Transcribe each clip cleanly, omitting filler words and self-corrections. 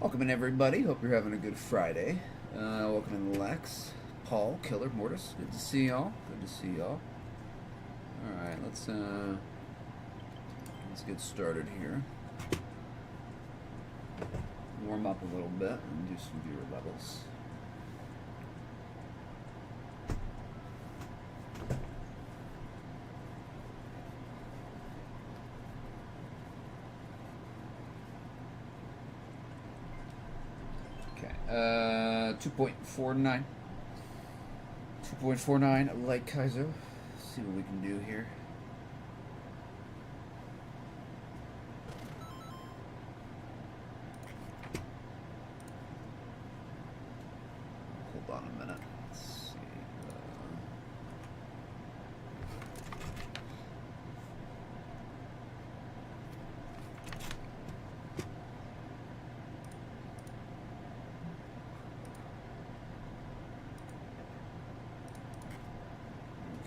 Welcome in, everybody. Hope you're having a good Friday. Welcome in, Lex, Paul, Killer, Mortis. Good to see y'all. Good to see y'all. All right, let's get started here. Warm up a little bit and do some viewer levels. Okay, 2.49. 2.49 like Kaizo. See what we can do here. Hold on a minute. Let's see.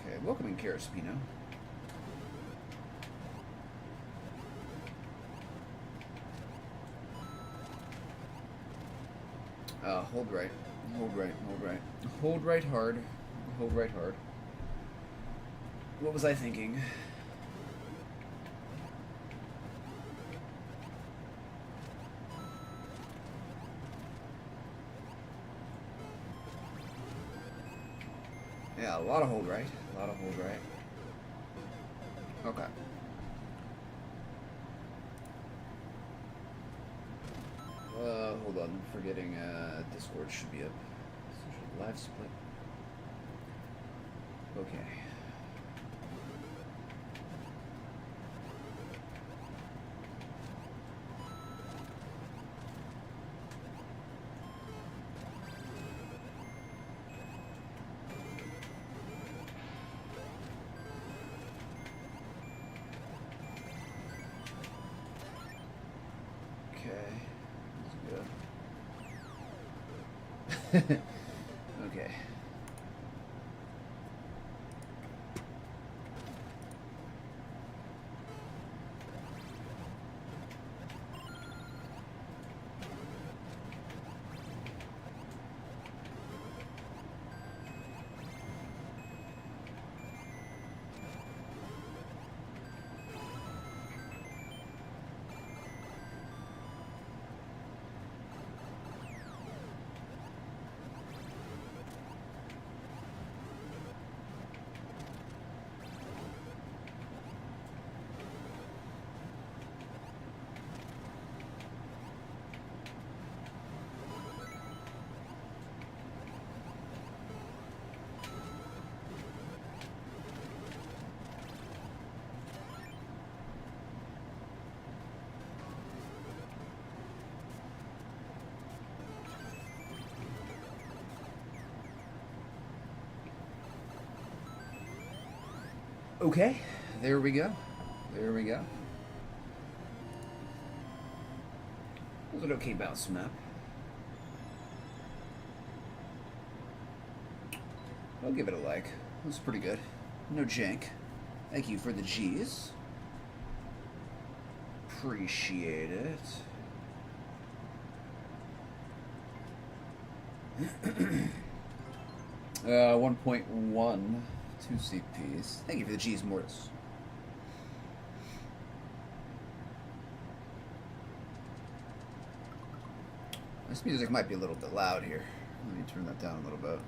Okay, welcome in, Caraspino. Hold right. Hold right, hold right. Hold right hard. Hold right hard. What was I thinking? Yeah, a lot of hold right. A lot of hold right. Okay. Hold on. Forgetting Discord should be up. Live split. Okay. Okay. Okay. Okay, there we go. There we go. It was an okay bounce map. I'll give it a like. It was pretty good. No jank. Thank you for the G's. Appreciate it. 1.1. 2 CPs. Thank you for the G's, Mortis. This music might be a little bit loud here. Let me turn that down a little bit.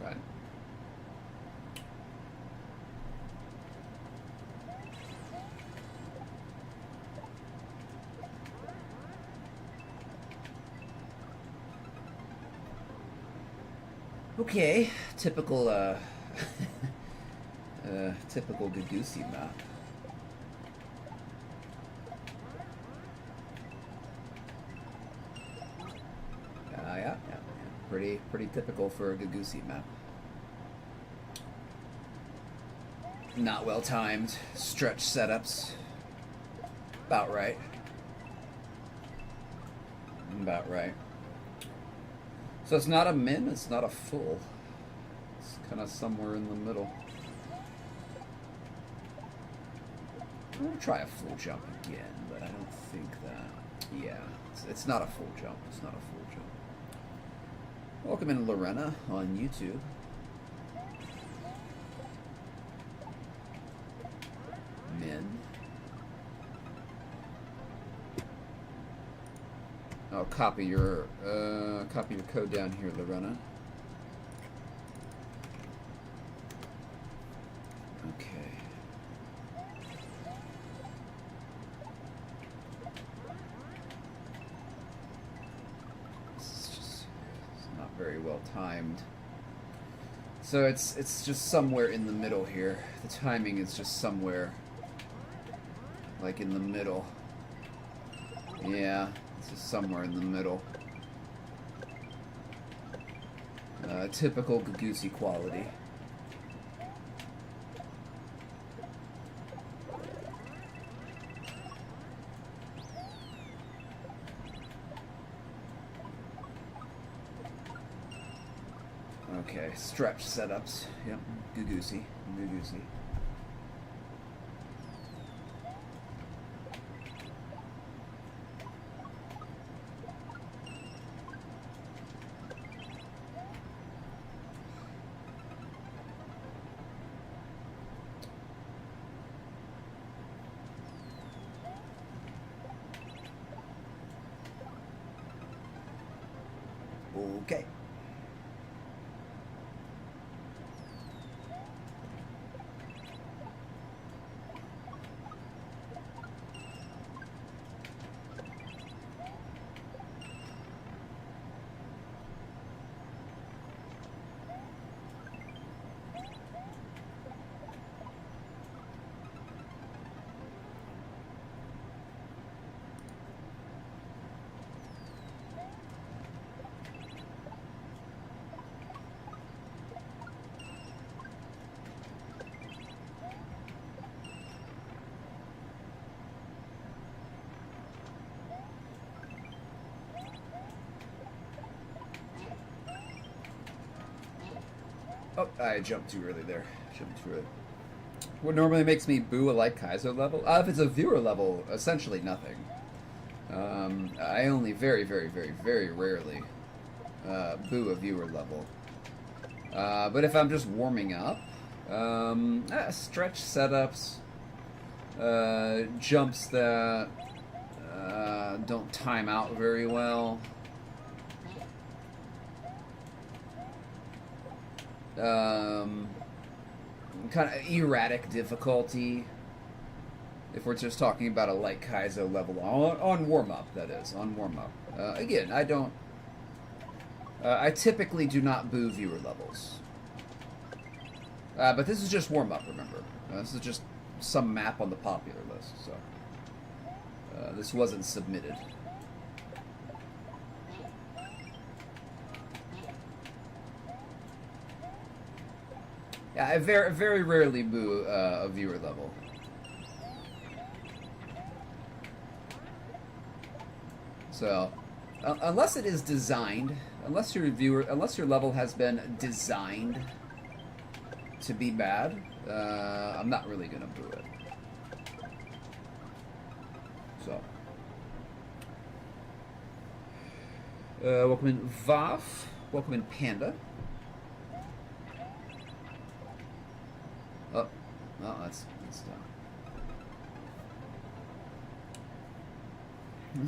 Okay. Okay, typical, typical Gagusi map. Yeah. Pretty typical for a Gagusi map. Not well timed, stretch setups. About right. About right. So it's not a min, it's not a full. It's kind of somewhere in the middle. I'm going to try a full jump again, but I don't think that... Yeah, it's not a full jump. It's not a full jump. Welcome in, Lorena, on YouTube. Min. I'll copy your code down here, Lorena. Okay. Very well timed. So it's just somewhere in the middle here. The timing is just somewhere like in the middle. Yeah, it's just somewhere in the middle. Typical Gagoosey quality. Okay, stretch setups. Yep, Gagoosey. Gagoosey. Okay. Oh, I jumped too early there. Jumped too early. What normally makes me boo a like Kaizo level? If it's a viewer level, essentially nothing. I only very, very, very, very rarely boo a viewer level. But if I'm just warming up, stretch setups, jumps that don't time out very well. Kind of erratic difficulty. If we're just talking about a light Kaizo level on warm up, that is on warm up. Again, I don't. I typically do not boo viewer levels. But this is just warm up. Remember, this is just some map on the popular list. So this wasn't submitted. Yeah, I very rarely boo a viewer level. So, unless it is designed, unless your level has been designed to be bad, I'm not really gonna boo it. So, welcome in Vaf. Welcome in Panda. Oh, that's done.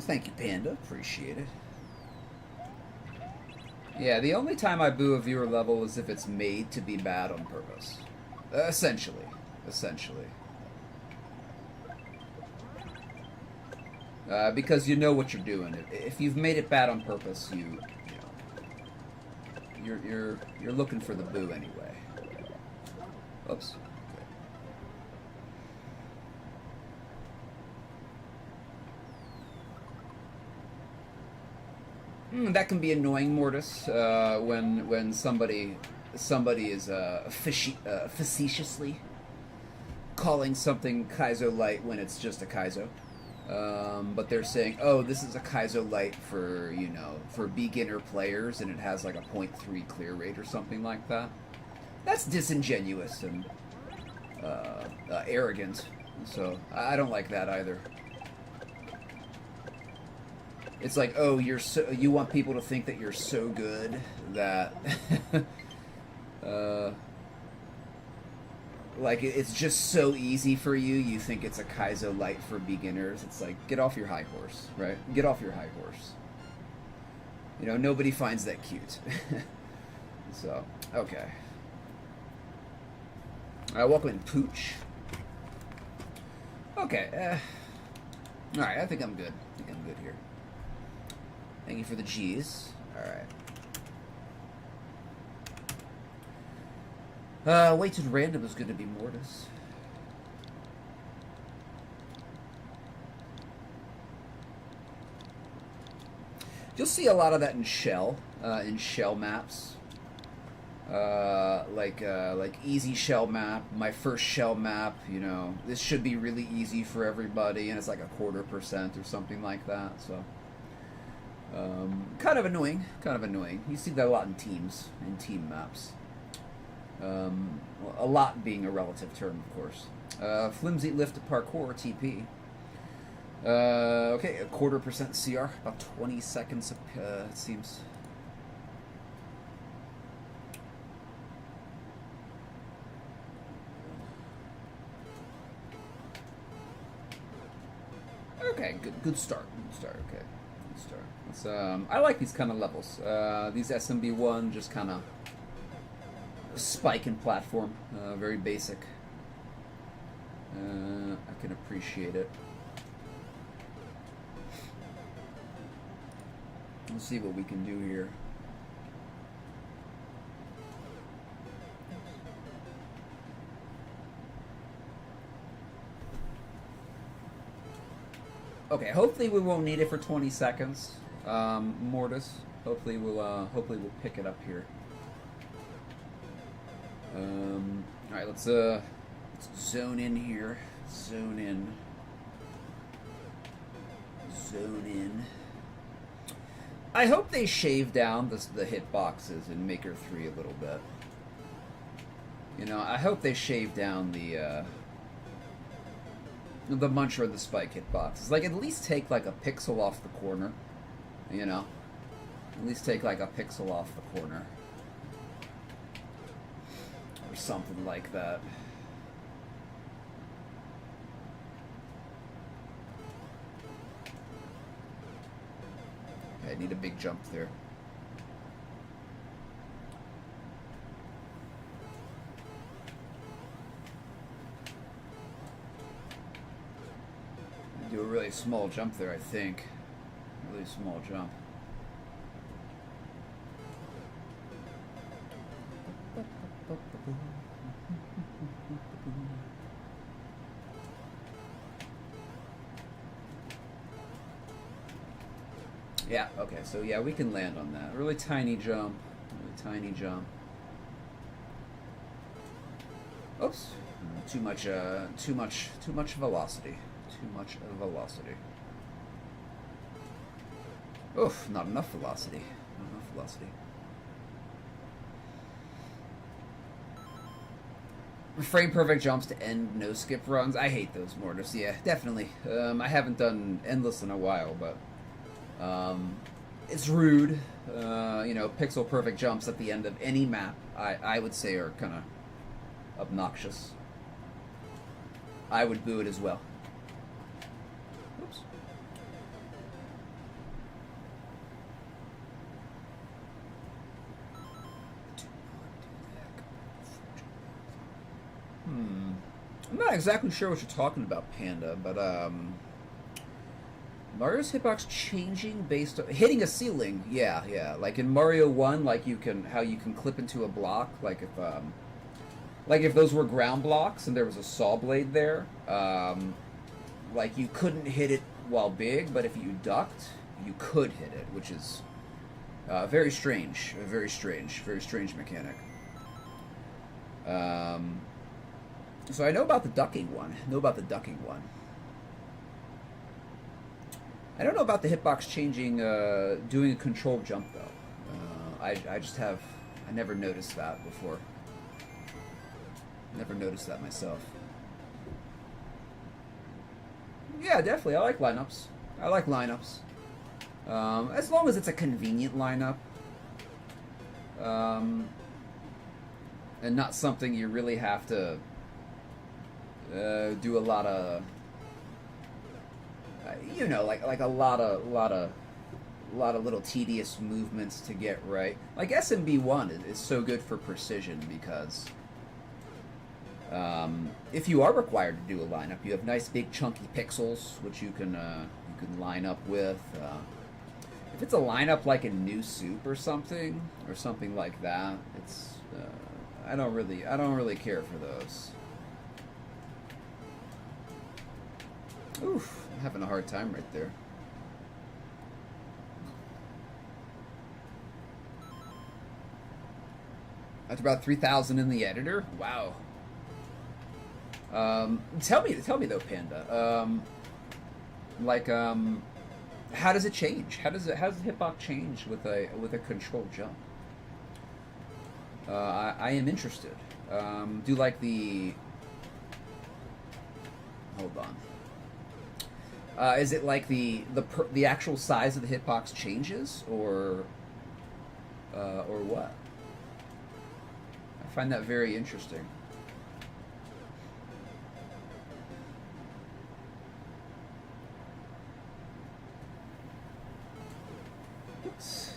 Thank you, Panda. Appreciate it. Yeah, the only time I boo a viewer level is if it's made to be bad on purpose. Essentially. Because you know what you're doing. If you've made it bad on purpose, you're looking for the boo anyway. Oops. That can be annoying, Mortis, when somebody is facetiously calling something Kaizo light when it's just a Kaizo. But they're saying, oh, this is a Kaizo Light for, you know, for beginner players, and it has like a 0.3 clear rate or something like that. That's disingenuous and arrogant. So I don't like that either. It's like, oh, you want people to think that you're so good that like it's just so easy for you. You think it's a Kaizo Light for beginners. It's like, get off your high horse, right? Get off your high horse. You know, nobody finds that cute. So, okay. Welcome in, Pooch. Okay. All right, I think I'm good. I think I'm good here. Thank you for the G's. All right. Weighted random is going to be Mortis. You'll see a lot of that in shell maps. Like easy shell map, my first shell map, you know, this should be really easy for everybody, and it's like 0.25% or something like that, so kind of annoying. You see that a lot in teams, in team maps. A lot being a relative term, of course. Flimsy lift parkour TP. Okay, 0.25% CR, about 20 seconds, it seems. Okay, good start. Okay, good start. It's, I like these kind of levels. These SMB1 just kind of spike and platform, very basic. I can appreciate it. Let's see what we can do here. Okay, hopefully we won't need it for 20 seconds, Mortis. Hopefully we'll pick it up here. All right, let's zone in here. Zone in. I hope they shave down the hitboxes in Maker 3 a little bit. You know, I hope they shave down the muncher and the spike hitboxes. Like, at least take like a pixel off the corner. You know? At least take like a pixel off the corner. Or something like that. Okay, I need a big jump there. Do a really small jump there, I think. Really small jump. Yeah, okay, so yeah, we can land on that. Really tiny jump. Really tiny jump. Oops. Too much velocity. Too much velocity. Oof, not enough velocity. Not enough velocity. Frame perfect jumps to end no skip runs. I hate those, Mortis. Yeah, definitely. I haven't done endless in a while, but it's rude. You know, pixel perfect jumps at the end of any map, I would say, are kind of obnoxious. I would boo it as well. Oops. I'm not exactly sure what you're talking about, Panda, but Mario's hitbox changing based on hitting a ceiling. Yeah. Like in Mario 1, like how you can clip into a block, like if those were ground blocks and there was a saw blade there, like you couldn't hit it while big, but if you ducked, you could hit it, which is very strange, a very strange mechanic. So I know about the ducking one. I don't know about the hitbox changing, doing a controlled jump though. I just have, I never noticed that before. Never noticed that myself. Yeah, definitely. I like lineups. I like lineups. As long as it's a convenient lineup. And not something you really have to do a lot of, you know, like a lot of little tedious movements to get right. Like SMB1 is so good for precision because if you are required to do a lineup, you have nice big chunky pixels which you can line up with. If it's a lineup like a new soup or something like that, it's I don't really care for those. Oof, I'm having a hard time right there. That's about 3,000 in the editor. Wow. Tell me though, Panda. How does it change? How does the hitbox change with a controlled jump? I am interested. Do like the? Hold on. Is it like the actual size of the hitbox changes, or what? I find that very interesting. Oops.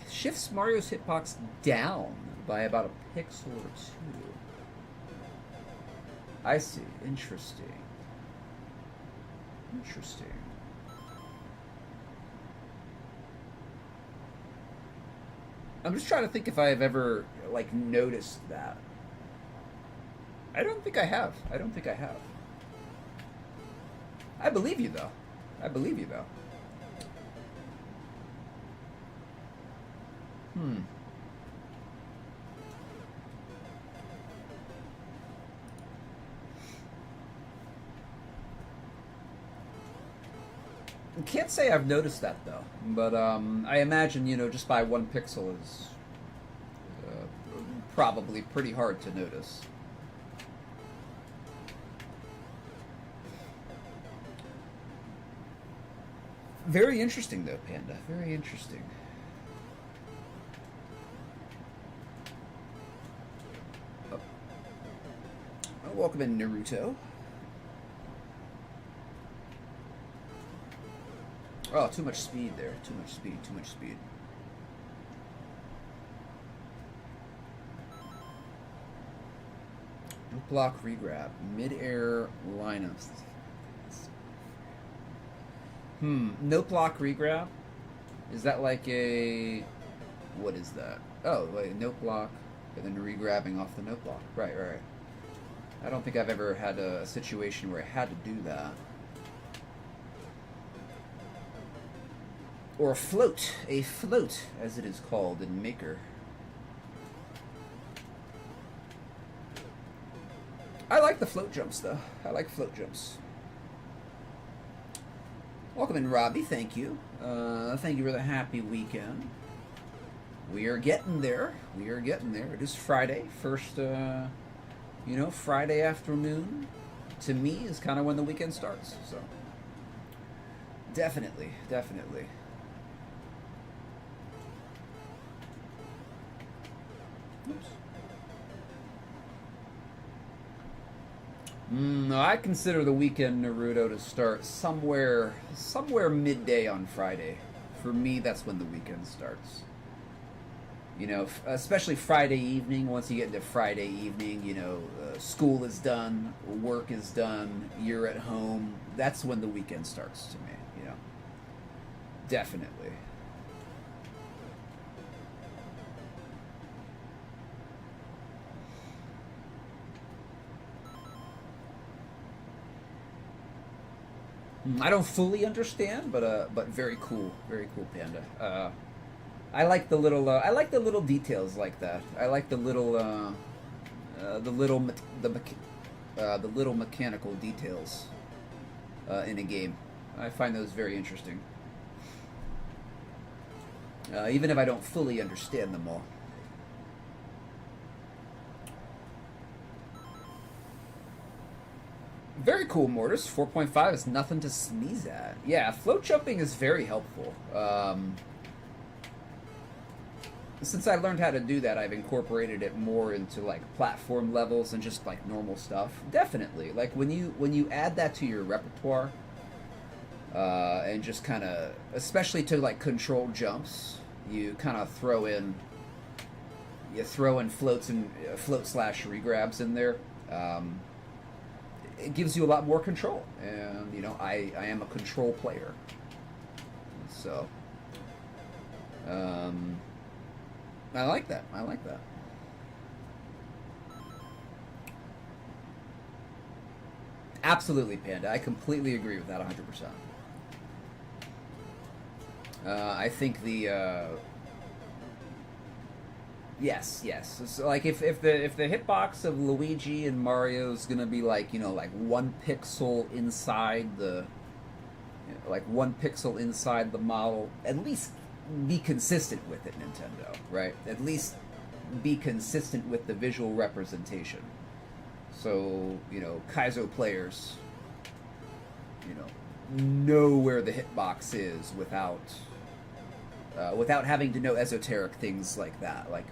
Shifts Mario's hitbox down by about a pixel or two. I see. Interesting. Interesting. I'm just trying to think if I have ever, like, noticed that. I don't think I have. I don't think I have. I believe you, though. I believe you, though. I can't say I've noticed that though, but I imagine, you know, just by 1 pixel is probably pretty hard to notice. Very interesting though, Panda. Very interesting. Welcome in, Naruto. Oh, too much speed there. Too much speed, too much speed. No block regrab. Mid-air lineups. No block regrab? Is that like a... What is that? Oh, like a note block and then regrabbing off the note block. Right, right. I don't think I've ever had a situation where I had to do that. Or a float, as it is called in Maker. I like the float jumps, though. I like float jumps. Welcome in, Robbie. Thank you. Thank you for the happy weekend. We are getting there. We are getting there. It is Friday. First, you know, Friday afternoon, to me, is kind of when the weekend starts. So, definitely, definitely. Oops. No, I consider the weekend, Naruto, to start somewhere midday on Friday. For me, that's when the weekend starts. You know, especially Friday evening. Once you get into Friday evening, you know, school is done, work is done, you're at home. That's when the weekend starts to me, you know. Definitely. I don't fully understand, but very cool, Panda. I like the little details like that. I like the little little mechanical details in a game. I find those very interesting. Even if I don't fully understand them all. Very cool, Mortis. 4.5 is nothing to sneeze at. Yeah, float jumping is very helpful. Since I learned how to do that, I've incorporated it more into like platform levels and just like normal stuff. Definitely, like when you add that to your repertoire, and just kind of, especially to like controlled jumps, you kind of throw in floats and float/slash regrabs in there. It gives you a lot more control, and you know I am a control player, so I like that. I like that. Absolutely, Panda. I completely agree with that 100%. I think the yes. So, like if the hitbox of Luigi and Mario is gonna be like, you know, like 1 pixel inside the, you know, like 1 pixel inside the model, at least be consistent with it, Nintendo, right? At least be consistent with the visual representation. So, you know, Kaizo players, you know where the hitbox is without having to know esoteric things like that, like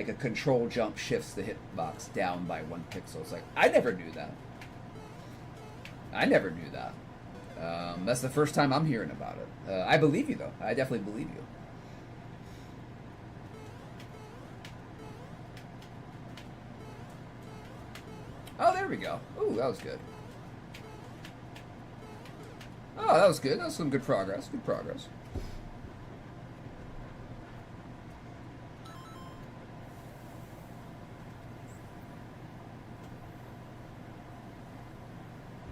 a control jump shifts the hitbox down by 1 pixel. It's like, I never knew that. That's the first time I'm hearing about it. I believe you, though. I definitely believe you. Oh, there we go. Ooh, that was good. Oh, that was good. That was some good progress. Good progress.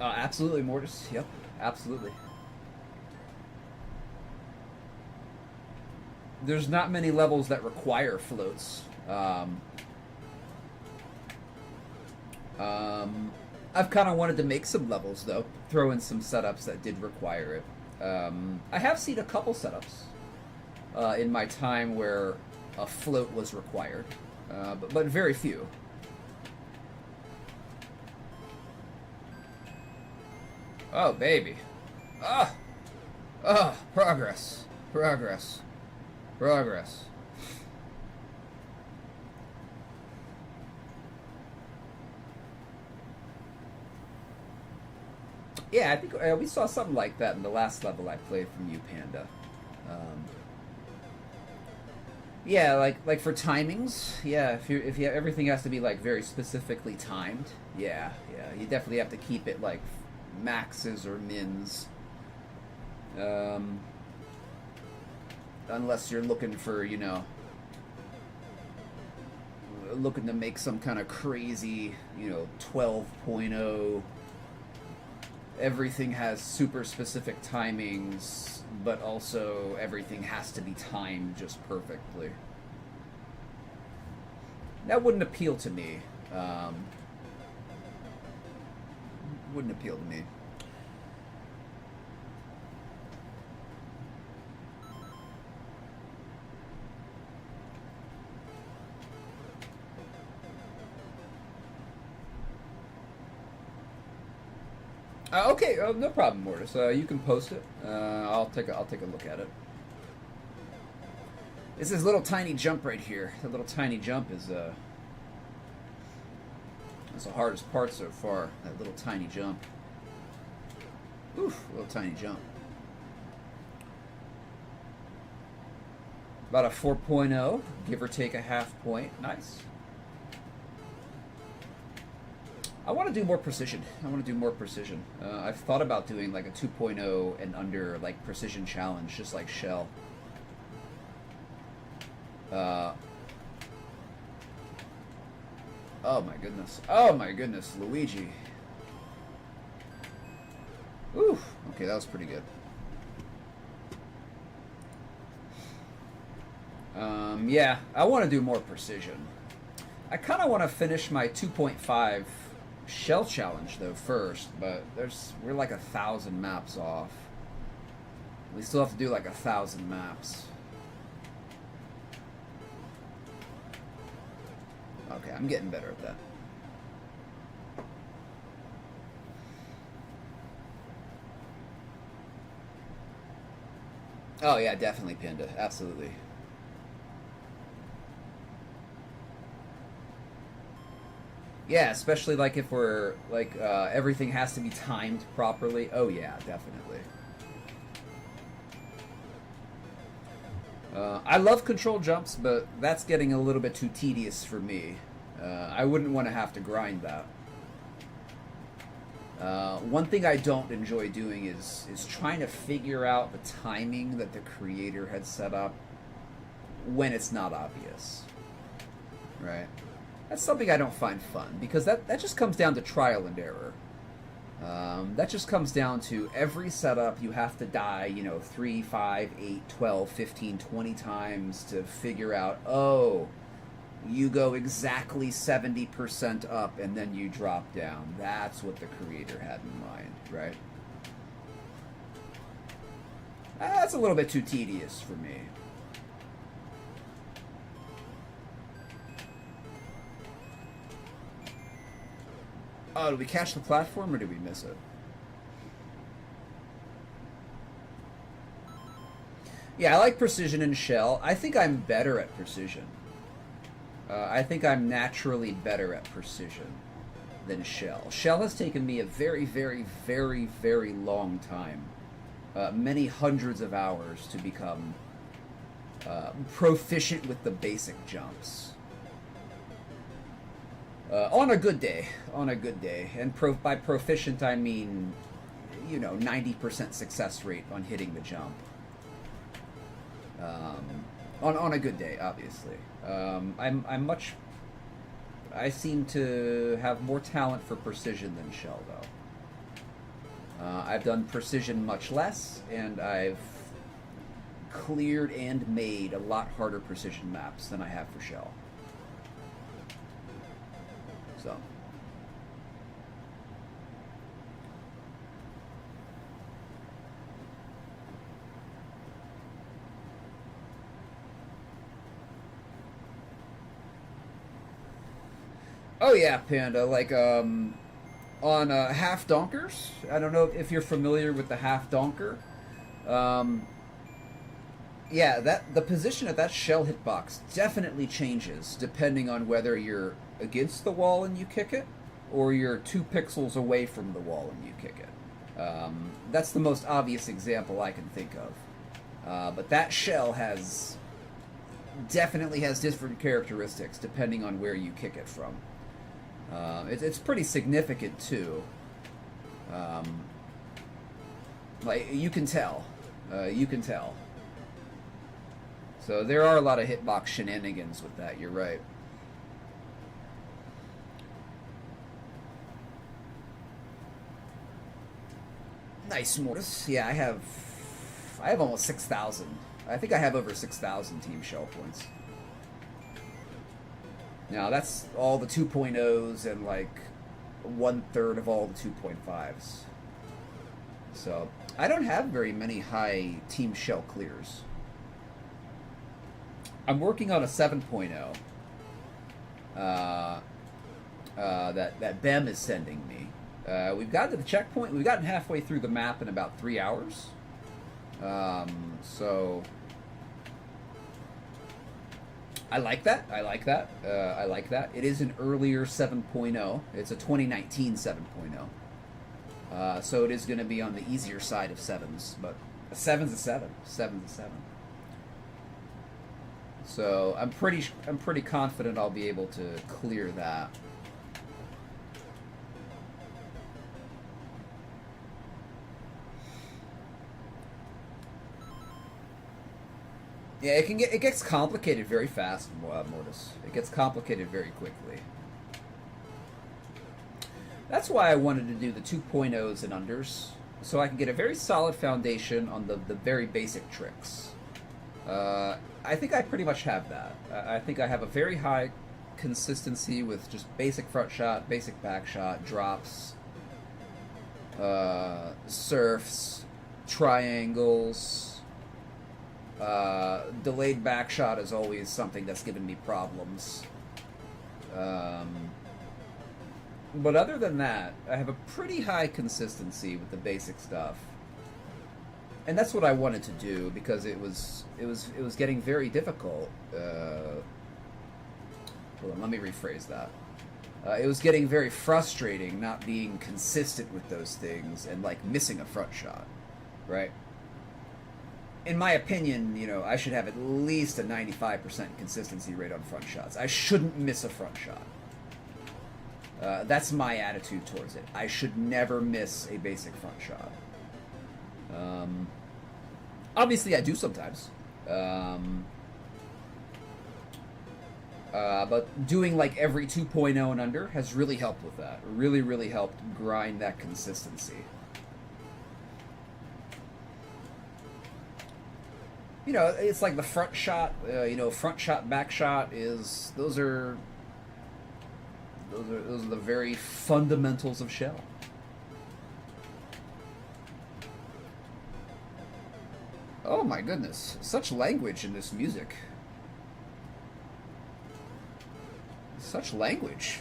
Absolutely, Mortis. Yep, absolutely. There's not many levels that require floats. I've kind of wanted to make some levels, though. Throw in some setups that did require it. I have seen a couple setups in my time where a float was required, but very few. Oh, baby. Progress. Yeah, I think we saw something like that in the last level I played from you, Panda. Yeah, like for timings, yeah, if you everything has to be like very specifically timed, yeah, you definitely have to keep it like maxes or mins. Unless you're looking for, you know, looking to make some kind of crazy, you know, 12.0. Everything has super specific timings, but also everything has to be timed just perfectly. That wouldn't appeal to me. Wouldn't appeal to me. Okay, no problem, Mortis. You can post it. I'll take a look at it. It's this little tiny jump right here. The little tiny jump is that's the hardest part so far. That little tiny jump. Oof, little tiny jump. About a 4.0, give or take a half point. Nice. I want to do more precision. I've thought about doing like a 2.0 and under like precision challenge, just like Shell. Oh my goodness, Luigi. Ooh, okay, that was pretty good. Yeah, I want to do more precision. I kind of want to finish my 2.5 Shell challenge though first, but we're like 1,000 maps off. We still have to do like 1,000 maps. Okay, I'm getting better at that. Oh yeah, definitely Panda. Absolutely. Yeah, especially like if we're like everything has to be timed properly. Oh yeah, definitely. I love control jumps, but that's getting a little bit too tedious for me. I wouldn't want to have to grind that. One thing I don't enjoy doing is trying to figure out the timing that the creator had set up when it's not obvious. Right? That's something I don't find fun, because that just comes down to trial and error. That just comes down to every setup you have to die, 3, 5, 8, 12, 15, 20 times to figure out, oh, you go exactly 70% up and then you drop down. That's what the creator had in mind, right? That's a little bit too tedious for me. Oh, did we catch the platform or did we miss it? Yeah, I like precision in Shell. I think I'm better at precision. I think I'm naturally better at precision than Shell. Shell has taken me a very, very, very, very long time, many hundreds of hours to become proficient with the basic jumps. On a good day, and by proficient I mean, 90% success rate on hitting the jump. On a good day, obviously. I seem to have more talent for precision than Shell, though. I've done precision much less, and I've cleared and made a lot harder precision maps than I have for Shell. So. Oh yeah, Panda. Like on half donkers. I don't know if you're familiar with the half donker. Yeah, the position of that shell hitbox definitely changes depending on whether you're against the wall and you kick it, or you're 2 pixels away from the wall and you kick it. That's the most obvious example I can think of. But that shell definitely has different characteristics depending on where you kick it from. It's pretty significant too. Like you can tell. So there are a lot of hitbox shenanigans with that. You're right. Nice, Mortis. Yeah, I have almost 6,000. I think I have over 6,000 team shell points. Now that's all the 2.0s and like 1/3 of all the 2.5s. So I don't have very many high team shell clears. I'm working on a 7.0 that BEM is sending me. We've gotten to the checkpoint. We've gotten halfway through the map in about 3 hours. So I like that. I like that. It is an earlier 7.0. It's a 2019 7.0. So it is going to be on the easier side of 7s, but a 7's a 7. 7's a 7. So I'm pretty confident I'll be able to clear that. Yeah, it gets complicated very fast, Mortis. It gets complicated very quickly. That's why I wanted to do the 2.0s and unders, so I can get a very solid foundation on the very basic tricks. I think I pretty much have that. I think I have a very high consistency with just basic front shot, basic back shot, drops, surfs, triangles. Delayed back shot is always something that's given me problems. But other than that, I have a pretty high consistency with the basic stuff. And that's what I wanted to do, because it was getting very difficult. Hold on, let me rephrase that. It was getting very frustrating not being consistent with those things and like missing a front shot, right? In my opinion, you know, I should have at least a 95% consistency rate on front shots. I shouldn't miss a front shot. That's my attitude towards it. I should never miss a basic front shot. Obviously, I do sometimes. But doing like every 2.0 and under has really helped with that. Really, really helped grind that consistency. You know, it's like the front shot, front shot, back shot is, those are the very fundamentals of shell. Oh my goodness, such language in this music. Such language.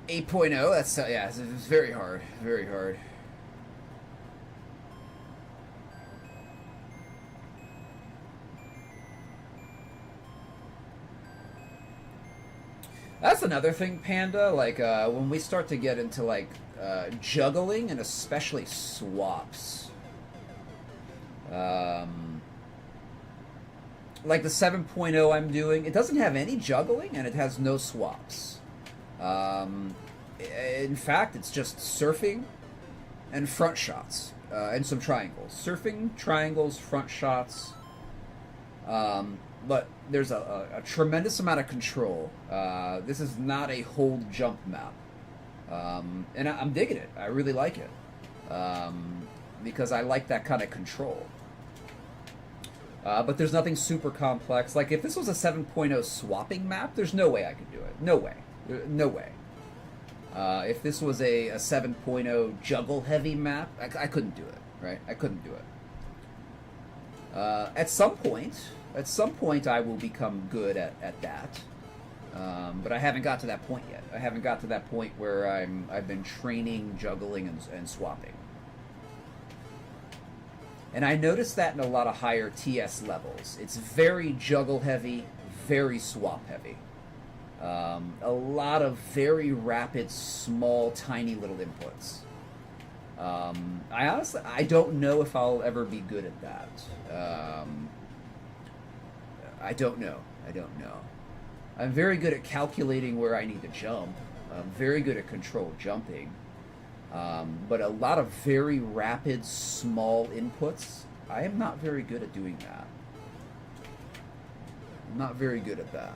8.0, that's, yeah, it's very hard. Very hard. That's another thing, Panda, like, when we start to get into, like, juggling, and especially swaps. Like the 7.0 I'm doing, it doesn't have any juggling, and it has no swaps. In fact, it's just surfing and front shots, and some triangles. Surfing, triangles, front shots. But there's a tremendous amount of control. This is not a hold jump map. And I'm digging it. I really like it. Because I like that kind of control. But there's nothing super complex. Like, if this was a 7.0 swapping map, there's no way I could do it. No way. No way. If this was a 7.0 juggle-heavy map, I couldn't do it, right? I couldn't do it. At some point, I will become good at that. But I haven't got to that point yet. I haven't got to that point where I've been training juggling and swapping. And I noticed that in a lot of higher TS levels. It's very juggle heavy, very swap heavy. A lot of very rapid, small, tiny little inputs. I don't know if I'll ever be good at that. I don't know. I'm very good at calculating where I need to jump. I'm very good at controlled jumping. But a lot of very rapid, small inputs, I am not very good at doing that. I'm not very good at that.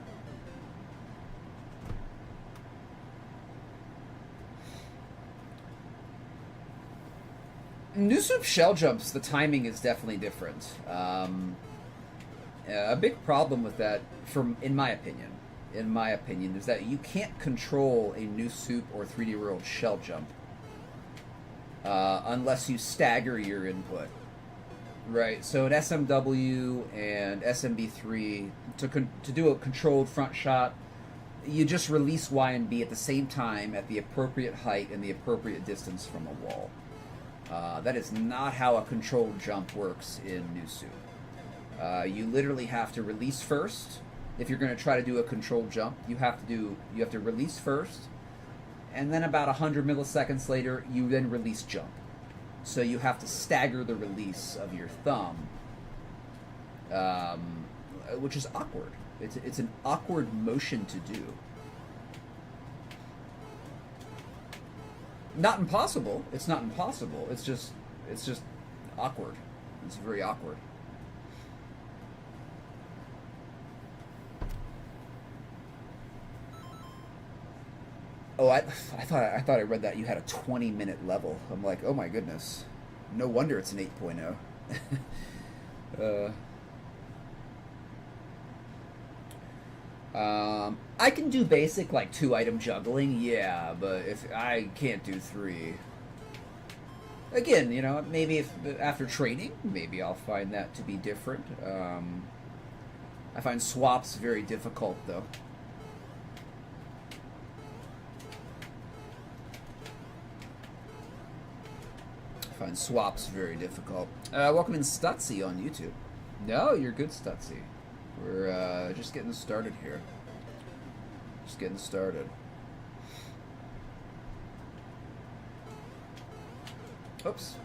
New Soup shell jumps, the timing is definitely different. A big problem with that, in my opinion, is that you can't control a New Soup or 3D World shell jump unless you stagger your input. Right, so in SMW and SMB3, to do a controlled front shot, you just release Y and B at the same time at the appropriate height and the appropriate distance from a wall. That is not how a controlled jump works in New Soup. You literally have to release first. If you're going to try to do a controlled jump, you have to release first, and then about 100 milliseconds later, you then release jump. So you have to stagger the release of your thumb, which is awkward. It's an awkward motion to do. Not impossible. It's not impossible. It's just awkward. It's very awkward. Oh, I thought I read that you had a 20-minute level. I'm like, oh my goodness. No wonder it's an 8.0. I can do basic, like, 2-item juggling, yeah, but if I can't do 3. Again, you know, maybe if after training, maybe I'll find that to be different. I find swaps very difficult, though. I find swaps very difficult. Welcome in Stutzy on YouTube. No, you're good, Stutzy. We're just getting started here. Just getting started. Oops.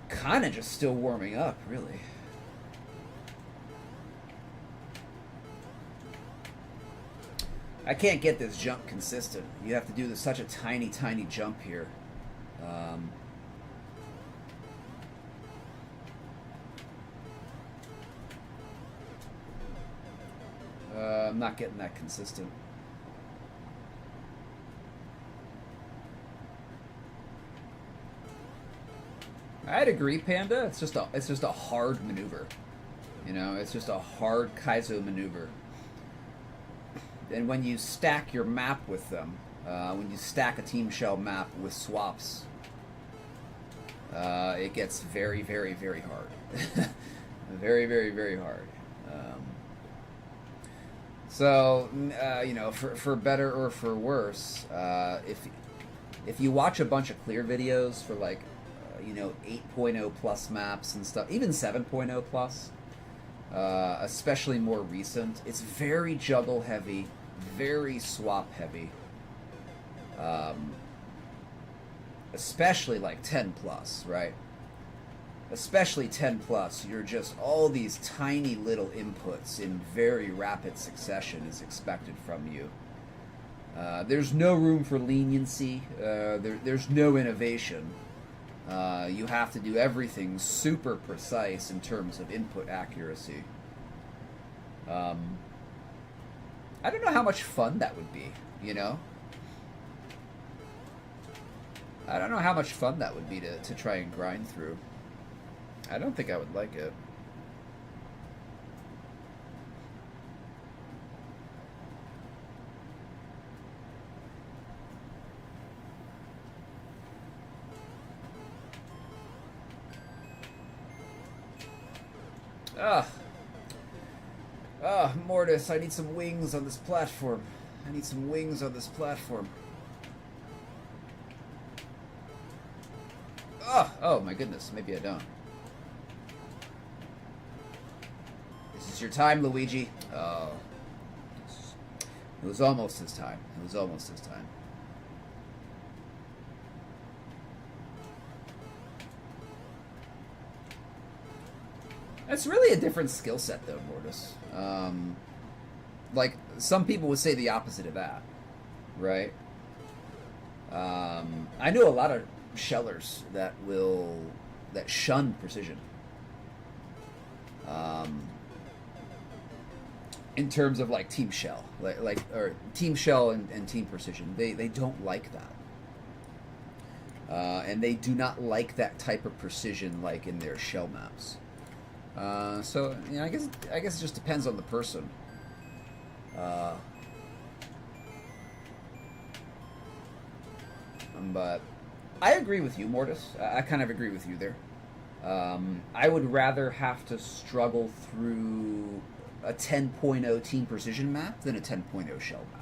Kinda just still warming up, really. I can't get this jump consistent. You have to do such a tiny, tiny jump here. I'm not getting that consistent. I'd agree, Panda. It's just a hard maneuver. You know, it's just a hard Kaizo maneuver. And when you stack your map with them, when you stack a Team Shell map with swaps, it gets very, very, very hard. Very, very, very hard. So, you know, for better or for worse, if you watch a bunch of clear videos for, like, you know, 8.0 plus maps and stuff, even 7.0 plus, especially more recent, it's very juggle heavy, very swap heavy. Especially like 10 plus, right? Especially 10 plus, you're just all these tiny little inputs in very rapid succession is expected from you. There's no room for leniency. There's no innovation. You have to do everything super precise in terms of input accuracy. I don't know how much fun that would be, you know? I don't know how much fun that would be to try and grind through. I don't think I would like it. Mortis, I need some wings on this platform. I need some wings on this platform. Oh my goodness, maybe I don't. This is your time, Luigi. Oh. It was almost his time. It was almost his time. That's really a different skill set, though, Mortis. Like, some people would say the opposite of that, right? I know a lot of shellers that shun precision. In terms of, like, Team Shell, or Team Shell and Team Precision, they don't like that, and they do not like that type of precision, like in their shell maps. So, you know, I guess it just depends on the person. But I agree with you, Mortis. I kind of agree with you there. I would rather have to struggle through a 10.0 Team Precision map than a 10.0 shell map.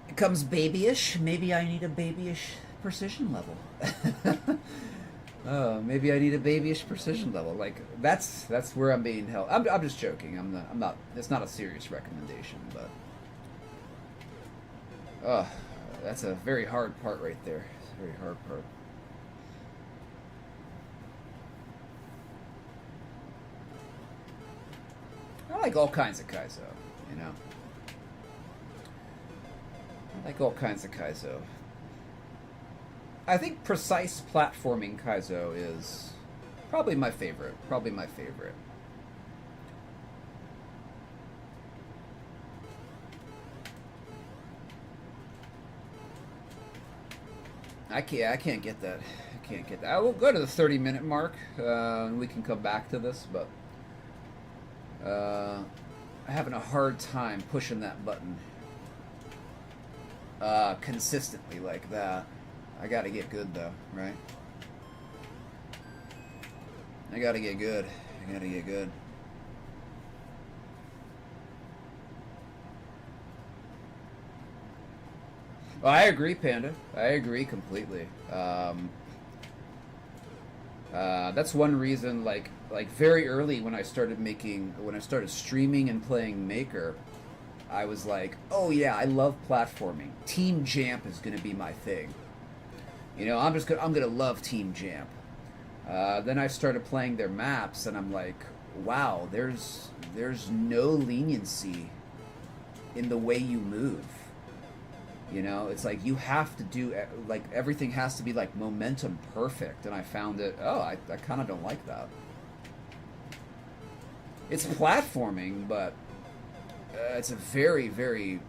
It comes babyish. Maybe I need a babyish precision level. Maybe I need a babyish precision level. Like, that's where I'm being held. I'm just joking. I'm not. It's not a serious recommendation, but that's a very hard part right there. It's a very hard part. I like all kinds of Kaizo, you know. I like all kinds of Kaizo. I think precise platforming Kaizo is probably my favorite. Probably my favorite. I can't get that. I can't get that. I will go to the 30-minute mark, and we can come back to this, but I'm having a hard time pushing that button consistently like that. I gotta get good, though, right? I gotta get good. I gotta get good. Well, I agree, Panda. I agree completely. That's one reason, like very early when I started streaming and playing Maker, I was like, oh yeah, I love platforming. Team Jamp is gonna be my thing. You know, I'm gonna love Team Jamp. Then I started playing their maps, and I'm like, wow, there's no leniency in the way you move. You know, it's like you have to do, like, everything has to be, like, momentum perfect. And I found it, I kind of don't like that. It's platforming, but it's a very, very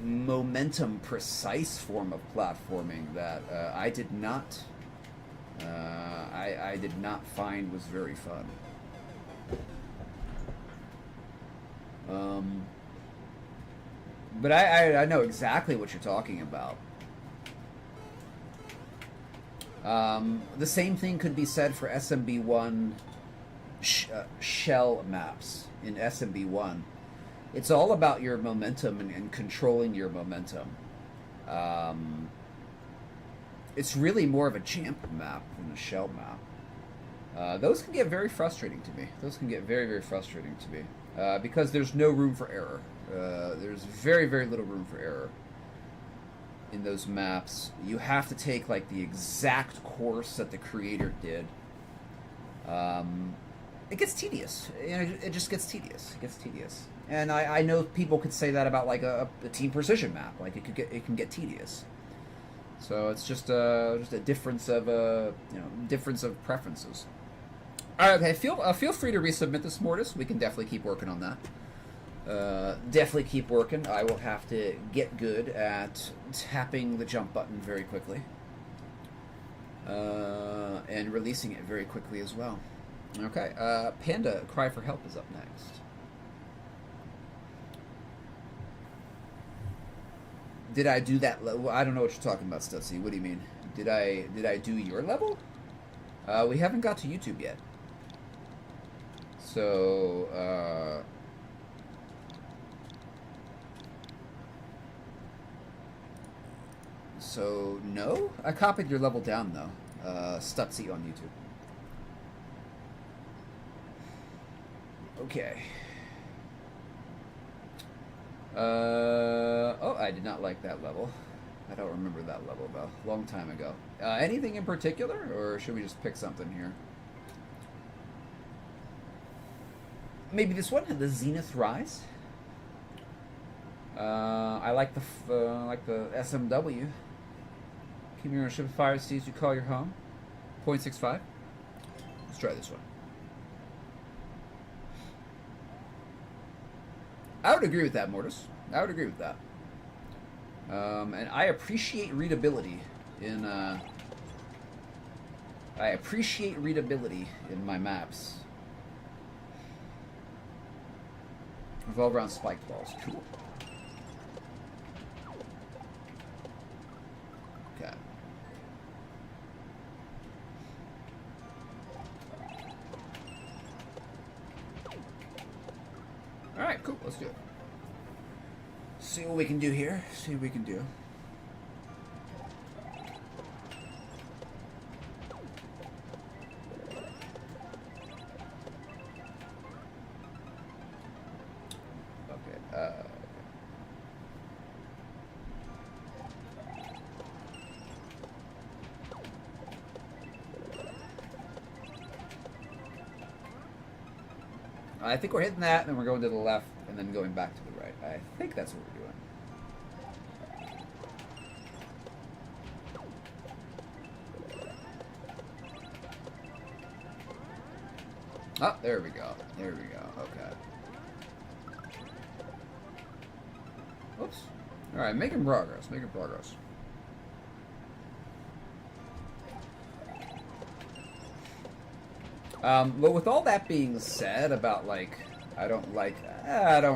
momentum precise form of platforming that I did not find was very fun. But I know exactly what you're talking about. The same thing could be said for SMB1 shell maps in SMB1. It's all about your momentum and controlling your momentum. It's really more of a Jamp map than a shell map. Those can get very frustrating to me. Those can get very, very frustrating to me. Because there's no room for error. There's very, very little room for error in those maps. You have to take, like, the exact course that the creator did. It gets tedious. It just gets tedious. It gets tedious. And I know people could say that about, like, a Team Precision map. Like, it can get tedious. So it's just a difference of difference of preferences. All right, okay. Feel free to resubmit this, Mortis. We can definitely keep working on that. Definitely keep working. I will have to get good at tapping the jump button very quickly. And releasing it very quickly as well. Okay, Panda Cry for Help is up next. Did I do that level? I don't know what you're talking about, Stutzy. What do you mean? Did I do your level? We haven't got to YouTube yet. So, So, no? I copied your level down, though. Stutzy on YouTube. Okay. Oh, I did not like that level. I don't remember that level, though. Long time ago. Anything in particular, or should we just pick something here? Maybe this one had the Zenith Rise. I like the SMW. Keep your ownership of fire seas you call your home. 0.65. Let's try this one. I would agree with that, Mortis. I would agree with that. And I appreciate readability in my maps. Revolve around spiked balls. Cool. Okay. Alright, cool. Let's do it. See what we can do here. See what we can do. I think we're hitting that, and then we're going to the left, and then going back to the right. I think that's what we're doing. Oh, there we go. There we go. Okay. Oops. Alright, making progress. Making progress. But with all that being said about, like, I don't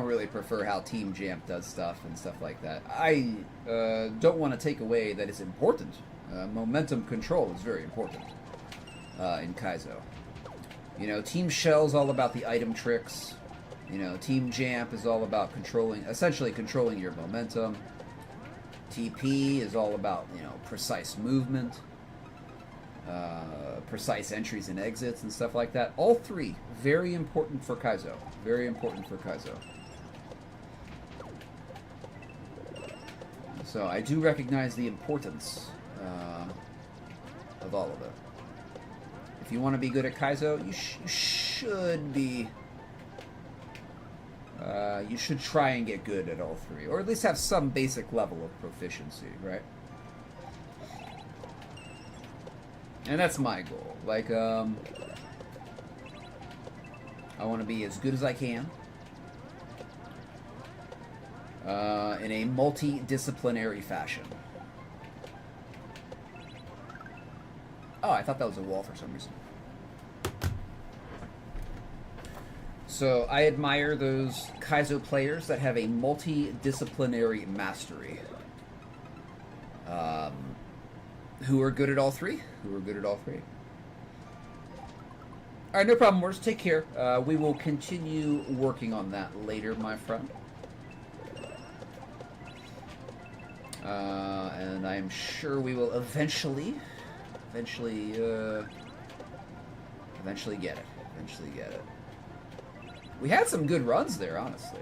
really prefer how Team Jamp does stuff and stuff like that. I don't want to take away that it's important. Momentum control is very important in Kaizo. You know, Team Shell's all about the item tricks. You know, Team Jamp is all about essentially controlling your momentum. TP is all about, you know, precise movement, precise entries and exits and stuff like that. All three, very important for Kaizo. Very important for Kaizo. So I do recognize the importance of all of it. If you want to be good at Kaizo, you should be... you should try and get good at all three, or at least have some basic level of proficiency, right? And that's my goal. Like, I want to be as good as I can in a multidisciplinary fashion. Oh, I thought that was a wall for some reason. So I admire those Kaizo players that have a multidisciplinary mastery. Who are good at all three? Alright, no problem, Morse. Take care. We will continue working on that later, my friend. And I am sure we will eventually get it. We had some good runs there, honestly.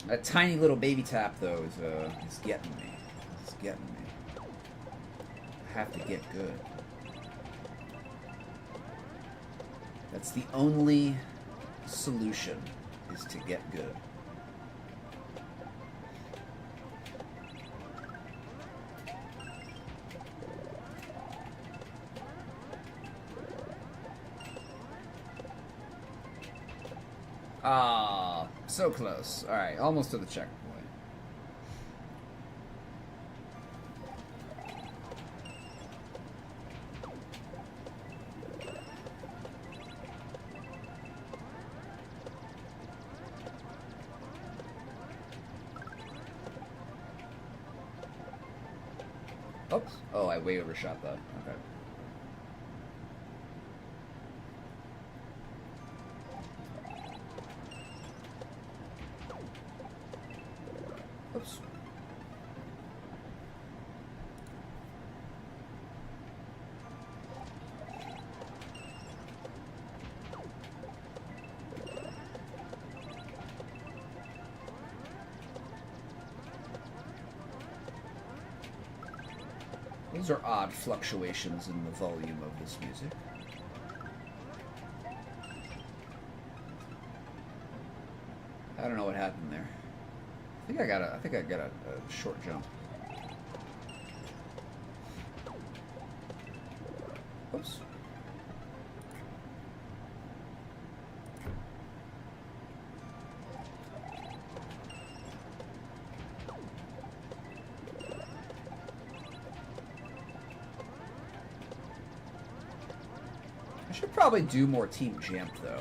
That tiny little baby tap, though, is getting me. I have to get good. That's the only solution, is to get good. Ah, so close. Alright, almost to the checkpoint. Oops. Oh, I way overshot that. Okay. Oops. Those are odd fluctuations in the volume of this music. I don't know what happened there. I think I got a short jump. Oops. I should probably do more Team Jamp, though.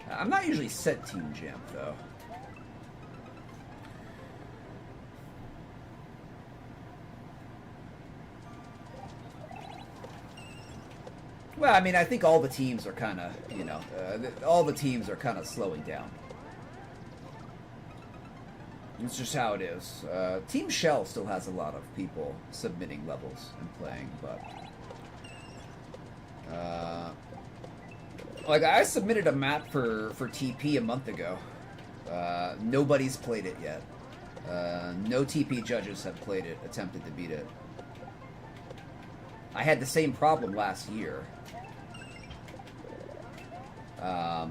I'm not usually set Team Jamp, though. Well, I mean, I think all the teams are kind of, you know, all the teams are kind of slowing down. It's just how it is. Team Shell still has a lot of people submitting levels and playing, but... like, I submitted a map for TP a month ago. Nobody's played it yet. No TP judges have played it, attempted to beat it. I had the same problem last year. I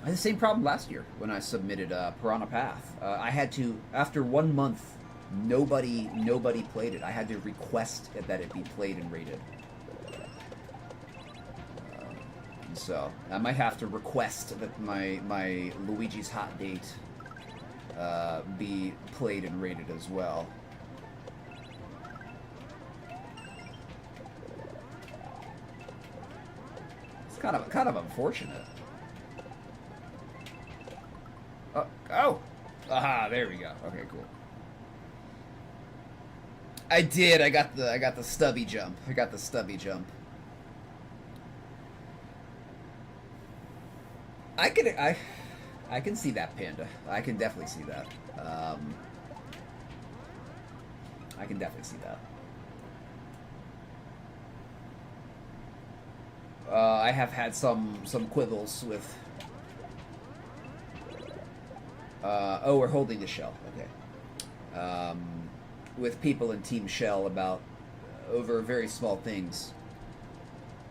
had the same problem last year when I submitted Piranha Path. I had to, after 1 month, nobody played it. I had to request that it be played and rated. So I might have to request that my Luigi's Hot Date be played and rated as well. kind of unfortunate. Oh! Aha, there we go. Okay, cool. I did. I got the stubby jump. I got the stubby jump. I can see that, Panda. I can definitely see that. I can definitely see that. I have had some quibbles with. Oh, we're holding the shell. Okay. With people in Team Shell about over very small things.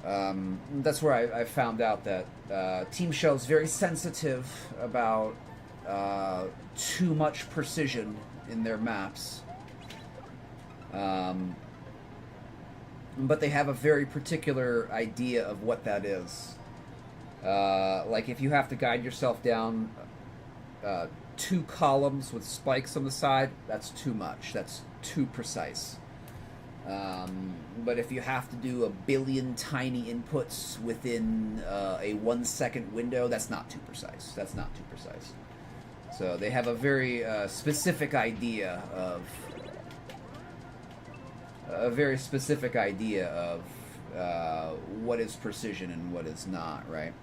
That's where I found out that Team Shell is very sensitive about too much precision in their maps. But they have a very particular idea of what that is. Like if you have to guide yourself down 2 columns with spikes on the side, that's too much. That's too precise. But if you have to do 1 billion tiny inputs within a 1 second window, that's not too precise. That's not too precise. So they have a very specific idea of what is precision and what is not, right?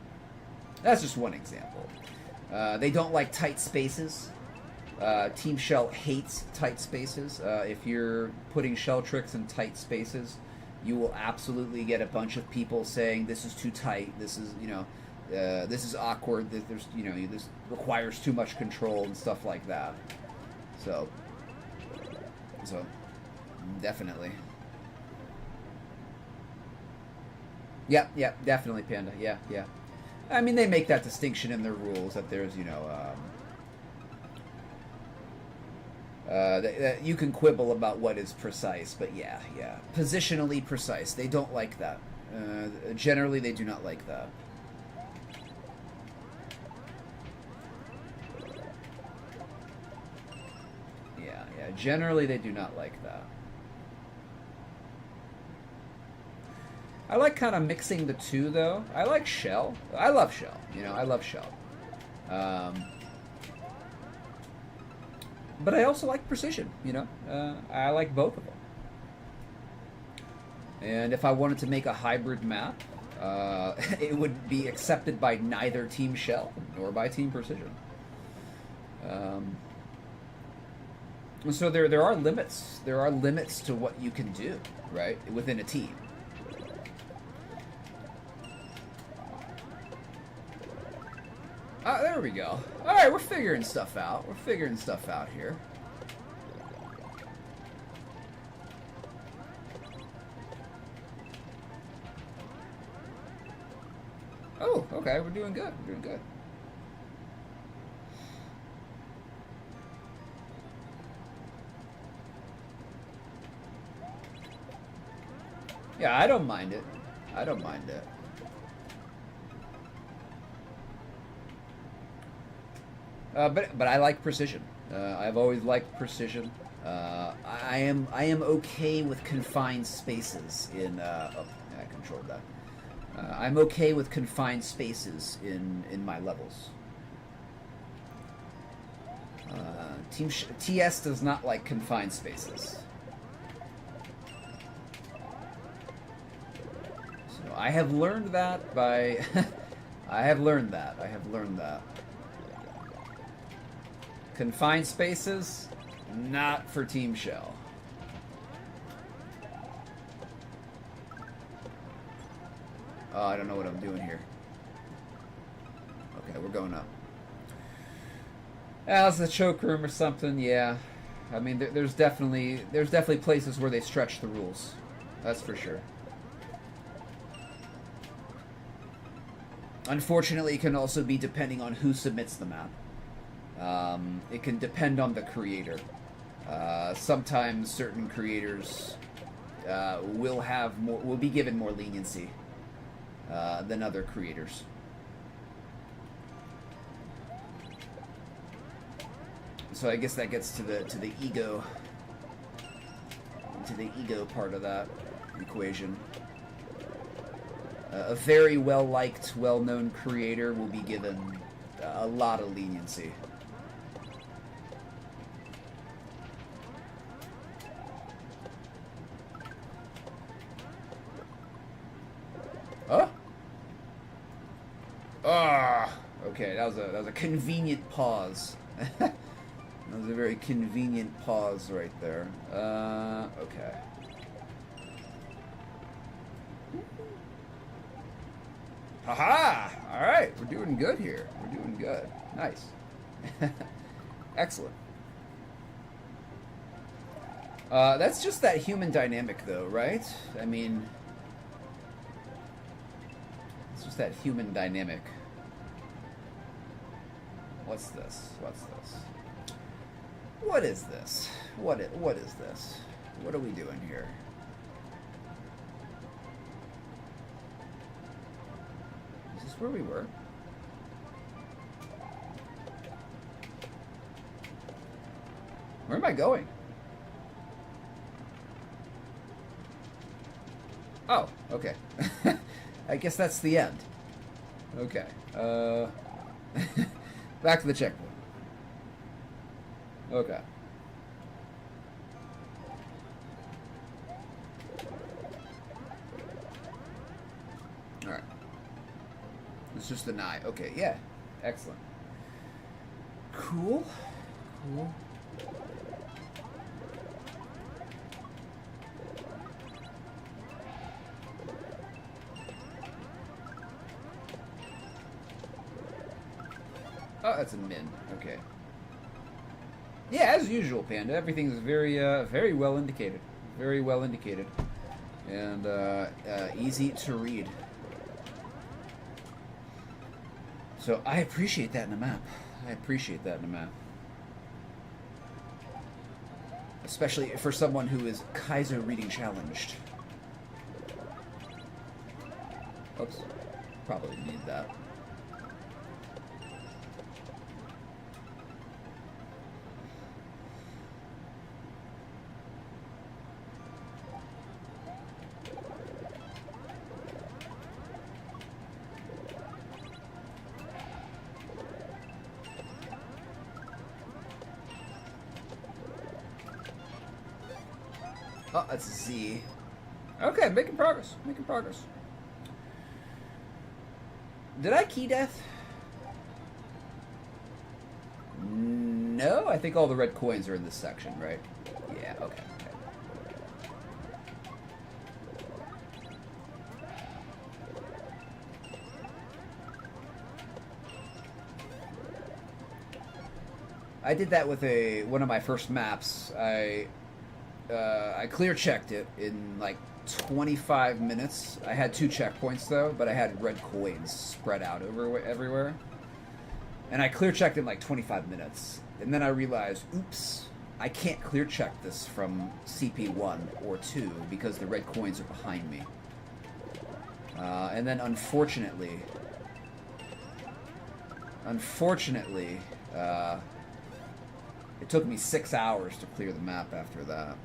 That's just one example. They don't like tight spaces. Team Shell hates tight spaces. If you're putting shell tricks in tight spaces, you will absolutely get a bunch of people saying this is too tight. This is, this is awkward. There's, this requires too much control and stuff like that. So definitely. Yep, definitely, Panda. Yeah. I mean, they make that distinction in their rules that there's, that you can quibble about what is precise, but yeah. Positionally precise. They don't like that. Generally, they do not like that. Yeah. Generally, they do not like that. I like kind of mixing the two, though. I like Shell. I love Shell. I love Shell. But I also like Precision, I like both of them. And if I wanted to make a hybrid map, it would be accepted by neither Team Shell nor by Team Precision. So there are limits. There are limits to what you can do, right, within a team. There we go. Alright, we're figuring stuff out. We're figuring stuff out here. Oh, okay, we're doing good. We're doing good. Yeah, I don't mind it. I don't mind it. But I like Precision. I've always liked Precision. I am okay with confined spaces in. Oh, I controlled that. I'm okay with confined spaces in my levels. TS does not like confined spaces. So I have learned that by. I have learned that. Confined spaces, not for Team Shell. Oh, I don't know what I'm doing here. Okay, we're going up. That's the choke room or something. Yeah, I mean, there's definitely places where they stretch the rules. That's for sure. Unfortunately, it can also be depending on who submits the map. It can depend on the creator. Sometimes certain creators will be given more leniency than other creators. So I guess that gets to the ego part of that equation. A very well-liked, well-known creator will be given a lot of leniency. Oh. Ah. Okay, that was a convenient pause. That was a very convenient pause right there. Okay. Haha! Alright, we're doing good here. We're doing good. Nice. Excellent. That's just that human dynamic, though, right? I mean, it's just that human dynamic. What's this? What's this? What is this? What is this? What are we doing here? Is this where we were? Where am I going? Oh, okay. I guess that's the end. Okay. Back to the checkpoint. Okay. Alright. It's just an eye. Okay, yeah. Excellent. Cool. Cool. Oh, that's a min. Okay. Yeah, as usual, Panda. Everything's very, very well indicated. Very well indicated. And, easy to read. So, I appreciate that in a map. I appreciate that in a map. Especially for someone who is Kaiser reading challenged. Oops. Probably need that. Oh, that's a Z. Okay, making progress. Making progress. Did I key death? No, I think all the red coins are in this section, right? Yeah, okay. I did that with one of my first maps. I clear checked it in like 25 minutes. I had 2 checkpoints though, but I had red coins spread out everywhere. And I clear checked in like 25 minutes. And then I realized, oops, I can't clear check this from CP1 or 2 because the red coins are behind me. And then unfortunately, it took me 6 hours to clear the map after that.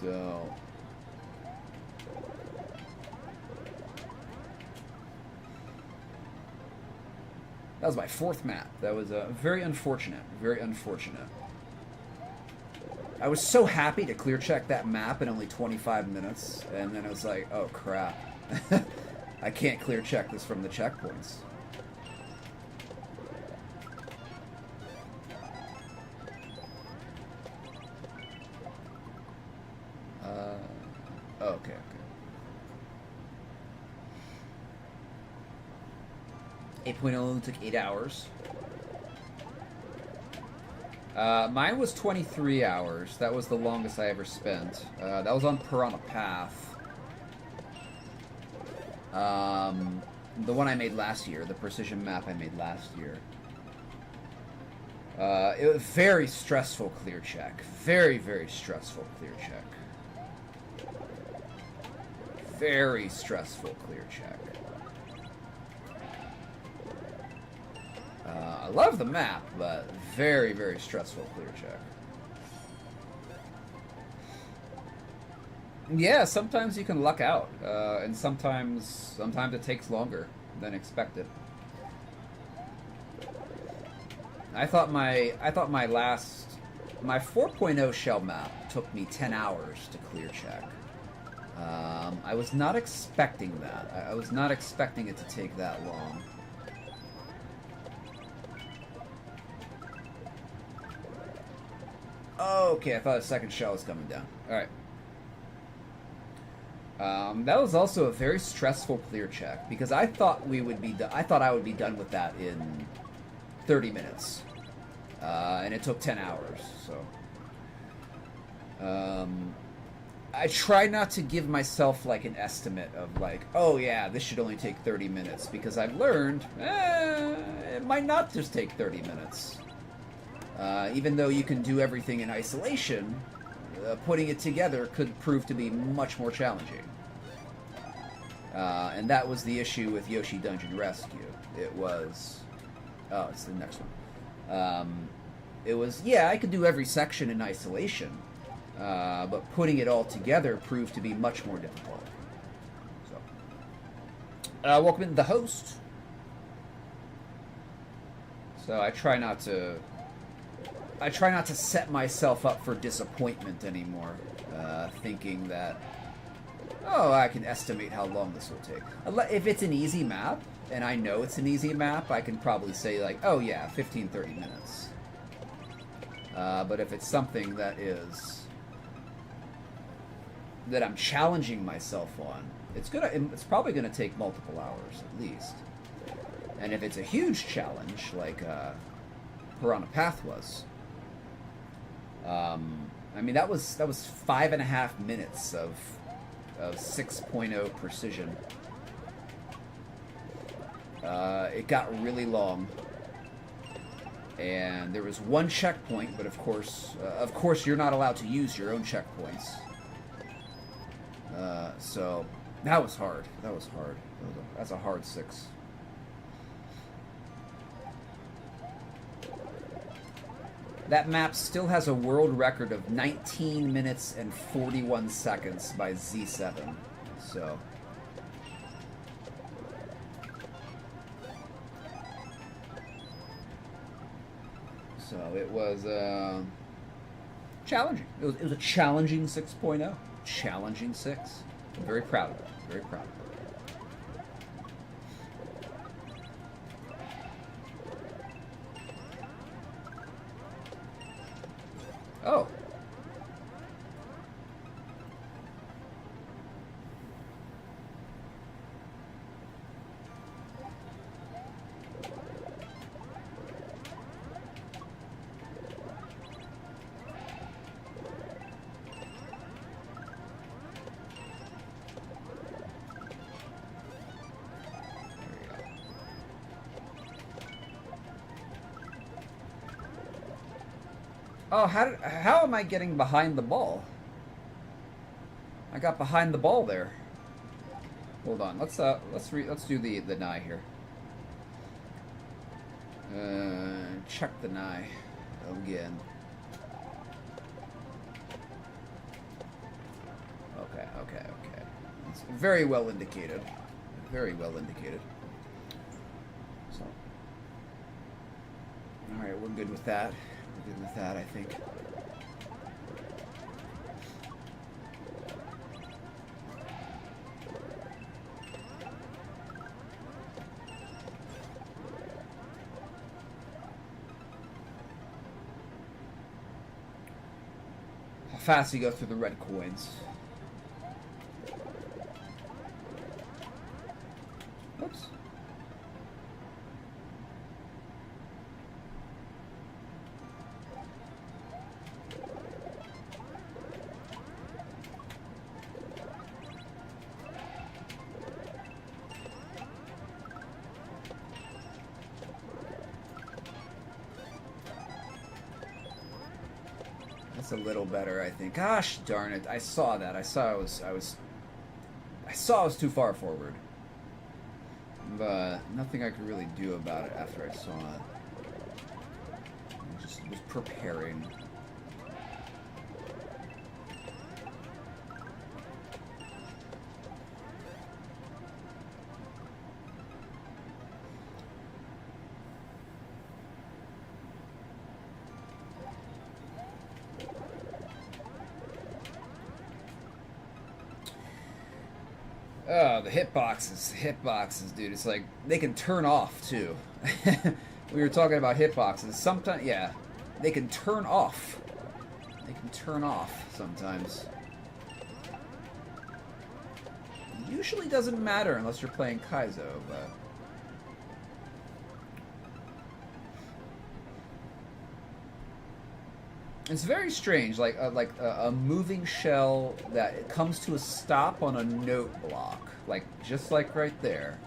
So that was my 4th map. That was very unfortunate. Very unfortunate. I was so happy to clear check that map in only 25 minutes, and then I was like, oh crap. I can't clear check this from the checkpoints. Okay. 8.0 took 8 hours. Mine was 23 hours. That was the longest I ever spent. That was on Piranha Path. The one I made last year, the precision map I made last year. It was very stressful clear check. Very, very stressful clear check. Very stressful clear check. I love the map, but very, very stressful clear check. Yeah, sometimes you can luck out, and sometimes it takes longer than expected. My 4.0 shell map took me 10 hours to clear check. I was not expecting that. I was not expecting it to take that long. Okay, I thought a second shell was coming down. Alright. That was also a very stressful clear check because I thought I thought I would be done with that in 30 minutes. And it took 10 hours, so... I try not to give myself, like, an estimate of, like, oh, yeah, this should only take 30 minutes, because I've learned, it might not just take 30 minutes. Even though you can do everything in isolation, putting it together could prove to be much more challenging. And that was the issue with Yoshi Dungeon Rescue. It was... Oh, it's the next one. It was, yeah, I could do every section in isolation, but putting it all together proved to be much more difficult. So, welcome in the host. So I try not to set myself up for disappointment anymore, thinking that, oh, I can estimate how long this will take. If it's an easy map, and I know it's an easy map, I can probably say, like, oh yeah, 15-30 minutes. But if it's something that I'm challenging myself on, it's probably gonna take multiple hours at least. And if it's a huge challenge, like Piranha Path was, I mean that was 5.5 minutes of 6.0 precision. It got really long. And there was one checkpoint, but of course you're not allowed to use your own checkpoints. So that was hard. That's a hard 6. That map still has a world record of 19 minutes and 41 seconds by Z7. So... So it was challenging. It was a challenging 6.0. Challenging 6. I'm very proud of it. Very proud of it. Oh. Oh, how am I getting behind the ball? I got behind the ball there. Hold on, let's do the Nye here. Check the Nye again. Okay. It's very well indicated. Very well indicated. So, all right, we're good with that. We're good with that, I think. How fast you go through the red coins. Oops. That's a little better, I think. Gosh darn it! I saw that. I saw I was too far forward. But nothing I could really do about it after I saw it. I just was preparing. Oh, the hitboxes. Hitboxes, dude. It's like they can turn off, too. We were talking about hitboxes. Sometimes, yeah, they can turn off. They can turn off sometimes. Usually doesn't matter unless you're playing Kaizo, but... It's very strange, like a moving shell that comes to a stop on a note block, like just like right there.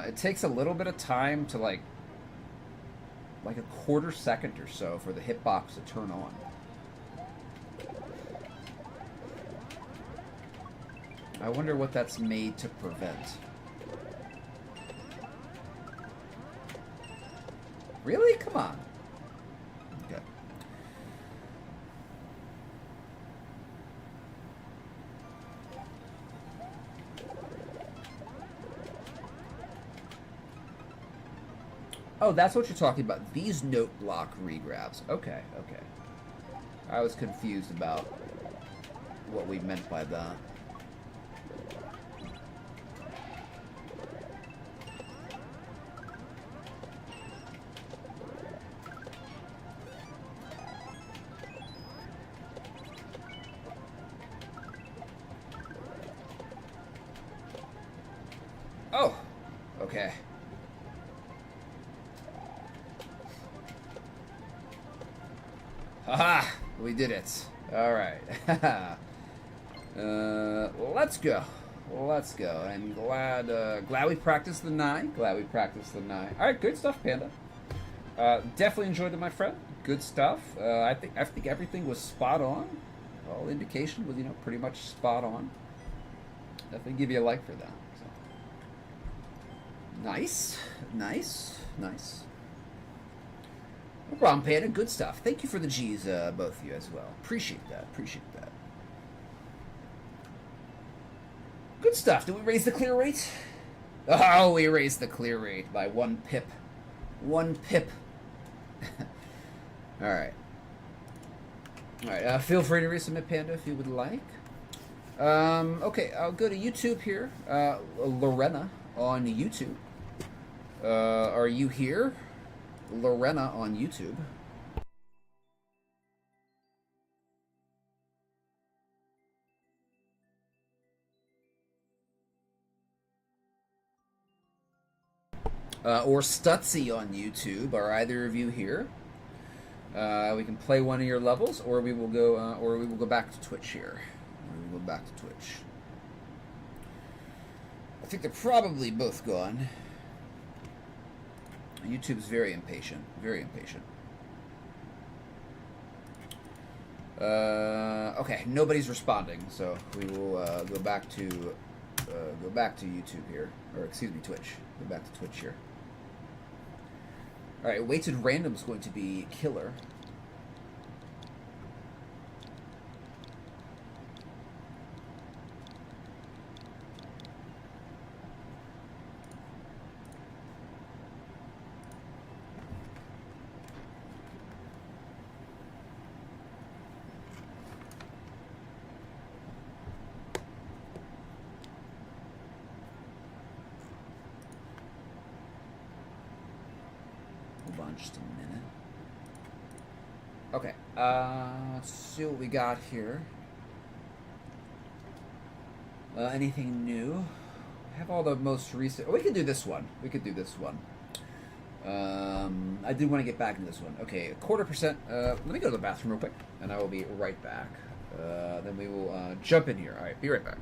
It takes a little bit of time to like a quarter second or so for the hitbox to turn on. I wonder what that's made to prevent. Really? Come on. Okay. Oh, that's what you're talking about. These note block regrabs. Okay, okay. I was confused about what we meant by that. Oh, okay. Haha, we did it. All right. Let's go. Let's go. I'm glad we practiced the 9. Glad we practiced the 9. All right, good stuff, Panda. Definitely enjoyed it, my friend. Good stuff. I think everything was spot on. All indication was, pretty much spot on. Definitely give you a like for that. So. Nice, nice, nice. No problem, Panda. Good stuff. Thank you for the G's, both of you as well. Appreciate that. Appreciate that. Good stuff. Did we raise the clear rate? Oh, we raised the clear rate by 1 pip. 1 pip. All right. All right. Feel free to resubmit, Panda, if you would like. Okay, I'll go to YouTube here. Lorena on YouTube. Are you here? Lorena on YouTube. Or Stutzy on YouTube. Are either of you here? We can play one of your levels, or we will go back to Twitch here. We'll go back to Twitch. I think they're probably both gone. YouTube's very impatient. Very impatient. Okay, nobody's responding, so we will go back to YouTube here, or excuse me, Twitch. Go back to Twitch here. All right, weighted random is going to be killer. Just a minute. Okay, let's see what we got here. Anything new? I have all the most recent... Oh, we could do this one. We could do this one. I did want to get back in this one. Okay, 0.25%. Let me go to the bathroom real quick, and I will be right back. Then we will jump in here. All right, be right back.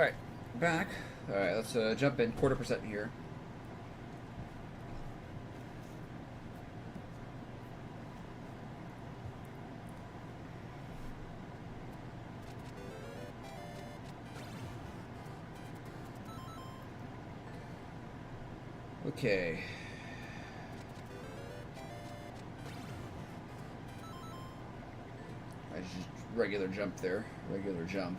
Alright, back. Alright, let's jump in 1/4% here. Okay. I just regular jump there. Regular jump.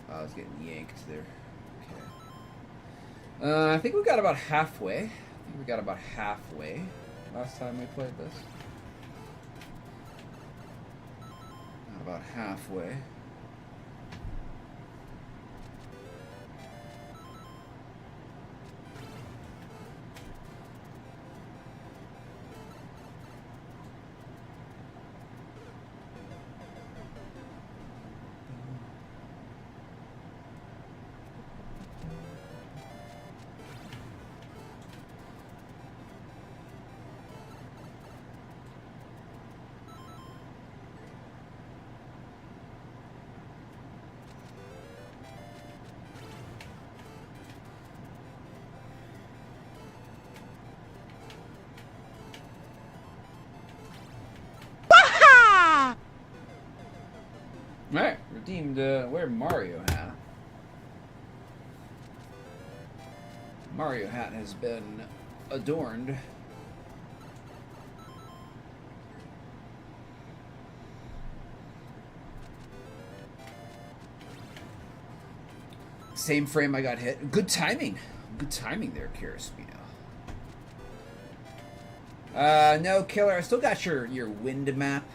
I was getting yanked there. Okay. I think we got about halfway. Last time we played this. About halfway. Alright, redeemed, where Mario hat? Mario hat has been adorned. Same frame I got hit. Good timing. Good timing there, Kiraspino. No, Killer, I still got your wind map.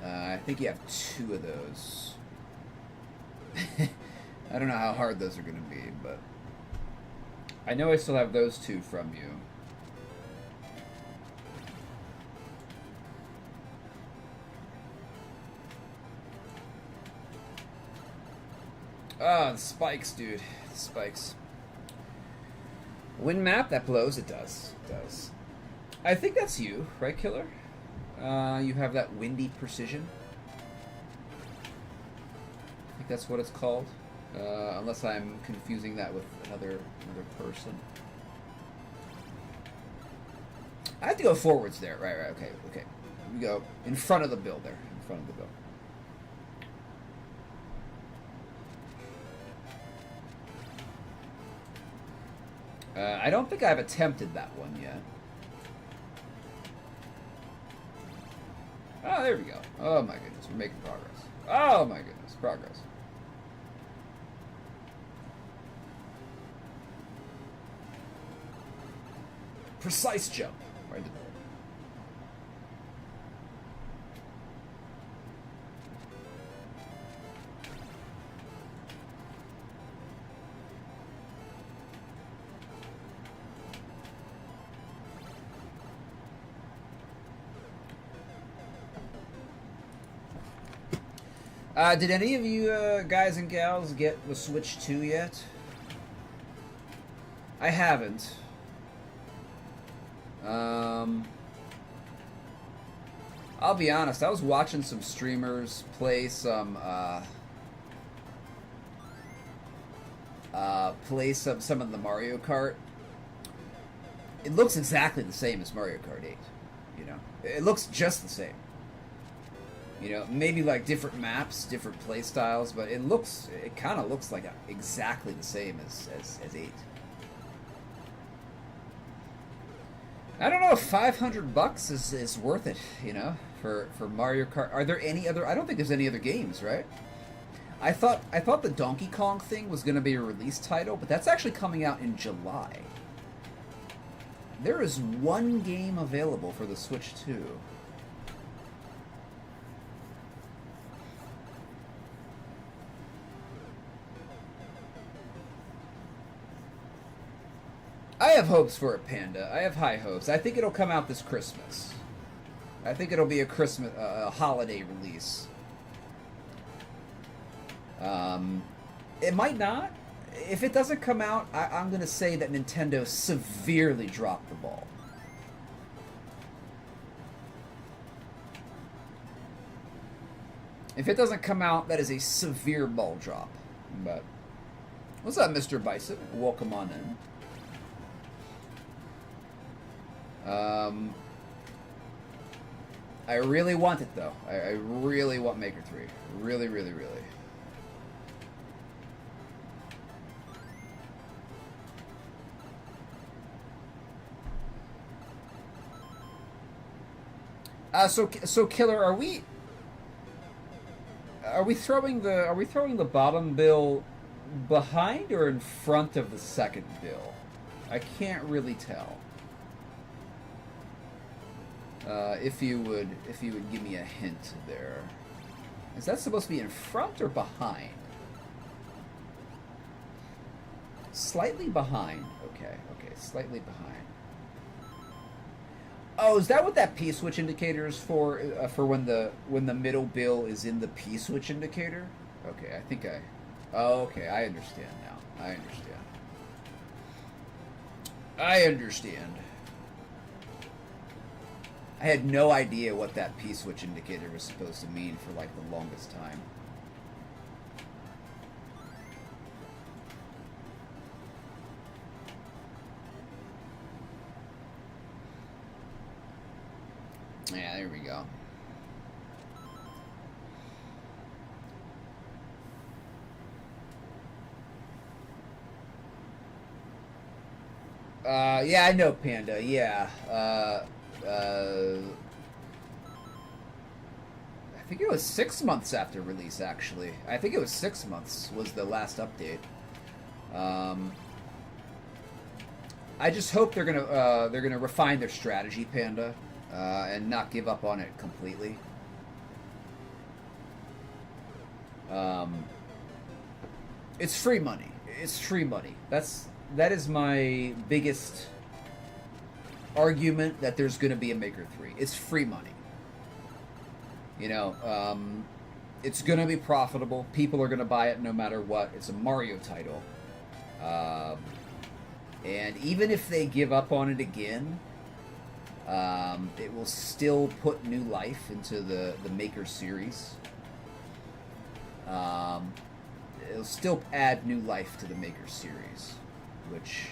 I think you have 2 of those. I don't know how hard those are going to be, but I know I still have those 2 from you. Oh, the spikes, dude. The spikes. Wind map, that blows. It does. It does. I think that's you, right, Killer? You have that windy precision. I think that's what it's called. Unless I'm confusing that with another person. I have to go forwards there. Right, okay. We go in front of the bill there. In front of the bill. I don't think I've attempted that one yet. Oh, there we go. Oh my goodness, we're making progress. Oh my goodness, progress. Precise jump. Right. Did any of you guys and gals get the Switch 2 yet? I haven't. I'll be honest, I was watching some streamers play some some of the Mario Kart. It looks exactly the same as Mario Kart 8, you know. It looks just the same. You know, maybe like different maps, different play styles, but it kind of looks like exactly the same as 8. I don't know if $500 is worth it, you know, for Mario Kart. Are there any other? I don't think there's any other games, right? I thought the Donkey Kong thing was going to be a release title, but that's actually coming out in July. There is one game available for the Switch 2. I have hopes for it, Panda. I have high hopes. I think it'll come out this Christmas. I think it'll be a Christmas, holiday release. It might not. if it doesn't come out, I'm going to say that Nintendo severely dropped the ball. If it doesn't come out, that is a severe ball drop. But what's up, Mr. Bison? Welcome on in. I really want it, though. I really want Maker 3. Really, really, really. So Killer, are we throwing the bottom bill behind or in front of the second bill? I can't really tell. If you would give me a hint there. Is that supposed to be in front or behind? Slightly behind. Okay, slightly behind. Oh, is that what that P-switch indicator is for when the middle bill is in the P-switch indicator? Okay, I think I... Oh, okay, I understand now. I understand. I had no idea what that P-switch indicator was supposed to mean for, like, the longest time. Yeah, there we go. Yeah, I know, Panda. Yeah. I think it was 6 months after release, actually. I think it was 6 months was the last update. I just hope they're gonna refine their strategy, Panda. And not give up on it completely. It's free money. It's free money. That is my biggest argument that there's going to be a Maker 3. It's free money. You know, it's going to be profitable. People are going to buy it no matter what. It's a Mario title. And even if they give up on it again, it will still put new life into the Maker series. It'll still add new life to the Maker series, which...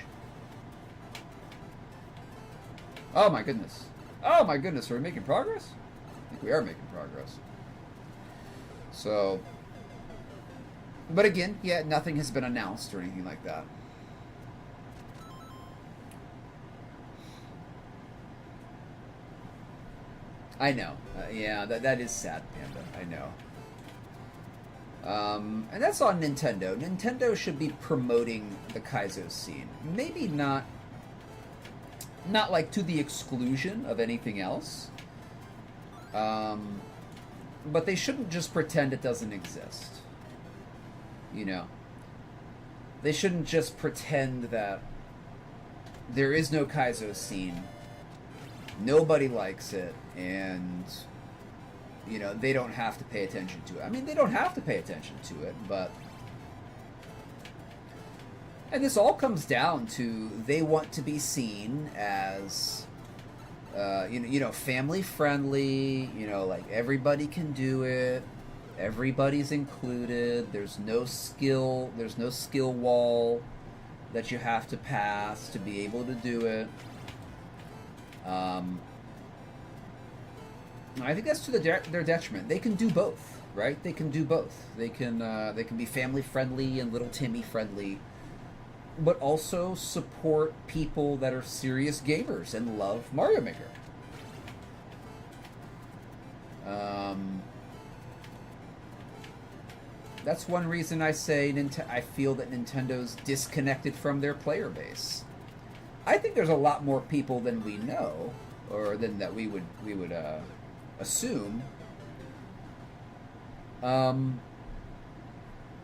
Oh my goodness. Oh my goodness, are we making progress? I think we are making progress. So... But again, yeah, nothing has been announced or anything like that. I know. Yeah, that is sad, Panda. I know. And that's on Nintendo. Nintendo should be promoting the Kaizo scene. Maybe not like to the exclusion of anything else. But they shouldn't just pretend it doesn't exist. You know? They shouldn't just pretend that there is no Kaizo scene. Nobody likes it, and, you know, they don't have to pay attention to it. I mean, they don't have to pay attention to it, but... And this all comes down to they want to be seen as, you know, family-friendly, you know, like, everybody can do it, everybody's included, there's no skill wall that you have to pass to be able to do it. I think that's to their detriment. They can do both, right? They can do both. They can be family friendly and little Timmy friendly, but also support people that are serious gamers and love Mario Maker. That's one reason I say I feel that Nintendo's disconnected from their player base. I think there's a lot more people than we know, or than that we would assume,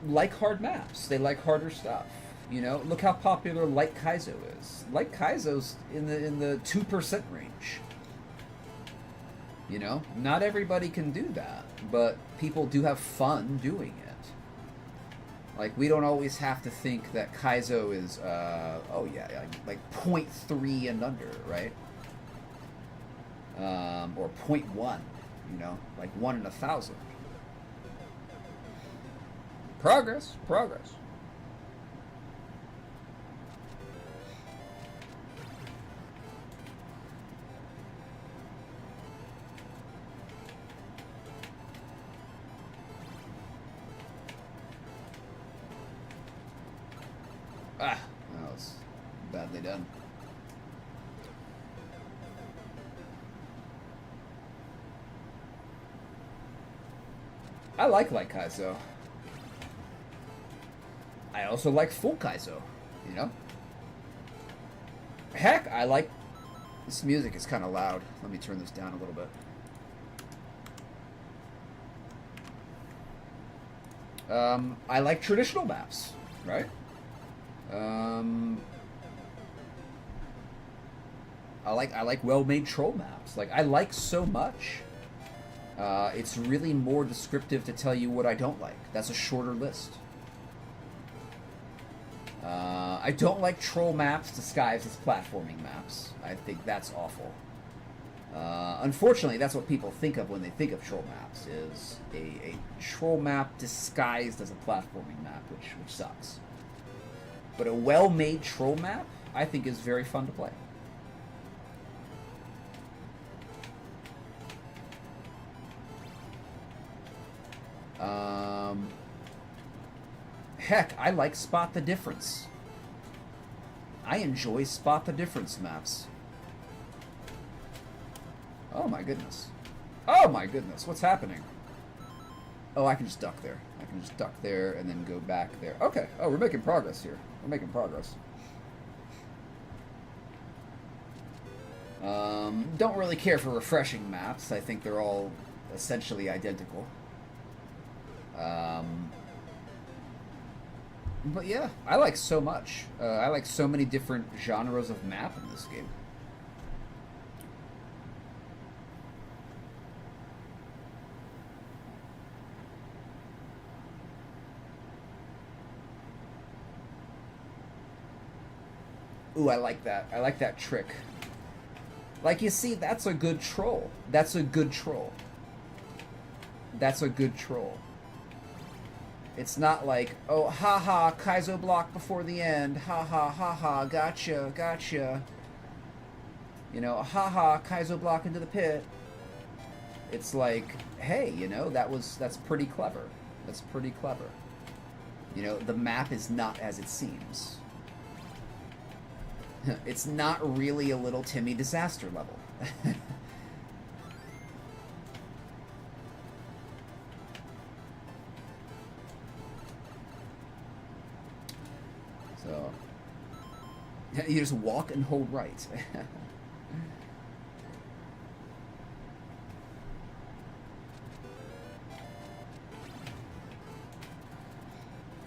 like hard maps. They like harder stuff. You know, look how popular Light Kaizo is. Light Kaizo's in the 2% range. You know, not everybody can do that, but people do have fun doing it. Like, we don't always have to think that Kaizo is, oh yeah, like 0.3 and under, right? Or 0.1, you know, like 1 in 1,000. Progress, progress. Ah, that was badly done. I like Kaizo. I also like full Kaizo, you know? Heck, I like... This music is kind of loud. Let me turn this down a little bit. I like traditional maps, right? I like well-made troll maps. Like, I like so much. It's really more descriptive to tell you what I don't like. That's a shorter list. I don't like troll maps disguised as platforming maps. I think that's awful. Unfortunately, that's what people think of when they think of troll maps, is a troll map disguised as a platforming map, which sucks. But a well-made troll map, I think, is very fun to play. Heck, I like Spot the Difference. I enjoy Spot the Difference maps. Oh my goodness. Oh my goodness, what's happening? Oh, I can just duck there. I can just duck there and then go back there. Okay, oh, we're making progress here. We're making progress. Don't really care for refreshing maps. I think they're all essentially identical. But yeah, I like so much. I like so many different genres of map in this game. Ooh, I like that. I like that trick. Like, you see, that's a good troll. That's a good troll. That's a good troll. It's not like, oh, haha, Kaizo block before the end. Haha, haha, gotcha, gotcha. You know, haha, Kaizo block into the pit. It's like, hey, you know, that's pretty clever. That's pretty clever. You know, the map is not as it seems. It's not really a little Timmy disaster level. So, you just walk and hold right.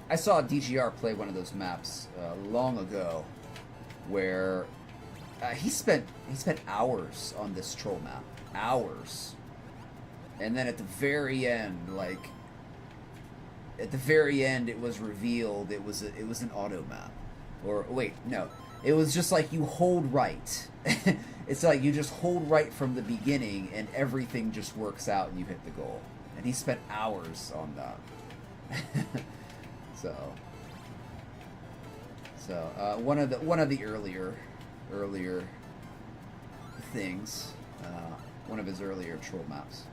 I saw DGR play one of those maps long ago, where he spent hours on this troll map, hours, and then at the very end, like, at the very end, it was revealed it was an auto map, or wait, no, it was just like you hold right. It's like you just hold right from the beginning, and everything just works out, and you hit the goal. And he spent hours on that. So one of the earlier things, one of his earlier troll maps.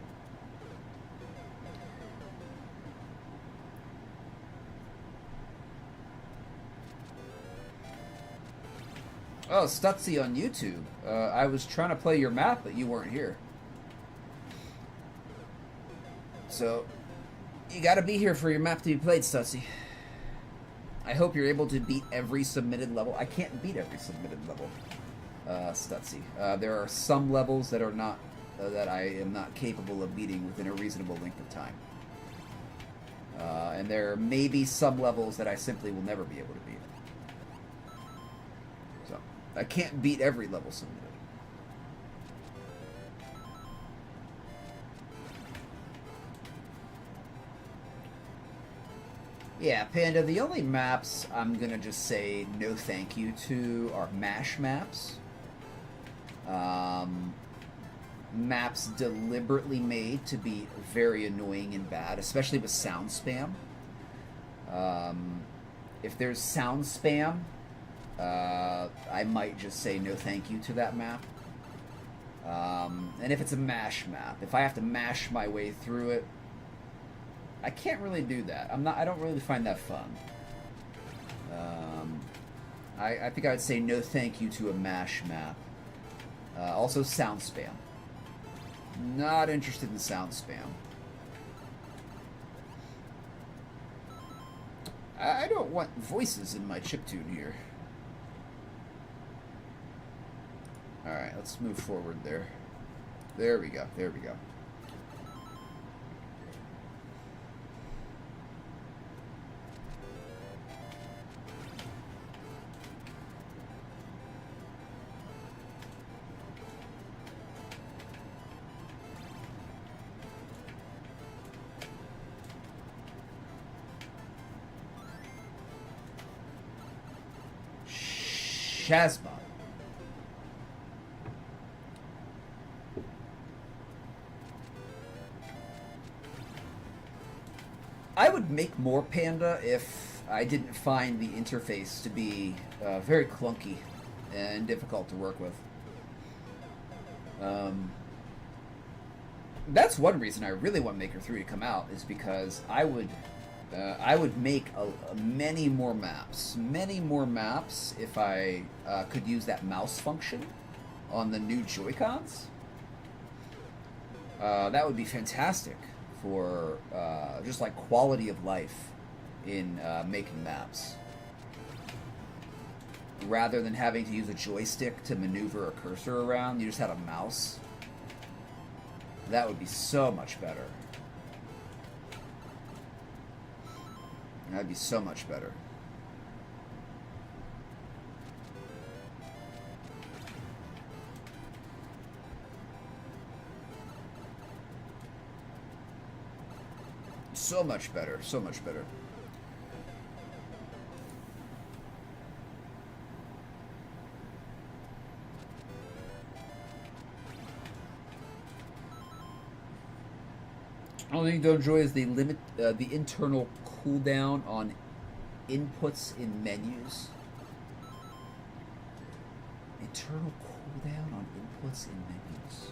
Oh, Stutzy on YouTube. I was trying to play your map, but you weren't here. So, you gotta be here for your map to be played, Stutzy. I hope you're able to beat every submitted level. I can't beat every submitted level, Stutzy. There are some levels that are not, that I am not capable of beating within a reasonable length of time. And there may be some levels that I simply will never be able to beat. So, I can't beat every level submitted. Yeah, Panda, the only maps I'm gonna just say no thank you to are MASH maps. Maps deliberately made to be very annoying and bad, especially with sound spam. If there's sound spam, I might just say no thank you to that map. And if it's a MASH map, if I have to mash my way through it, I can't really do that. I don't really find that fun. I think I would say no thank you to a MASH map. Also sound spam. Not interested in sound spam. I don't want voices in my chiptune here. Alright, let's move forward there. There we go, there we go. Shazma. I would make more Panda if I didn't find the interface to be very clunky and difficult to work with. That's one reason I really want Maker 3 to come out, is because I would make many more maps if I could use that mouse function on the new Joy-Cons. That would be fantastic for just like quality of life in making maps. Rather than having to use a joystick to maneuver a cursor around, you just had a mouse. That would be so much better. That'd be so much better. So much better, so much better. Only thing I don't enjoy is the internal cooldown on inputs in menus. Internal cooldown on inputs in menus.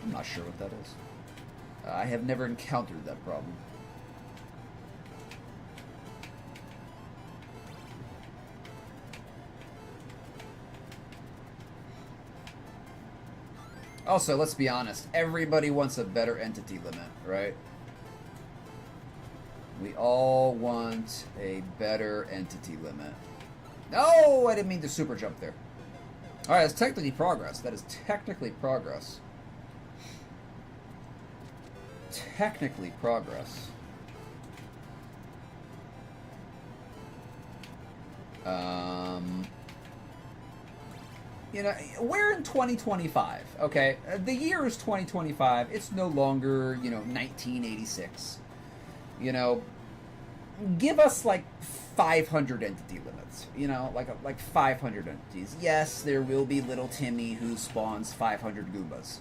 I'm not sure what that is. I have never encountered that problem. Also, let's be honest, everybody wants a better entity limit, right? We all want a better entity limit. No, I didn't mean to super jump there. Alright, that's technically progress. That is technically progress. Technically progress. You know, we're in 2025, okay? The year is 2025. It's no longer, 1986. You know, give us like 500 entity limits. You know, like 500 entities. Yes, there will be little Timmy who spawns 500 Goombas.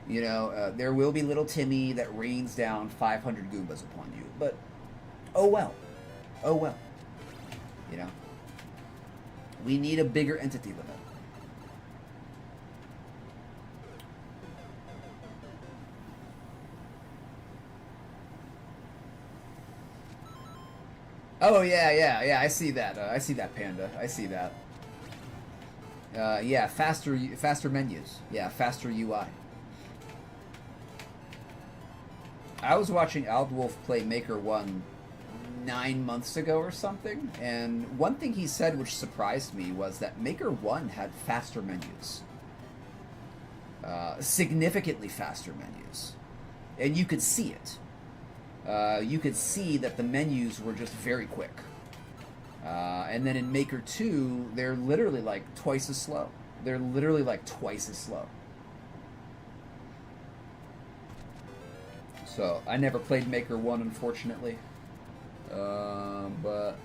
You know, there will be little Timmy that rains down 500 Goombas upon you. But, oh well. Oh well. You know? We need a bigger entity limit. Oh, yeah, I see that. I see that, Panda. I see that. Yeah, faster menus. Yeah, faster UI. I was watching Aldwolf play Maker 1 9 months ago or something, and one thing he said which surprised me was that Maker 1 had faster menus. Significantly faster menus. And you could see it. You could see that the menus were just very quick. And then in Maker 2, they're literally like twice as slow. They're literally like twice as slow. So, I never played Maker 1, unfortunately. But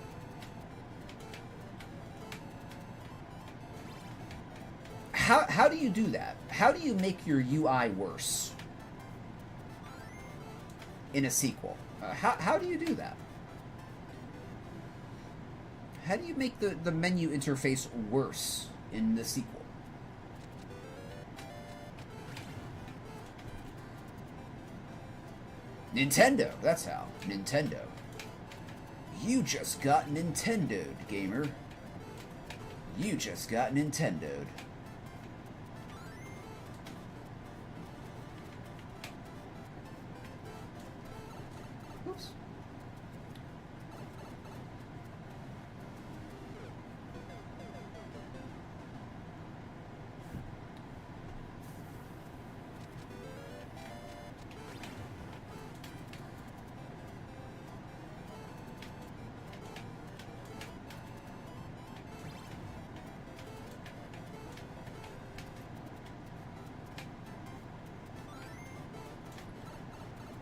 how do you do that? How do you make your UI worse in a sequel? How do you do that? How do you make the menu interface worse in the sequel? Nintendo, that's how. Nintendo. You just got Nintendo'd, gamer. You just got Nintendo'd. Oops.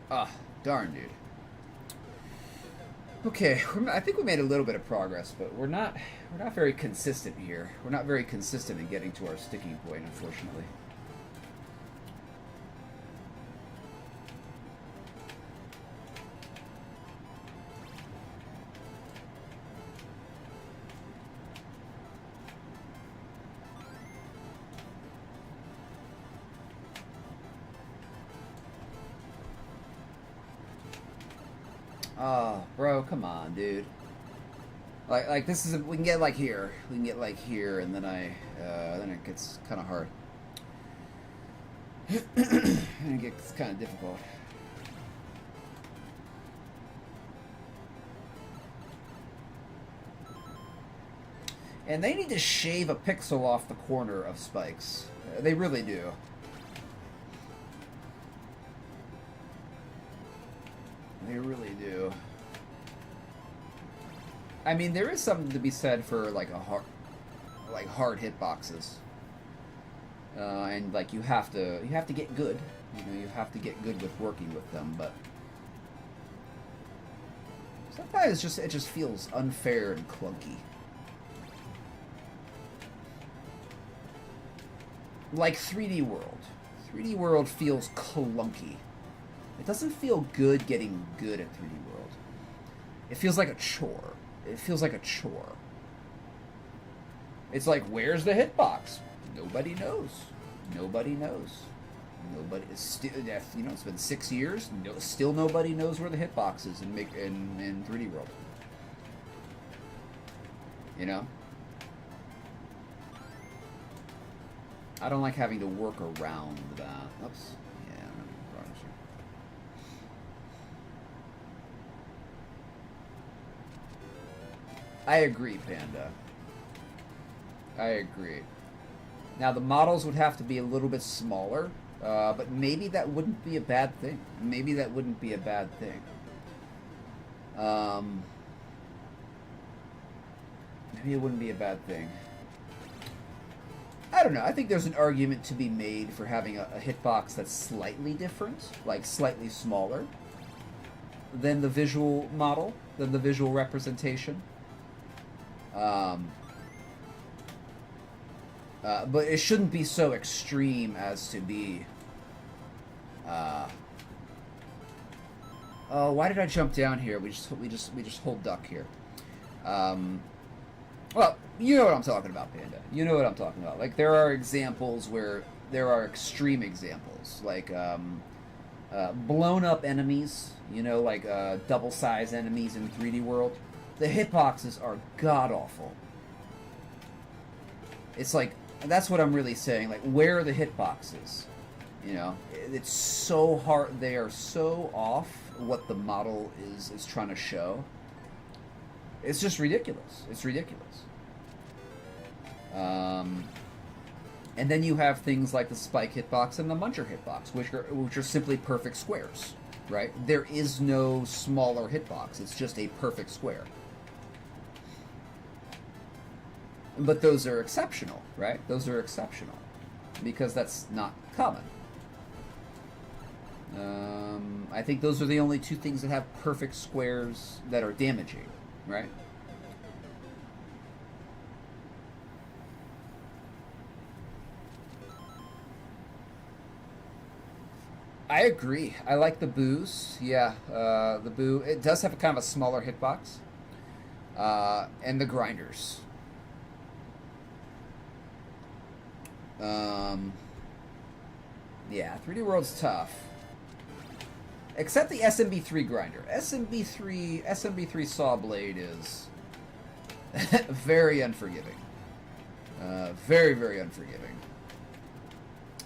Ah, darn, dude. Okay, I think we made a little bit of progress, but we're not very consistent here. We're not very consistent in getting to our sticking point, unfortunately. Oh, bro, come on, dude. Like this is we can get like here, we can get like here, and then then it gets kind of hard, and it gets kind of difficult. And they need to shave a pixel off the corner of spikes. They really do. They really do. I mean, there is something to be said for like hard hitboxes, and like you have to get good. You know, you have to get good with working with them. But sometimes it just feels unfair and clunky. Like 3D World. 3D World feels clunky. It doesn't feel good getting good at 3D World. It feels like a chore. It feels like a chore. It's like, where's the hitbox? Nobody knows. Nobody knows. Nobody. Still, you know, it's been 6 years. No, still nobody knows where the hitbox is in 3D World. You know. I don't like having to work around that. Oops. Yeah. I agree, Panda. I agree. Now, the models would have to be a little bit smaller, but maybe that wouldn't be a bad thing. Maybe that wouldn't be a bad thing. Maybe it wouldn't be a bad thing. I don't know. I think there's an argument to be made for having a hitbox that's slightly different, like slightly smaller than the visual model, than the visual representation. But it shouldn't be so extreme as to be. Oh, why did I jump down here? We just hold duck here. Well, you know what I'm talking about, Panda. You know what I'm talking about. Like, there are examples where there are extreme examples, like blown up enemies. You know, like double size enemies in 3D World. The hitboxes are god awful. It's like, that's what I'm really saying. Like, where are the hitboxes? You know, it's so hard. They are so off what the model is trying to show. It's just ridiculous. It's ridiculous. And then you have things like the spike hitbox and the muncher hitbox, which are simply perfect squares, right? There is no smaller hitbox. It's just a perfect square. But those are exceptional, right? Those are exceptional because that's not common. I think those are the only two things that have perfect squares that are damaging, right? I agree. I like the boos. Yeah, the boo. It does have a kind of a smaller hitbox. And the grinders. Yeah, 3D World's tough. Except the SMB3 grinder. SMB3 Saw Blade is very unforgiving. Very, very unforgiving.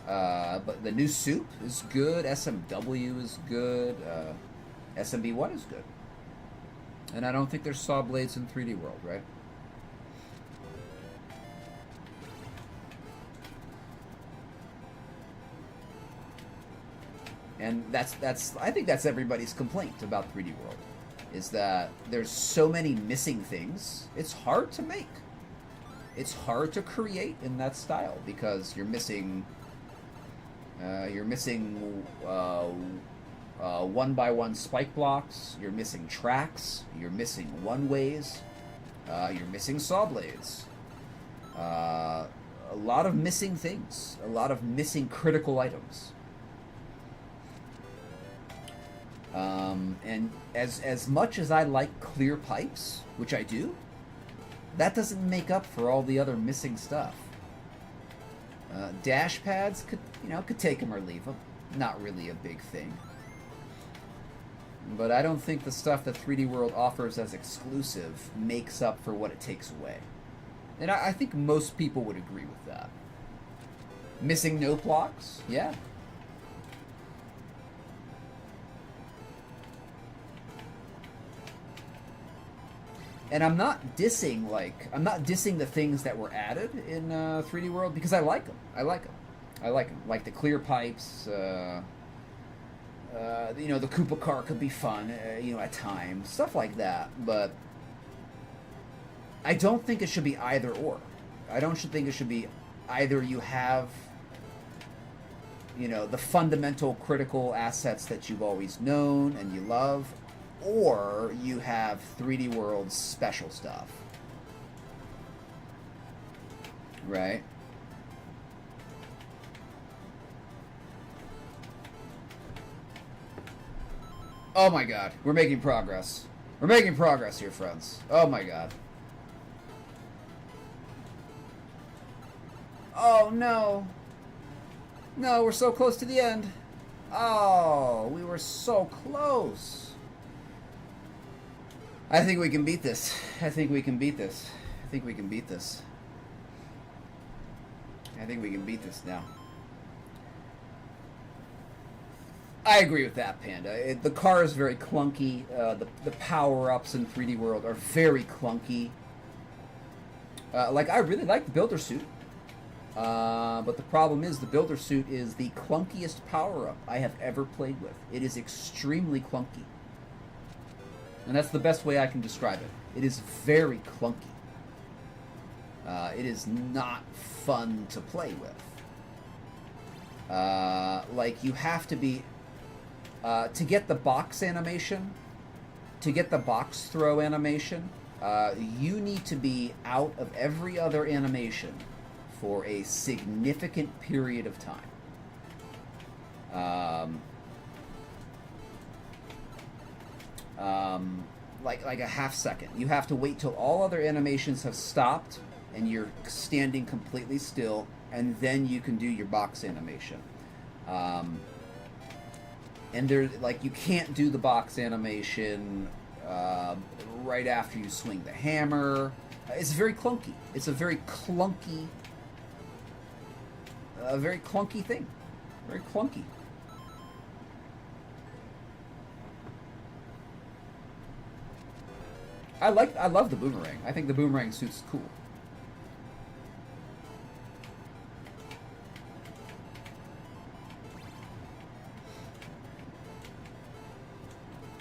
But the new soup is good. SMW is good. SMB1 is good. And I don't think there's saw blades in 3D World, right? And that's I think that's everybody's complaint about 3D World, is that there's so many missing things. It's hard to make. It's hard to create in that style because you're missing one-by-one spike blocks. You're missing tracks. You're missing one-ways. You're missing saw blades. A lot of missing things. A lot of missing critical items. And as much as I like clear pipes, which I do, that doesn't make up for all the other missing stuff. Dash pads could take them or leave them. Not really a big thing. But I don't think the stuff that 3D World offers as exclusive makes up for what it takes away. And I think most people would agree with that. Missing no blocks? Yeah. And I'm not dissing the things that were added in 3D World because I like them. I like them. Like the clear pipes. The Koopa car could be fun. At times, stuff like that. But I don't think it should be either or. I don't think it should be either you have the fundamental critical assets that you've always known and you love, or you have 3D World's special stuff. Right? Oh my god, we're making progress. We're making progress here, friends. Oh my god. Oh no. No, we're so close to the end. Oh, we were so close. I think we can beat this. I think we can beat this. I think we can beat this. I think we can beat this now. I agree with that, Panda. The car is very clunky. The power-ups in 3D World are very clunky. I really like the Builder Suit. But the problem is the Builder Suit is the clunkiest power-up I have ever played with. It is extremely clunky. And that's the best way I can describe it. It is very clunky. It is not fun to play with. You have to be... to get the box animation, to get the box throw animation, you need to be out of every other animation for a significant period of time. Like a half second. You have to wait till all other animations have stopped and you're standing completely still, and then you can do your box animation. And there's you can't do the box animation right after you swing the hammer. It's very clunky. It's a very clunky thing. Very clunky. I love the boomerang. I think the boomerang suit's cool.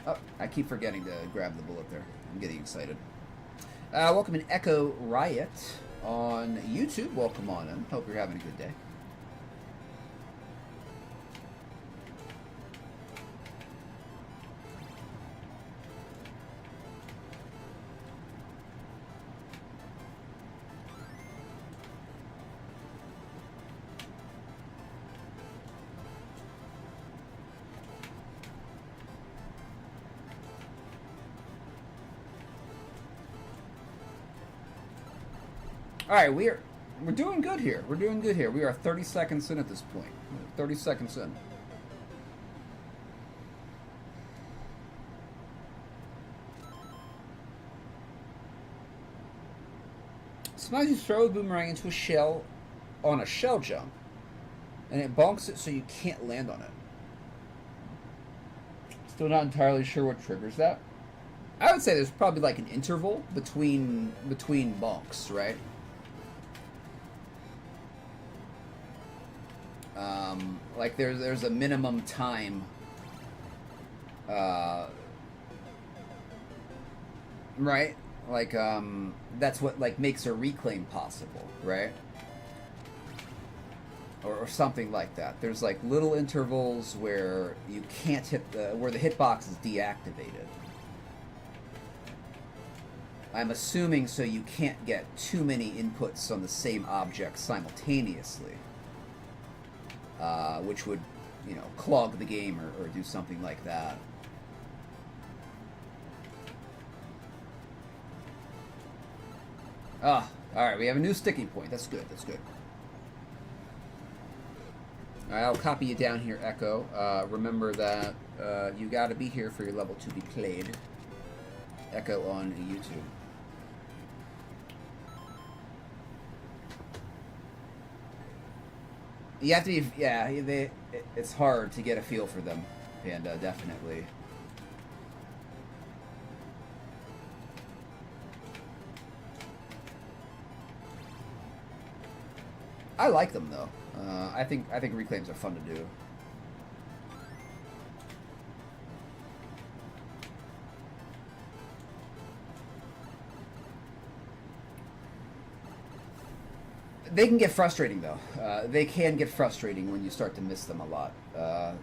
Oh, I keep forgetting to grab the bullet there. I'm getting excited. Welcome in Echo Riot on YouTube. Welcome on in. Hope you're having a good day. All right, we're doing good here. We're doing good here. We are 30 seconds in at this point. 30 seconds in. Sometimes you throw a boomerang into a shell on a shell jump, and it bonks it so you can't land on it. Still not entirely sure what triggers that. I would say there's probably like an interval between bonks, right? Like there's a minimum time. Right? Like that's what like makes a reclaim possible, right? Or something like that. There's like little intervals where you can't hit where the hitbox is deactivated. I'm assuming so you can't get too many inputs on the same object simultaneously, which would, you know, clog the game or do something like that. Ah, alright, we have a new sticking point. That's good, that's good. Alright, I'll copy you down here, Echo. Remember that you gotta be here for your level to be played. Echo on YouTube. You have to be, yeah, it's hard to get a feel for them, Panda, definitely. I like them though. I think reclaims are fun to do. They can get frustrating though. They can get frustrating when you start to miss them a lot.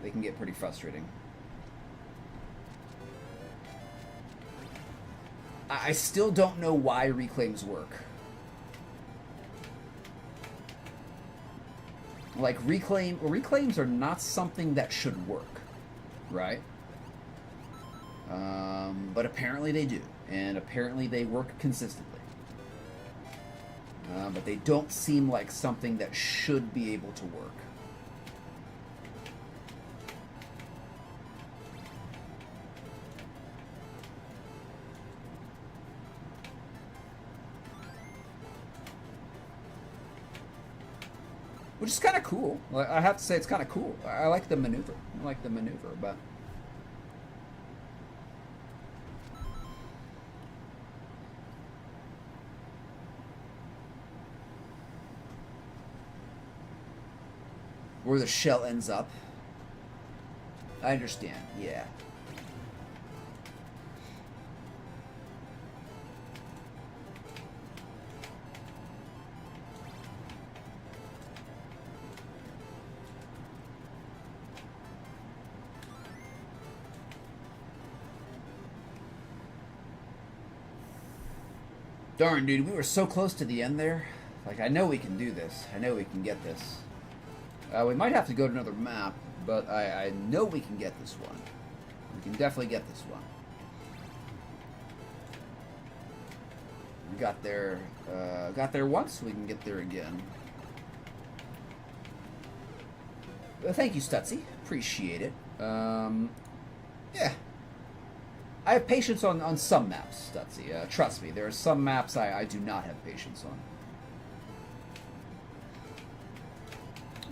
They can get pretty frustrating. I still don't know why reclaims work. Like reclaims are not something that should work, right? But apparently they do, and apparently they work consistently. But they don't seem like something that should be able to work. Which is kind of cool. I have to say it's kind of cool. I like the maneuver. But... where the shell ends up. I understand, yeah. Darn, dude, we were so close to the end there. Like, I know we can do this. I know we can get this. We might have to go to another map, but I know we can get this one. We can definitely get this one. We got there once, we can get there again. Thank you, Stutzy. Appreciate it. Yeah. I have patience on some maps, Stutzy. Trust me, there are some maps I do not have patience on.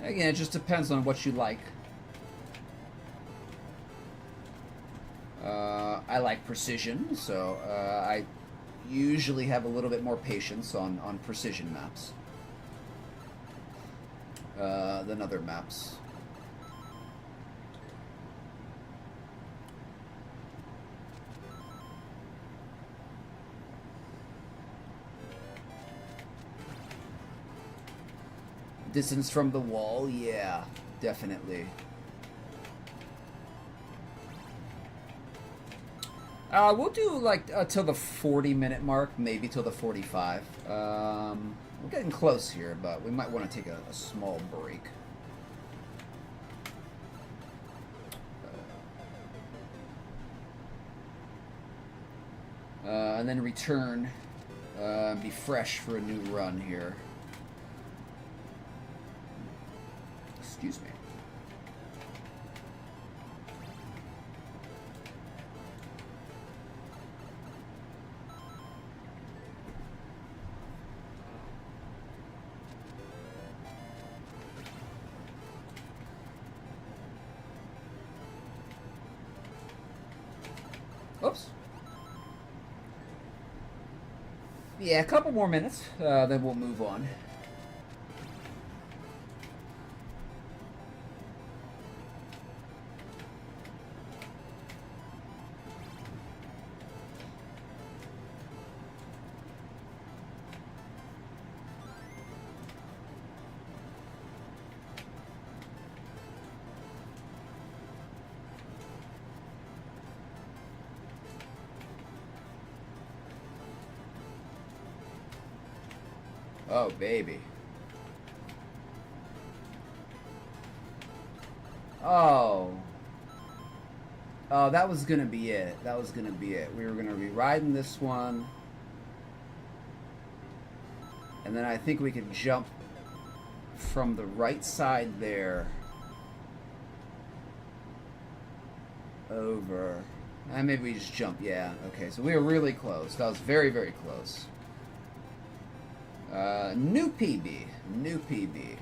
Again, it just depends on what you like. I like precision, so I usually have a little bit more patience on precision maps than other maps. Distance from the wall, yeah, definitely. We'll do like till the 40-minute mark, maybe till the 45. We're getting close here, but we might want to take a small break. And then return Be fresh for a new run here. Excuse me. Oops. Yeah, a couple more minutes, then we'll move on. Oh, baby. Oh. Oh, that was gonna be it. That was gonna be it. We were gonna be riding this one. And then I think we could jump from the right side there over. Maybe we just jump. Yeah, okay. So we were really close. That was very, very close. New PB. New PB.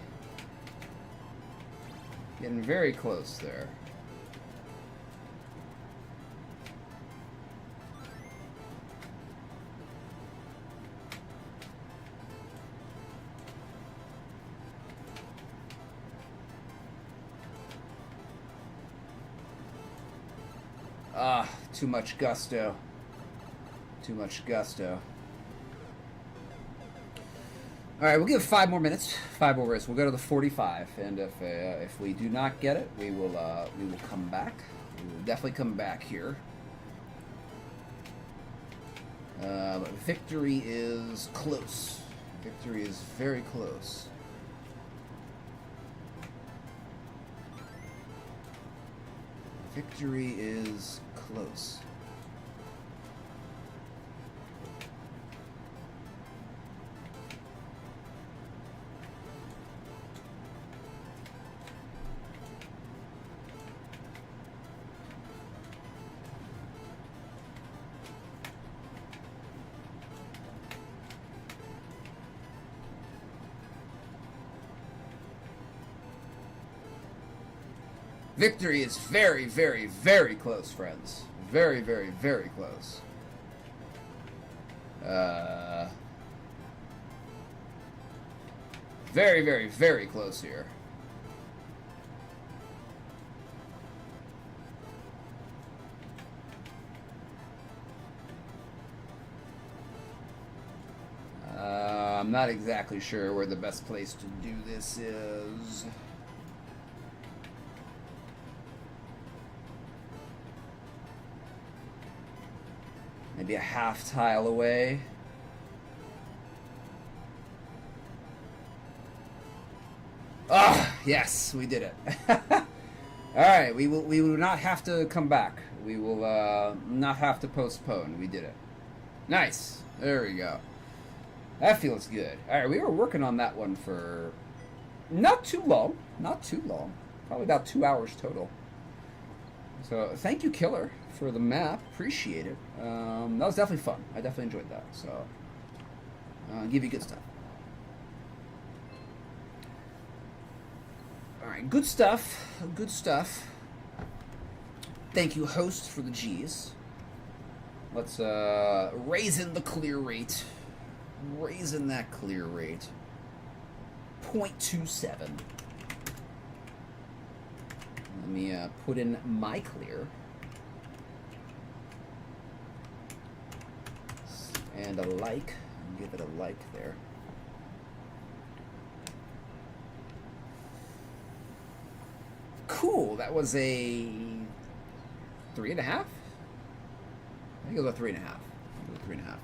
Getting very close there. Ah, too much gusto. Too much gusto. All right, we'll give 5 more minutes, 5 more minutes. We'll go to the 45, and if we do not get it, we will come back. We will definitely come back here. But victory is close. Victory is very close. Victory is close. Victory is very, very, very close, friends. Very, very, very close. Very, very, very close here. I'm not exactly sure where the best place to do this is. Maybe a half tile away. Ah, yes, we did it. All right, we will not have to come back. We will not have to postpone. We did it. Nice. There we go. That feels good. All right, we were working on that one for not too long. Not too long. Probably about 2 hours total. So thank you, Killer, for the map. Appreciate it. That was definitely fun. I definitely enjoyed that. So give you good stuff. All right, good stuff. Good stuff. Thank you, host, for the G's. Let's raise in the clear rate. Raise in that clear rate. 0.27. Let me put in my clear. And a like. Give it a like there. Cool. That was a 3.5? I think it was a 3.5. It was a 3.5.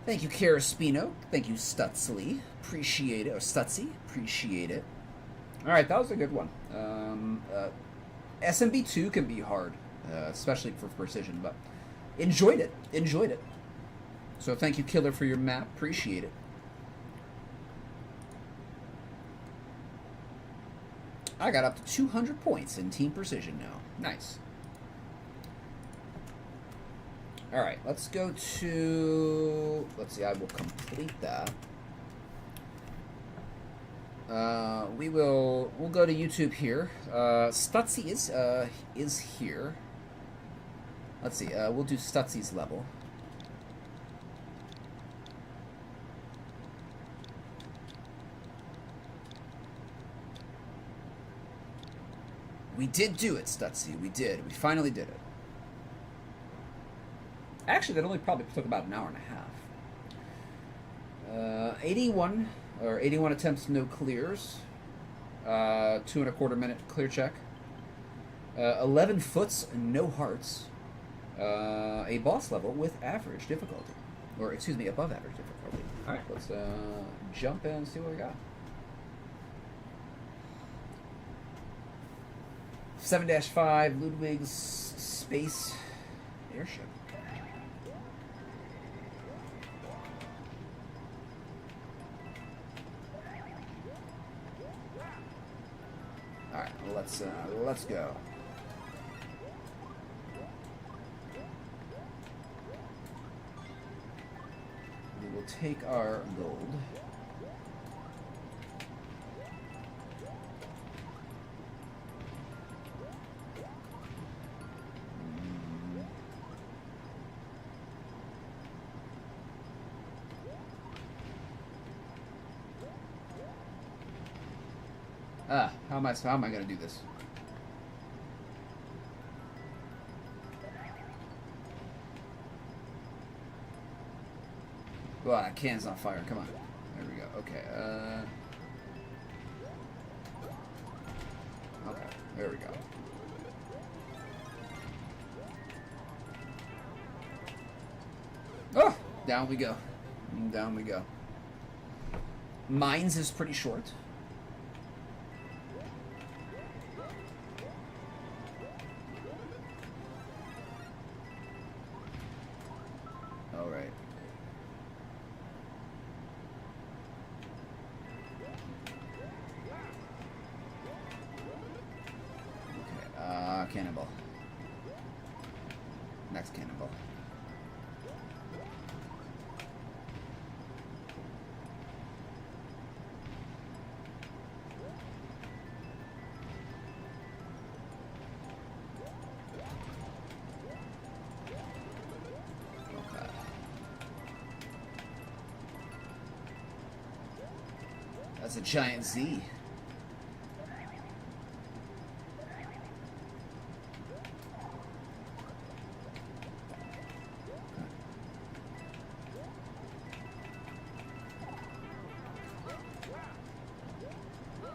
Thank you, Caraspino. Thank you, Stutsley. Appreciate it. Or Stutsy. Appreciate it. All right, that was a good one. SMB2 can be hard, especially for precision, but enjoyed it. Enjoyed it. So thank you, Killer, for your map. Appreciate it. I got up to 200 points in Team Precision now. Nice. Alright, let's go to... Let's see, I will complete that. We'll go to YouTube here. Stutzy is here. Let's see, we'll do Stutzy's level. We did do it, Stutzy. We did. We finally did it. Actually, that only probably took about an hour and a half. 81 attempts, no clears. 2.25 minute clear check. 11 foots, no hearts. A boss level with average difficulty. Or, excuse me, above average difficulty. Alright, let's jump in and see what we got. 7-5 Ludwig's Space Airship. Alright, let's go. We will take our gold. How am I going to do this? Well, that can's not firing. Come on. There we go. Okay. Okay. There we go. Oh! Down we go. Down we go. Mines is pretty short. Cannonball. Next cannonball. Okay. That's a giant Z.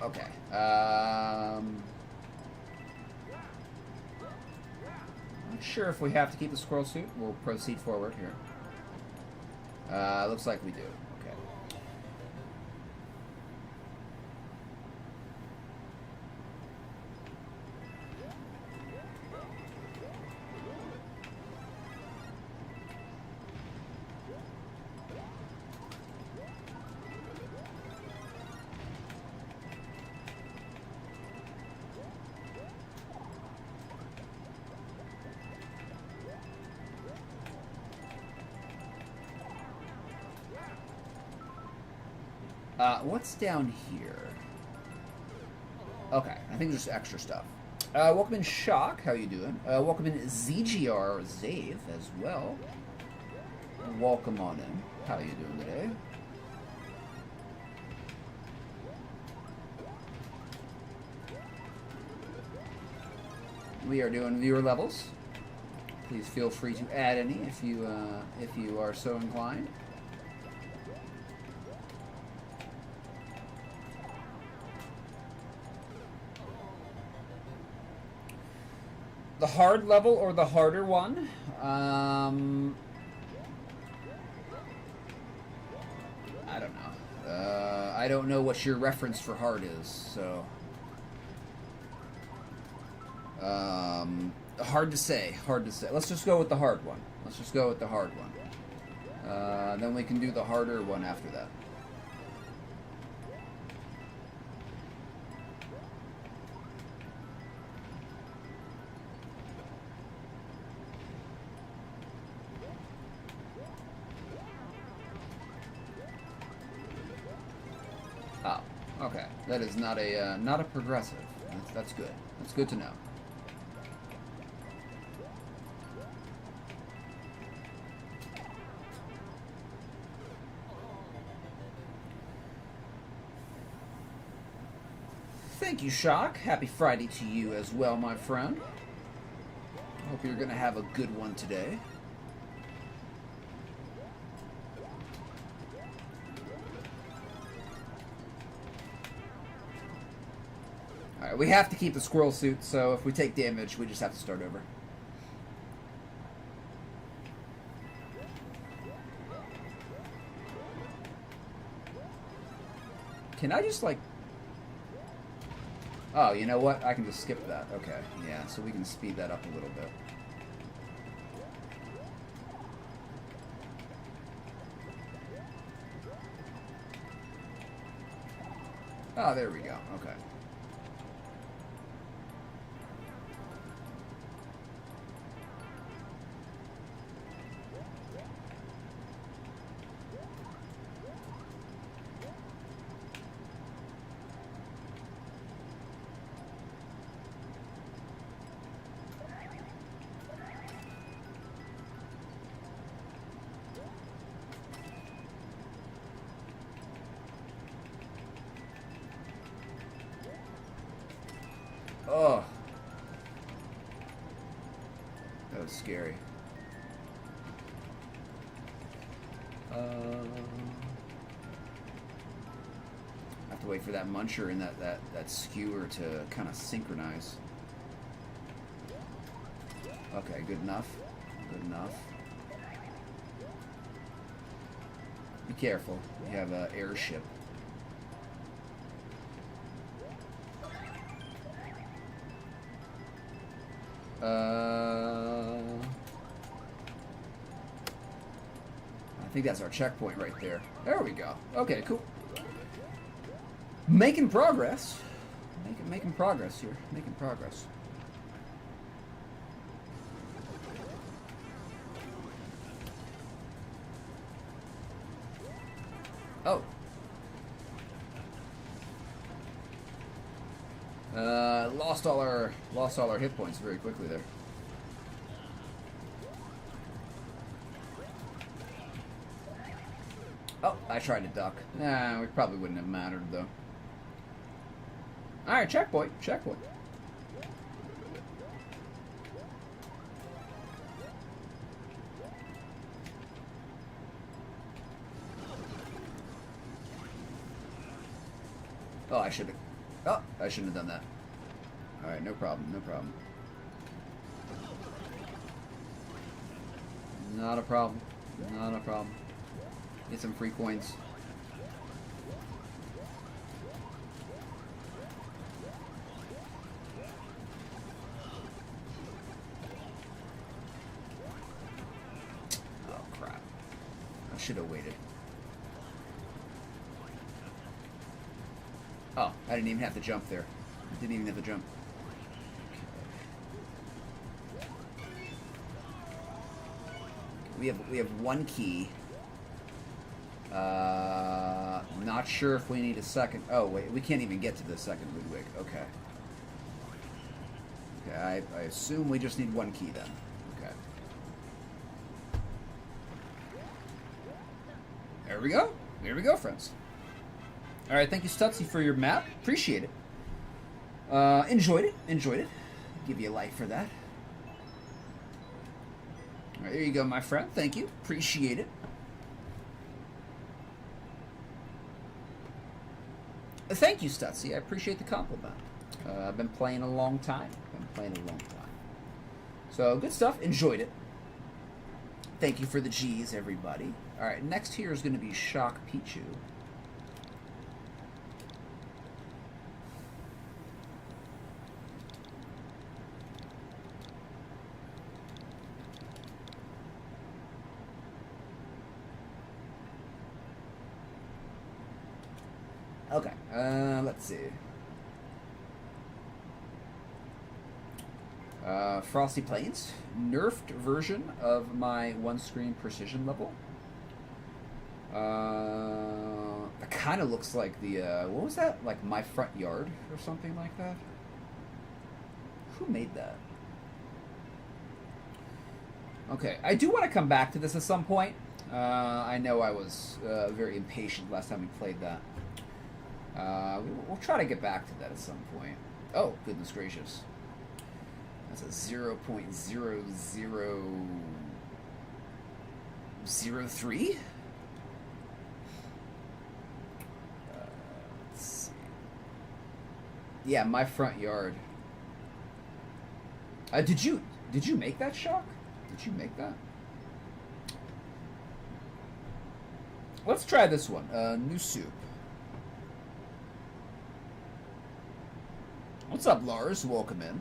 Okay. Not sure if we have to keep the squirrel suit. We'll proceed forward here. Looks like we do. Okay. What's down here? Okay, I think there's extra stuff. Welcome in Shock, how you doing? Welcome in ZGR Zave as well. Welcome on in. How you doing today? We are doing viewer levels. Please feel free to add any if you are so inclined. The hard level or the harder one? I don't know. I don't know what your reference for hard is, so... hard to say. Hard to say. Let's just go with the hard one. Let's just go with the hard one. Then we can do the harder one after that. Oh, okay. That is not a progressive. That's good. That's good to know. Thank you, Shock. Happy Friday to you as well, my friend. Hope you're gonna have a good one today. Alright, we have to keep the squirrel suit, so if we take damage, we just have to start over. Can I just, like... Oh, you know what? I can just skip that. Okay, yeah, so we can speed that up a little bit. Oh, there we go. Okay. Oh. That was scary. I have to wait for that muncher and that skewer to kind of synchronize. Okay, good enough. Good enough. Be careful. We have an airship. I think that's our checkpoint right there. There we go. Okay, cool. Making progress. Making progress here. Making progress. Oh. Lost all our hit points very quickly there. Oh, I tried to duck. Nah, it probably wouldn't have mattered though. Alright, checkpoint. Checkpoint. Oh, I should have. Oh, I shouldn't have done that. Alright, no problem, no problem. Not a problem. Not a problem. Get some free coins. Oh, crap. I should have waited. Oh, I didn't even have to jump there. I didn't even have to jump. We have one key. Not sure if we need a second. Oh wait, we can't even get to the second Ludwig. Okay. Okay, I assume we just need one key then. Okay. There we go. There we go, friends. All right, thank you, Stutzy, for your map. Appreciate it. Enjoyed it. Enjoyed it. Give you a like for that. All right, there you go, my friend. Thank you. Appreciate it. Thank you, Stutzy. I appreciate the compliment. I've been playing a long time. So, good stuff. Enjoyed it. Thank you for the G's, everybody. All right, next here is going to be Shock Pichu. Okay, let's see. Frosty Plains, nerfed version of my one-screen precision level. It kind of looks like the, what was that? Like My Front Yard or something like that? Who made that? Okay, I do want to come back to this at some point. I know I was very impatient last time we played that. We'll try to get back to that at some point. Oh, goodness gracious. That's a 0.0003? Let's see. Yeah, My Front Yard. Did you make that, Shock? Did you make that? Let's try this one. New soup. What's up, Lars? Welcome in.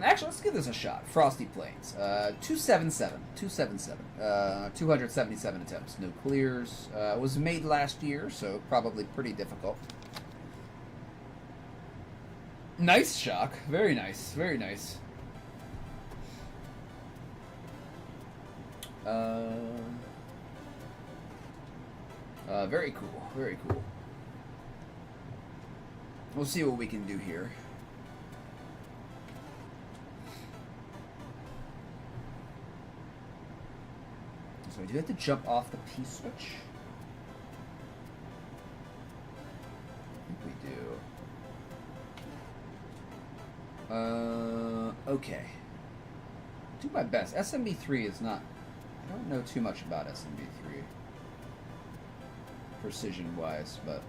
Actually, let's give this a shot. Frosty Plains. 277. 277 attempts. No clears. Was made last year, so probably pretty difficult. Nice, Shock. Very nice. Very nice. Very cool. Very cool. We'll see what we can do here. So I do have to jump off the P switch. I think we do. Okay. Do my best. SMB3 is not... I don't know too much about SMB3. Precision-wise, but...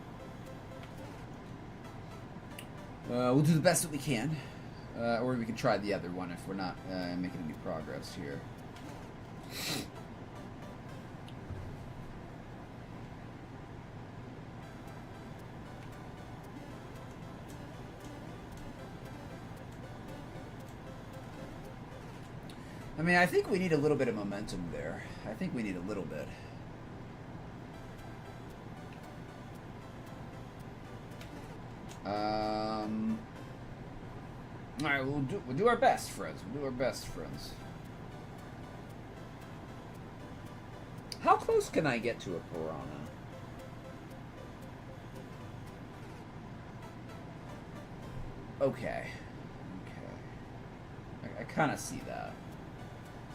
we'll do the best that we can. Or we can try the other one if we're not making any progress here. I mean, I think we need a little bit of momentum there. I think we need a little bit. All right, we'll do our best, friends. We'll do our best, friends. How close can I get to a piranha? Okay. I kind of see that.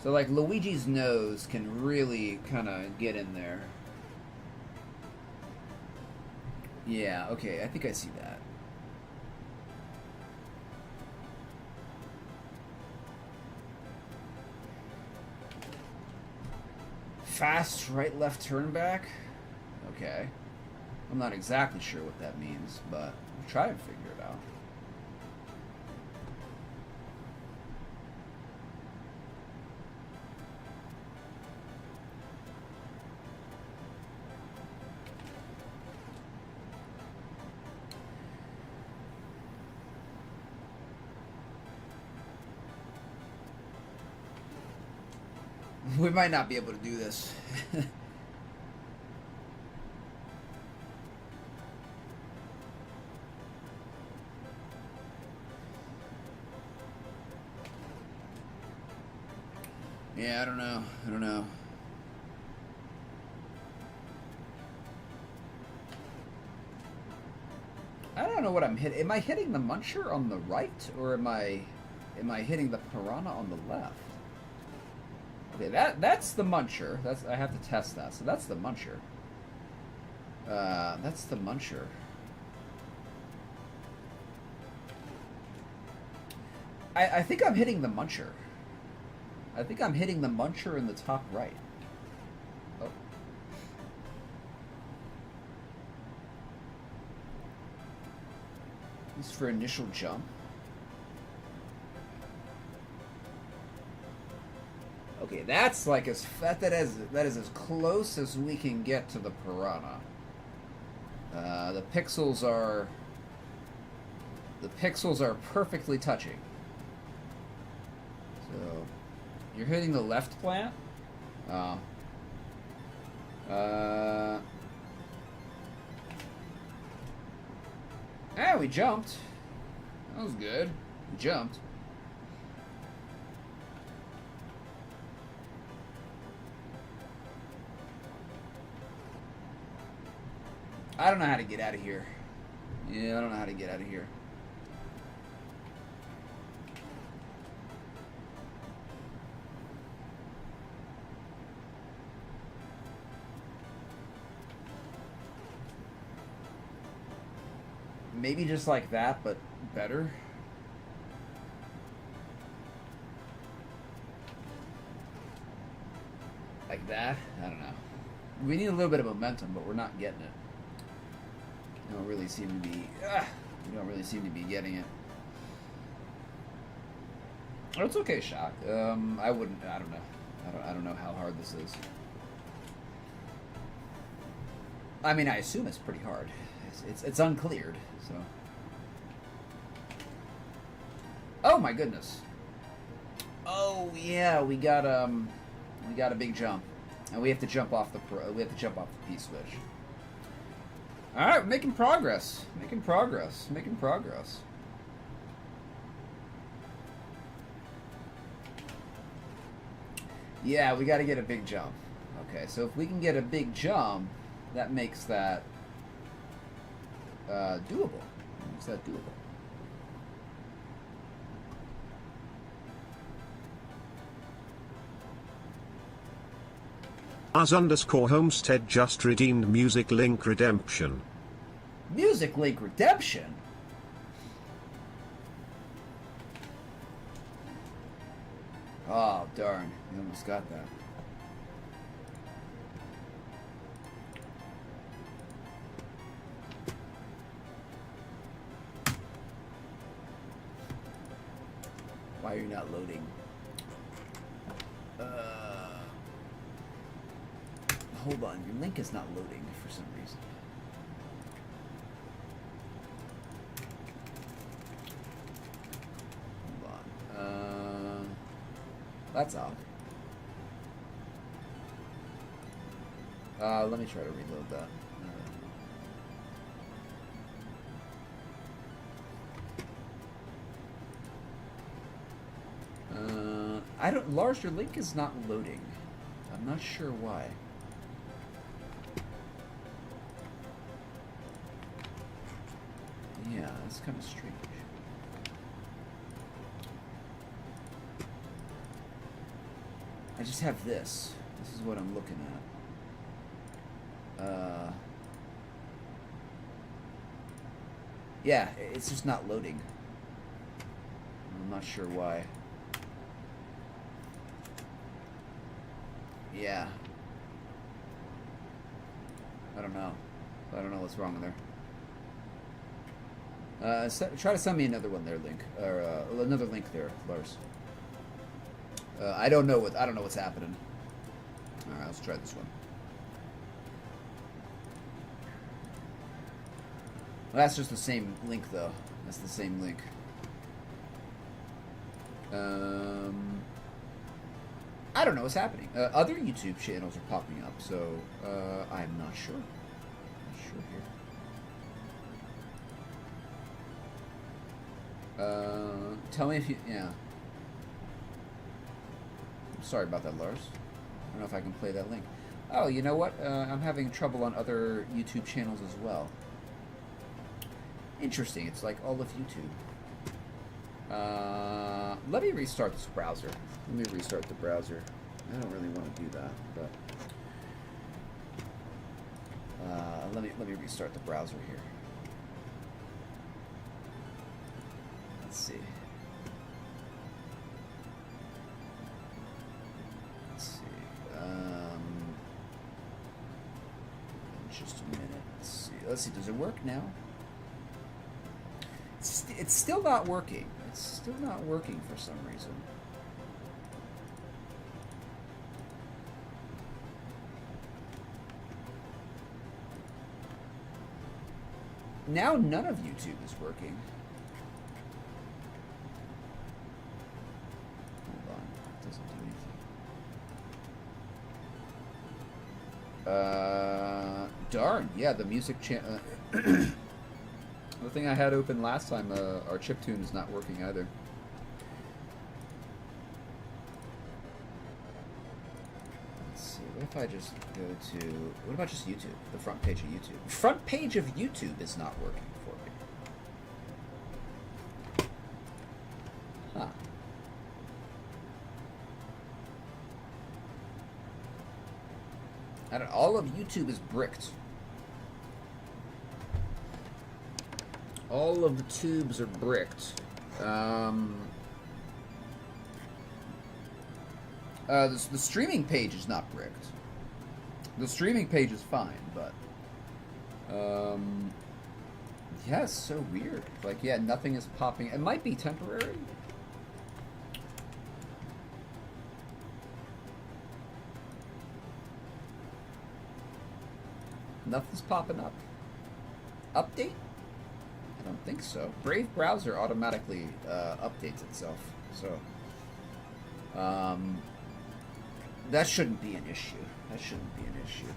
So, like, Luigi's nose can really kind of get in there. Yeah, okay, I think I see that. Fast right left turn back? Okay. I'm not exactly sure what that means, but I'll try and figure it out. We might not be able to do this. Yeah, I don't know. I don't know what I'm hitting. Am I hitting the muncher on the right, or am I hitting the piranha on the left? Okay, that's the muncher. I have to test that. So that's the muncher. That's the muncher. I think I'm hitting the muncher. I think I'm hitting the muncher in the top right. Oh. This is for initial jump. Okay, that's like that is as close as we can get to the piranha. The pixels are perfectly touching. So you're hitting the left plant. Ah, we jumped. That was good. We jumped. I don't know how to get out of here. Yeah, I don't know how to get out of here. Maybe just like that, but better. Like that? I don't know. We need a little bit of momentum, but we're not getting it. We don't really seem to be. We don't really seem to be getting it. Oh, it's okay, Shock. I wouldn't. I don't know. I don't know how hard this is. I mean, I assume it's pretty hard. It's uncleared, so. Oh my goodness. Oh yeah, we got a big jump, and we have to jump off the P switch. All right, we're making progress. Making progress. Making progress. Yeah, we got to get a big jump. Okay, so if we can get a big jump, that makes that doable. Makes that doable. Us_Homestead just redeemed Music Link Redemption. Music Link Redemption? Oh, darn. We almost got that. Why are you not loading? Hold on, your link is not loading for some reason. Hold on. That's off. Let me try to reload that. I don't. Lars, your link is not loading. I'm not sure why. Yeah, that's kind of strange. I just have this. This is what I'm looking at. Yeah, it's just not loading. I'm not sure why. Yeah. I don't know. I don't know what's wrong with there. Try to send me another one there, link, or another link there, Lars. I don't know what's happening. All right, let's try this one. Well, that's just the same link, though. That's the same link. I don't know what's happening. Other YouTube channels are popping up, so I'm not sure. Not sure here. Tell me if you... Yeah. I'm sorry about that, Lars. I don't know if I can play that link. Oh, you know what? I'm having trouble on other YouTube channels as well. Interesting. It's like all of YouTube. Let me restart this browser. Let me restart the browser. I don't really want to do that, but... let me restart the browser here. Let's see. Let's see. Just a minute. Let's see. Let's see. Does it work now? It's still not working. It's still not working for some reason. Now none of YouTube is working. Hold on. It doesn't do anything. Darn. Yeah, the music channel... The thing I had open last time, our chiptune is not working either. Let's see, what if I just go to... What about just YouTube? The front page of YouTube. The front page of YouTube is not working for me. Huh. I don't, all of YouTube is bricked. All of the tubes are bricked. The streaming page is not bricked. The streaming page is fine, but yeah, it's so weird. Like, yeah, nothing is popping. It might be temporary. Nothing's popping up. Update? I don't think so. Brave browser automatically updates itself, so that shouldn't be an issue. That shouldn't be an issue.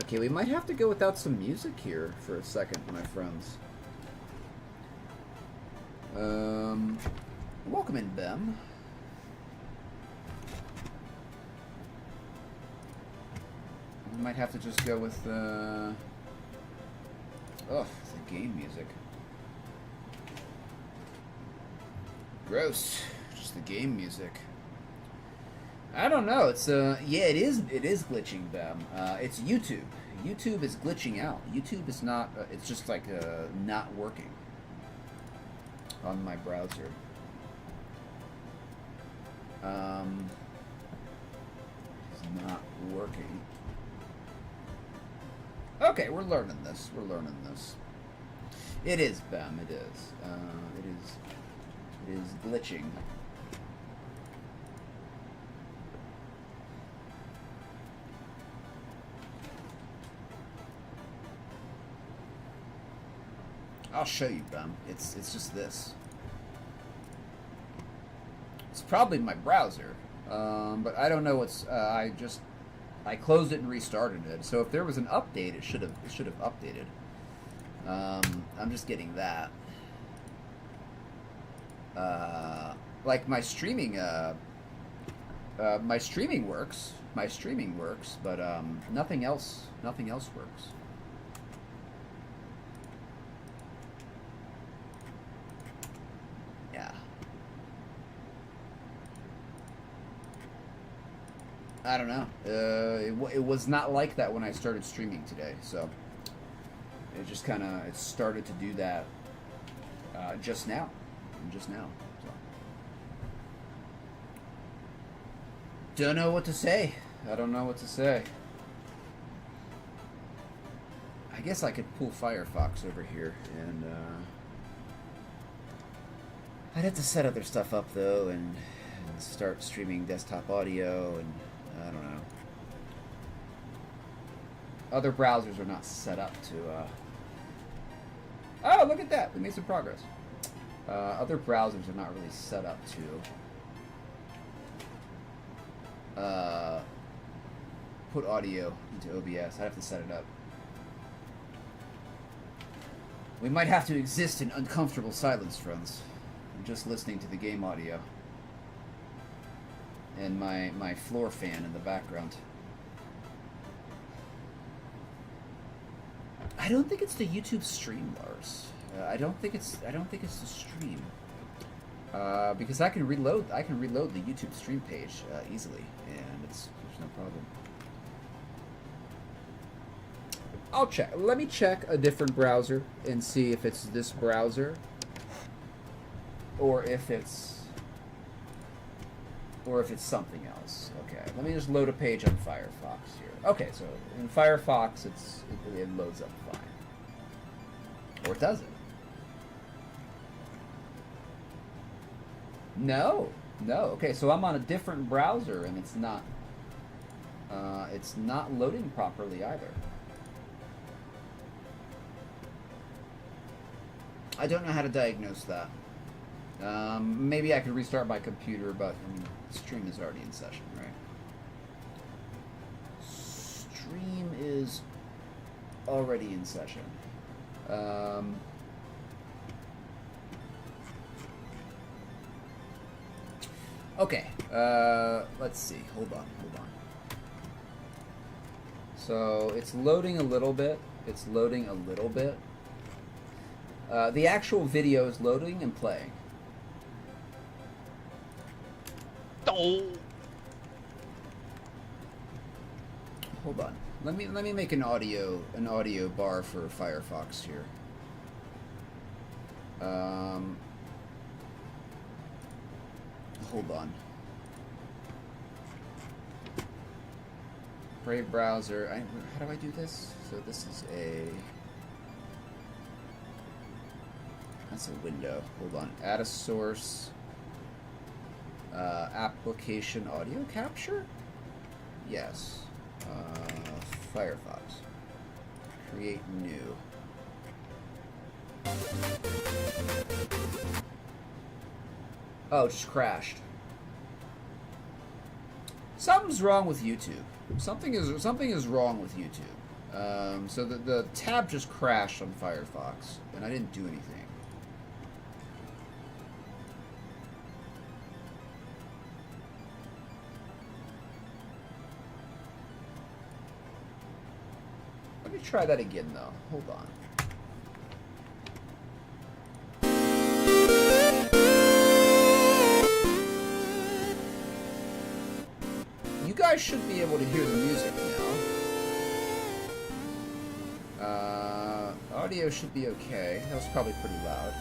Okay, we might have to go without some music here for a second, my friends. Welcome in, Bem. We might have to just go with the game music. Gross. Just the game music. I don't know. It's yeah, it is glitching, Bem. It's YouTube. YouTube is glitching out. YouTube is not. It's just like not working on my browser. It's not working. Okay, we're learning this. We're learning this. It is, Bem. It is. It is glitching. I'll show you, Bem. It's just this. It's probably my browser, but I don't know what's. I closed it and restarted it. So if there was an update, it should have updated. I'm just getting that. Like my streaming works. My streaming works, but nothing else works. Yeah. I don't know. It was not like that when I started streaming today, so it just kind of started to do that just now. So. Don't know what to say. I don't know what to say. I guess I could pull Firefox over here, and I'd have to set other stuff up though, and start streaming desktop audio, and I don't know. Other browsers are not set up to. Oh, look at that! We made some progress. Other browsers are not really set up to put audio into OBS. I'd have to set it up. We might have to exist in uncomfortable silence, friends. I'm just listening to the game audio. And my floor fan in the background. I don't think it's the YouTube stream, Lars. I don't think it's the stream. Because I can reload the YouTube stream page easily, and there's no problem. I'll check. Let me check a different browser and see if it's this browser, or if it's something else. Okay, let me just load a page on Firefox here. Okay, so in Firefox, it loads up fine, or it doesn't. No. Okay, so I'm on a different browser, and it's not loading properly either. I don't know how to diagnose that. Maybe I could restart my computer, but I mean, the stream is already in session, right? Stream is already in session. Okay, let's see. Hold on. So it's loading a little bit. The actual video is loading and playing. Oh. Hold on. Let me make an audio bar for Firefox here. Hold on. Brave browser. How do I do this? So this is that's a window. Hold on. Add a source. Application audio capture? Yes. Firefox. Create new. Oh, it just crashed. Something's wrong with YouTube. Something is wrong with YouTube. So the tab just crashed on Firefox, and I didn't do anything. Let me try that again, though. Hold on. You guys should be able to hear the music now. Audio should be okay. That was probably pretty loud.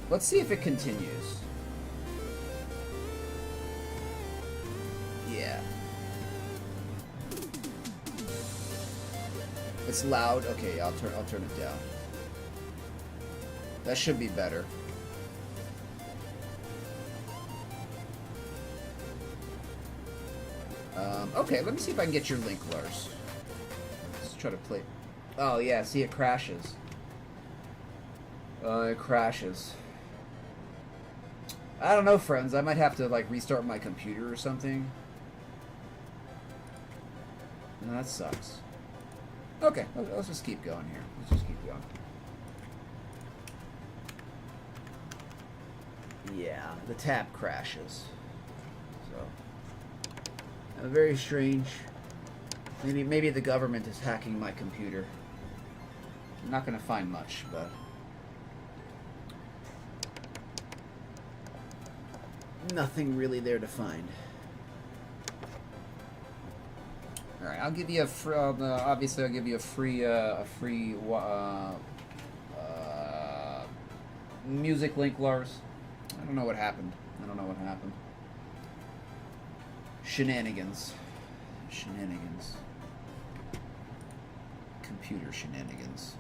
Let's see if it continues. Yeah. It's loud. Okay, I'll turn it down. That should be better. Okay, let me see if I can get your link, Lars. Let's try to play. Oh yeah, see, it crashes. It crashes. I don't know, friends. I might have to like restart my computer or something. No, that sucks. Okay, let's just keep going here. Let's just keep going. Yeah, the tab crashes. So, very strange. Maybe the government is hacking my computer. I'm not gonna find much, but nothing really there to find. All right, I'll give you a obviously I'll give you a free music link, Lars. I don't know what happened. Shenanigans. Computer shenanigans.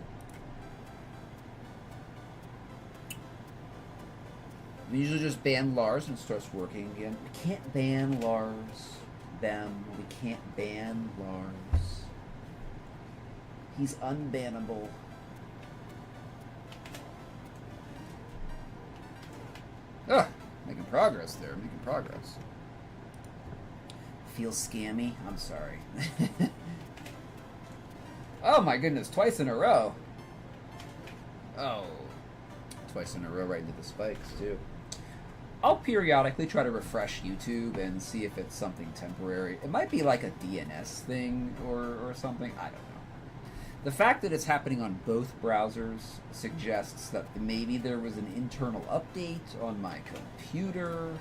We usually just ban Lars and it starts working again. We can't ban Lars. We can't ban Lars. He's unbannable. Ah, making progress there. Feels scammy. I'm sorry. Oh my goodness, twice in a row. Oh, twice in a row right into the spikes too. I'll periodically try to refresh YouTube and see if it's something temporary. It might be like a DNS thing or something. I don't know. The fact that it's happening on both browsers suggests that maybe there was an internal update on my computer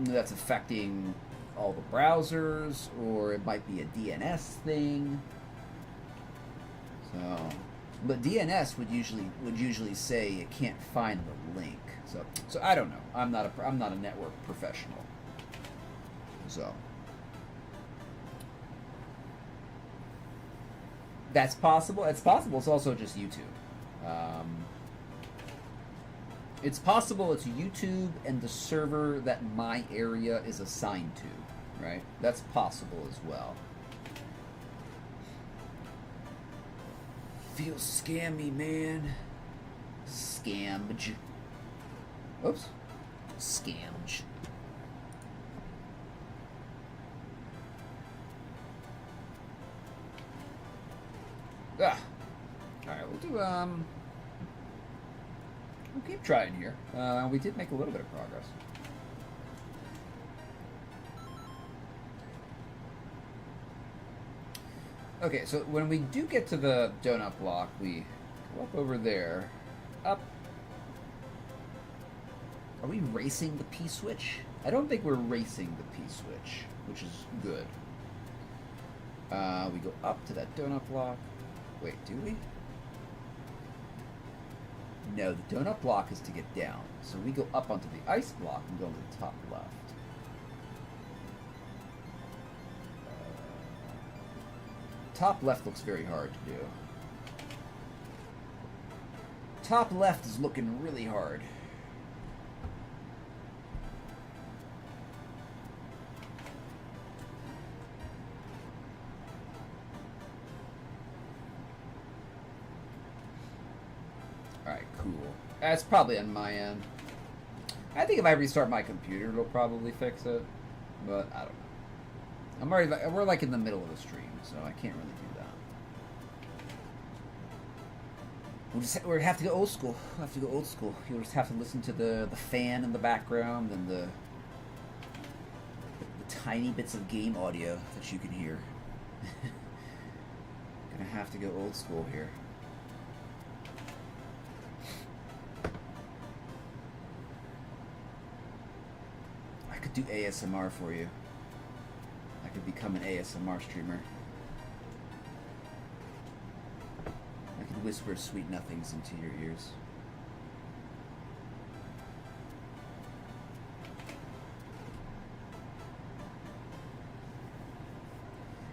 that's affecting all the browsers, or it might be a DNS thing. So, but DNS would usually say it can't find the link. So I don't know. I'm not a network professional. So that's possible. It's possible. It's also just YouTube. It's possible it's YouTube and the server that my area is assigned to, right? That's possible as well. Feels scammy, man. Scammed. Oops. Scammed. Ah. Alright, we'll keep trying here. We did make a little bit of progress. Okay, so when we do get to the donut block, we go up over there. Up. Are we racing the P-switch? I don't think we're racing the P-switch, which is good. We go up to that donut block. Wait, do we? No, the donut block is to get down. So we go up onto the ice block and go to the top left. Top left looks very hard to do. Top left is looking really hard. Alright, cool. That's probably on my end. I think if I restart my computer, it'll probably fix it. But I don't know. I'm already we're like in the middle of the stream, so I can't really do that. We'll have to go old school. We'll have to go old school. You'll just have to listen to the fan in the background and the tiny bits of game audio that you can hear. Gonna have to go old school here. I could do ASMR for you. I could become an ASMR streamer. I could whisper sweet nothings into your ears.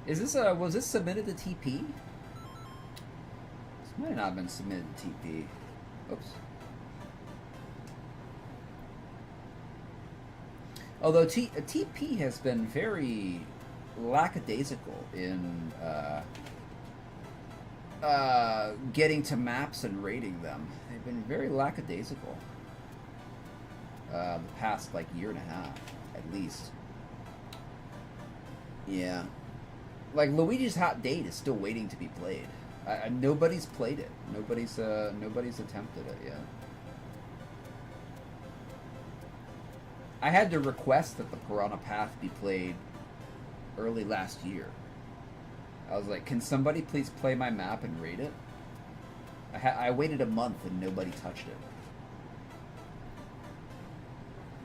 Is this was this submitted to TP? This might not have been submitted to TP. Oops. Although TP has been very lackadaisical in getting to maps and rating them. They've been very lackadaisical the past like year and a half, at least. Yeah, like Luigi's Hot Date is still waiting to be played. Nobody's played it. Nobody's attempted it yet. I had to request that the Piranha Path be played early last year. I was like, can somebody please play my map and rate it? I waited a month and nobody touched it.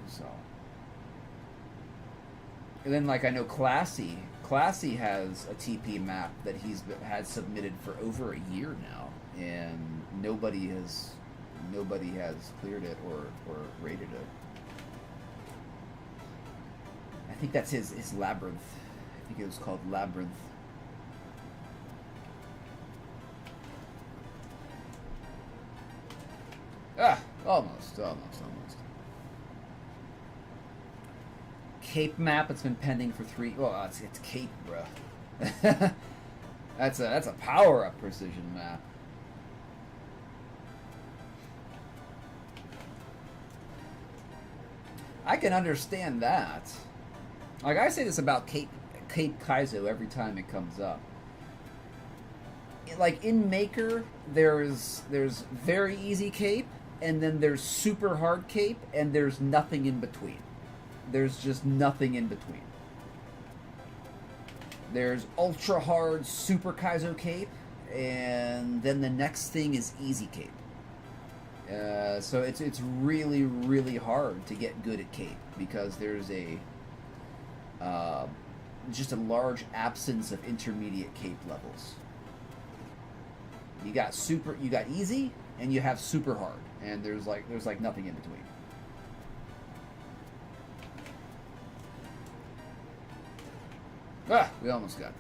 So. And then, like, I know Classy has a TP map that he's had submitted for over a year now, and nobody has cleared it or rated it. I think that's his Labyrinth. I think it was called Labyrinth. Ah, almost. Cape map. It's been pending for 3. Well, it's Cape, bro. That's a power up precision map. I can understand that. Like, I say this about Cape Kaizo every time it comes up. Like, in Maker, there's very easy Cape, and then there's super hard Cape, and there's nothing in between. There's just nothing in between. There's ultra hard super Kaizo Cape, and then the next thing is easy Cape. So it's really, really hard to get good at Cape, because there's just a large absence of intermediate Cape levels. You got easy, and you have super hard, and there's like nothing in between. Ah, we almost got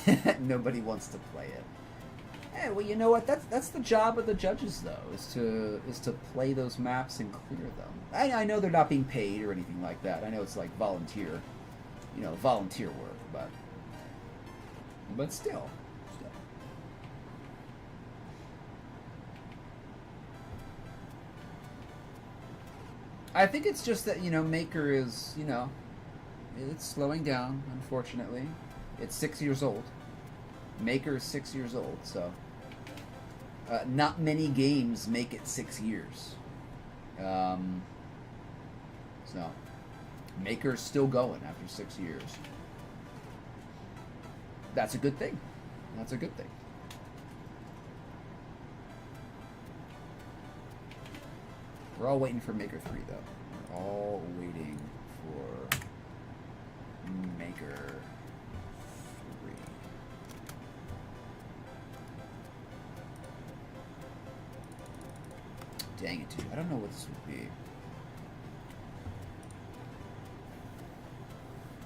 that. Nobody wants to play it. Hey, well, you know what? That's the job of the judges, though, is to play those maps and clear them. I know they're not being paid or anything like that. I know it's like volunteer work, but still. I think it's just that, Maker is, it's slowing down, unfortunately. It's 6 years old. Maker is 6 years old, so not many games make it 6 years. So Maker's still going after 6 years. That's a good thing. That's a good thing. We're all waiting for Maker 3, though. We're all waiting for Maker 3. Dang it, dude. I don't know what this would be.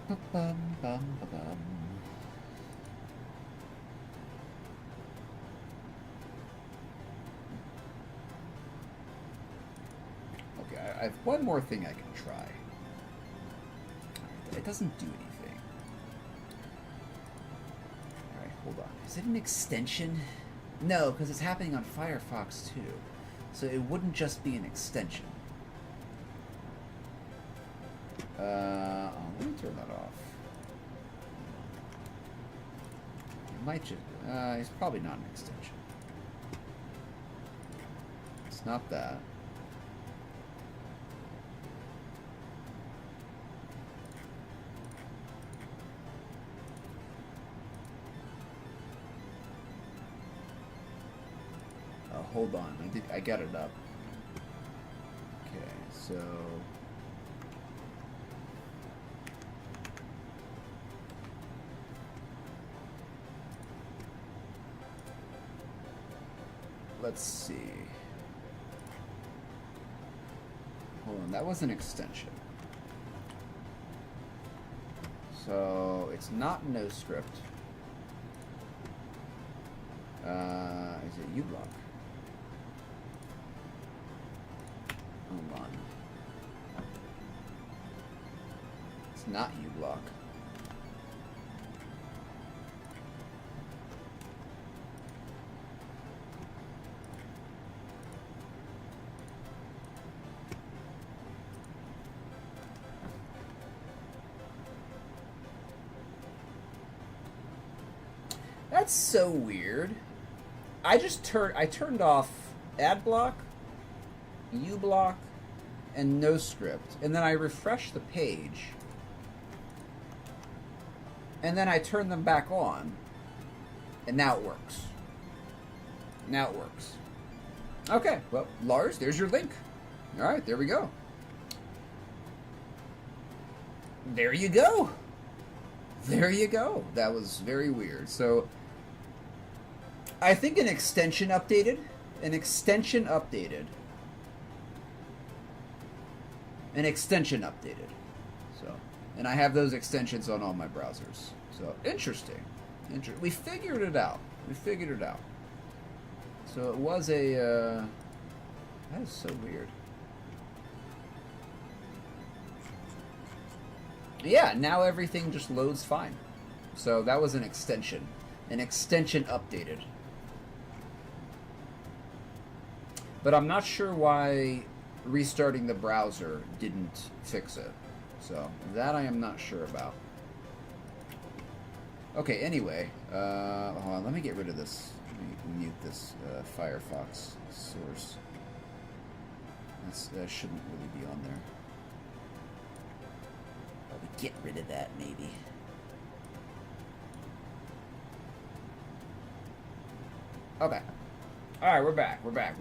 Ba-bum-bum-ba-bum. Okay, I have one more thing I can try. It doesn't do anything. Alright, hold on. Is it an extension? No, because it's happening on Firefox too. So it wouldn't just be an extension. Let me turn that off. It might just... it's probably not an extension. It's not that. Hold on, I got it up. Okay, so let's see. Hold on, that was an extension. So it's not no script. Is it uBlock? Hold on. It's not uBlock. That's so weird. I turned off ad block, uBlock, and no script, and then I refresh the page, and then I turn them back on, and now it works. Now it works. Okay, well, Lars, there's your link. All right, there we go. There you go. There you go. That was very weird. So I think an extension updated. An extension updated. So, and I have those extensions on all my browsers. So, interesting. We figured it out. So it was a, that is so weird. Yeah, now everything just loads fine. So that was an extension. An extension updated. But I'm not sure why restarting the browser didn't fix it. So that I am not sure about. Okay, anyway, hold on, let me get rid of this. Let me mute this Firefox source. That shouldn't really be on there. Probably get rid of that, maybe. Okay. Alright, we're back. We're back.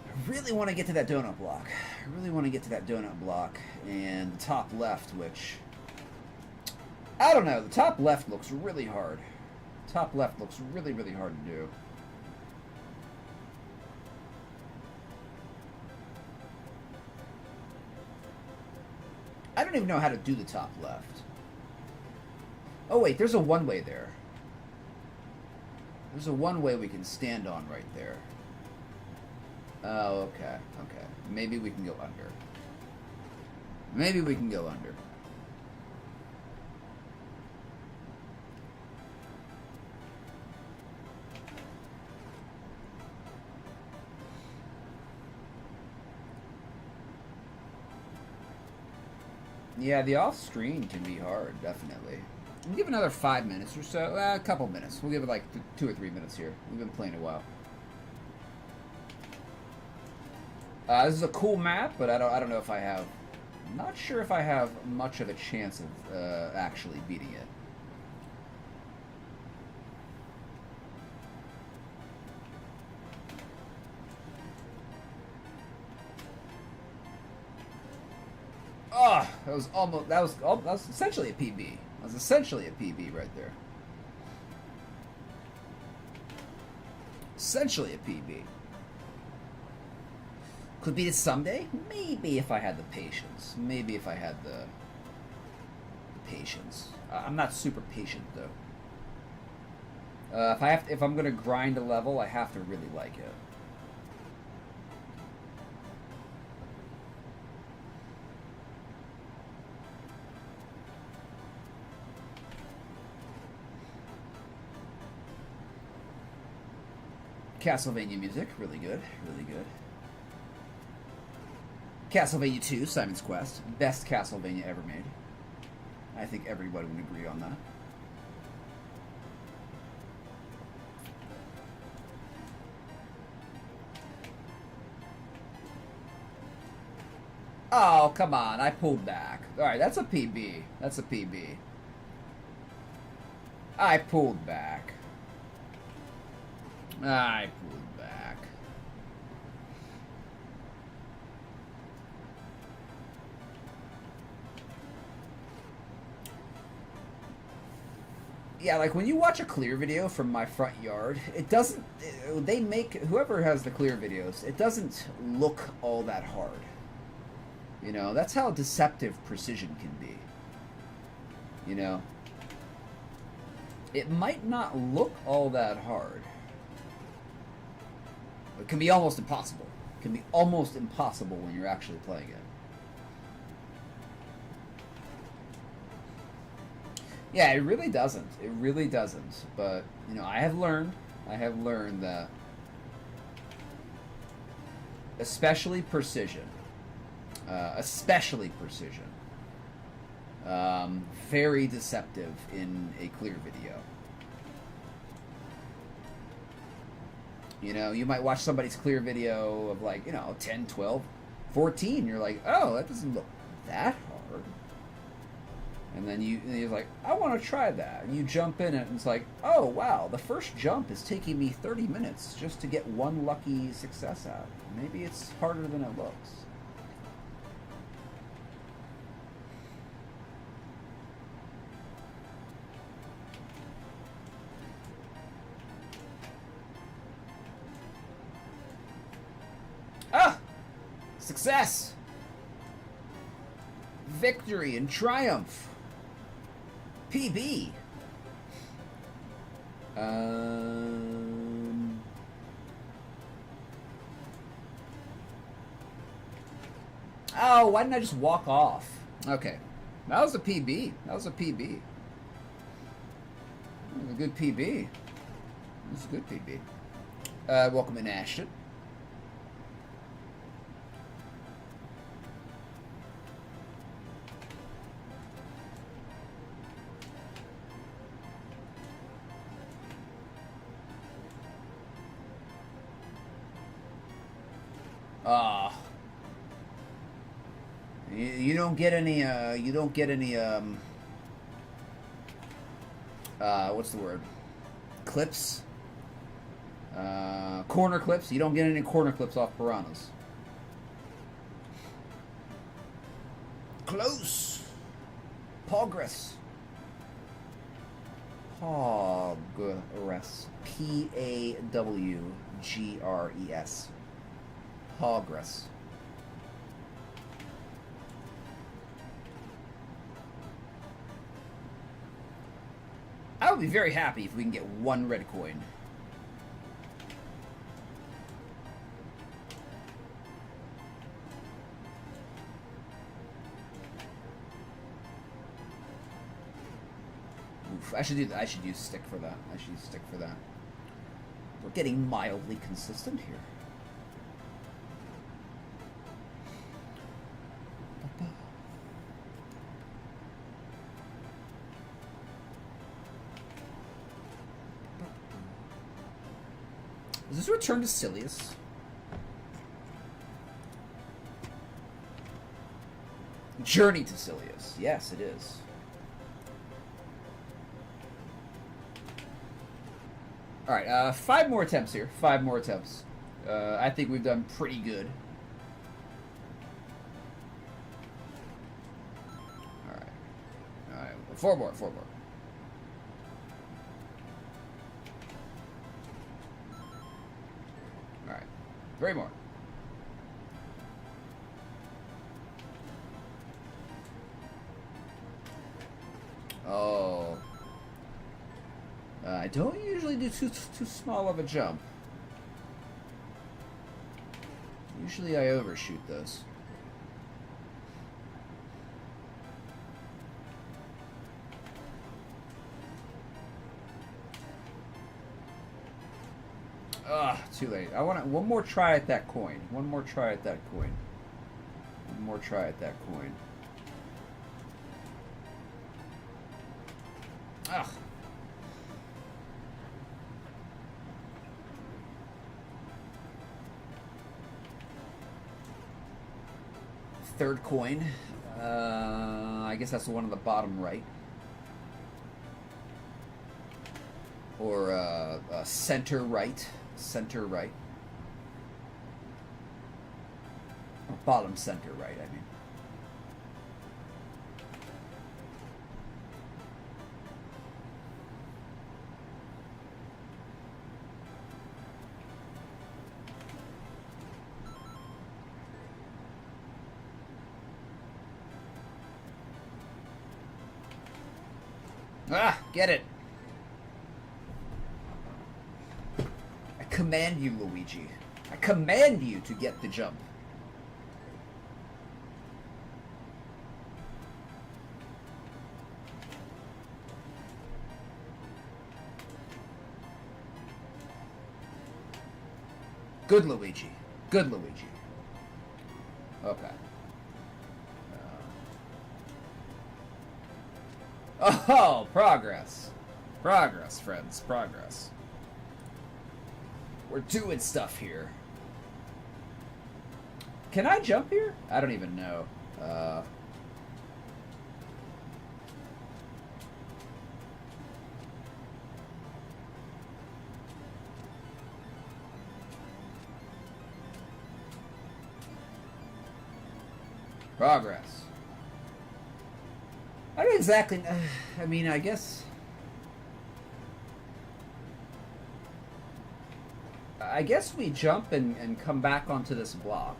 I really want to get to that donut block. And the top left, which... I don't know. The top left looks really hard. Top left looks really, really hard to do. I don't even know how to do the top left. Oh, wait. There's a one-way there. There's a one-way we can stand on right there. Oh, okay. Okay. Maybe we can go under. Yeah, the off-screen can be hard, definitely. We'll give another 5 minutes or so. A couple minutes. We'll give it like 2 or 3 minutes here. We've been playing a while. This is a cool map, but I don't know if I have... I'm not sure if I have much of a chance of actually beating it. Oh, that was essentially a PB. That was essentially a PB right there. Essentially a PB. Could beat it someday? Maybe if I had the patience. Maybe if I had the patience. I'm not super patient though. If I'm gonna grind a level, I have to really like it. Castlevania music, really good, really good. Castlevania 2, Simon's Quest, best Castlevania ever made. I think everybody would agree on that. Oh, come on, I pulled back. Alright, that's a PB. That's a PB. I pulled back. I pulled back. Yeah, like when you watch a clear video from my front yard, it doesn't... They make... Whoever has the clear videos, it doesn't look all that hard. You know, that's how deceptive precision can be. You know? It might not look all that hard. It can be almost impossible. It can be almost impossible when you're actually playing it. Yeah, it really doesn't. It really doesn't. But, you know, I have learned that especially precision, very deceptive in a clear video. You know, you might watch somebody's clear video of like, you know, 10, 12, 14. You're like, oh, that doesn't look that hard. And then you're like, I want to try that. And you jump in it and it's like, oh, wow, the first jump is taking me 30 minutes just to get one lucky success out. Maybe it's harder than it looks. Ah! Success! Victory and triumph! PB! Oh, why didn't I just walk off? Okay. That was a PB. That was a PB. That was a good PB. That was a good PB. Welcome in, Ashton. You don't get any, what's the word? Clips? Corner clips? You don't get any corner clips off piranhas. Close! Progress. Progress. P-A-W-G-R-E-S. Progress. I would be very happy if we can get one red coin. Oof, I should use stick for that. I should use stick for that. We're getting mildly consistent here. Is this Return to Silius? Journey to Silius. Yes, it is. Alright, 5 more attempts here. 5 more attempts. I think we've done pretty good. Alright, 4 more, 4 more. Alright, 3 more. Oh. I don't usually do too small of a jump. Usually I overshoot those. Ugh, too late. I want one more try at that coin. One more try at that coin. One more try at that coin. Ugh. Third coin. I guess that's the one on the bottom right. Or center right. Center right. Or bottom center right, I mean. Ah, get it. I command you, Luigi. I command you to get the jump. Good Luigi. Good Luigi. Okay. Oh, progress. Progress, friends. Progress. We're doing stuff here. Can I jump here? I don't even know. Progress. I don't exactly... I mean, I guess... I guess we jump and come back onto this block.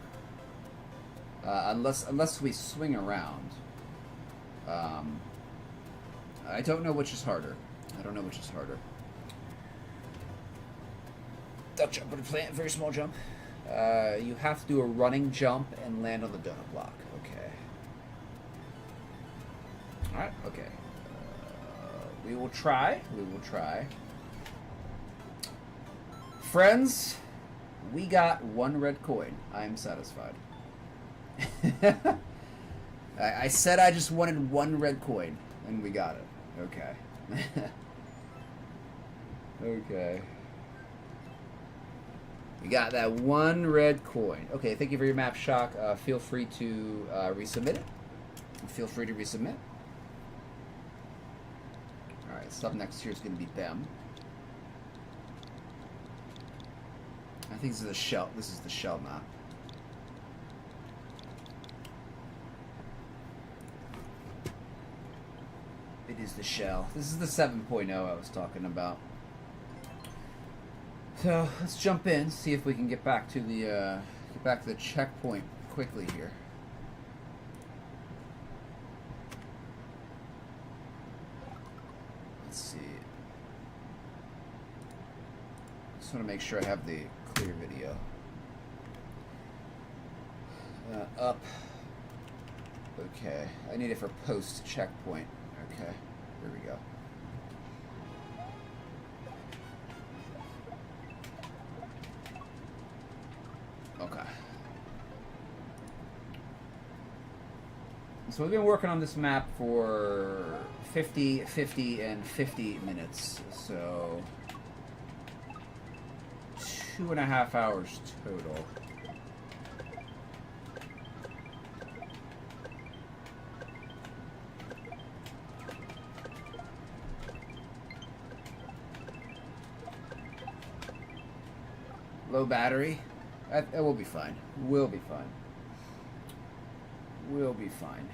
Unless we swing around. I don't know which is harder. I don't know which is harder. Duck jump with a plant, very small jump. You have to do a running jump and land on the donut block. Okay. Alright, okay. We will try. We will try. Friends, we got 1 red coin. I am satisfied. I said I just wanted 1 red coin, and we got it. Okay. Okay. We got that 1 red coin. Okay, thank you for your map, Shock. Feel free to resubmit it. Feel free to resubmit. Alright, stuff next here is going to be them. I think this is the shell. This is the shell map. It is the shell. This is the 7.0 I was talking about. So let's jump in, see if we can get back to the checkpoint quickly here. Let's see. Just want to make sure I have the clear video. Up. Okay. I need it for post checkpoint. Okay. Here we go. Okay. So we've been working on this map for 50, 50, and 50 minutes. So 2.5 hours total. Low battery. That will be fine. We'll be fine. We'll be fine.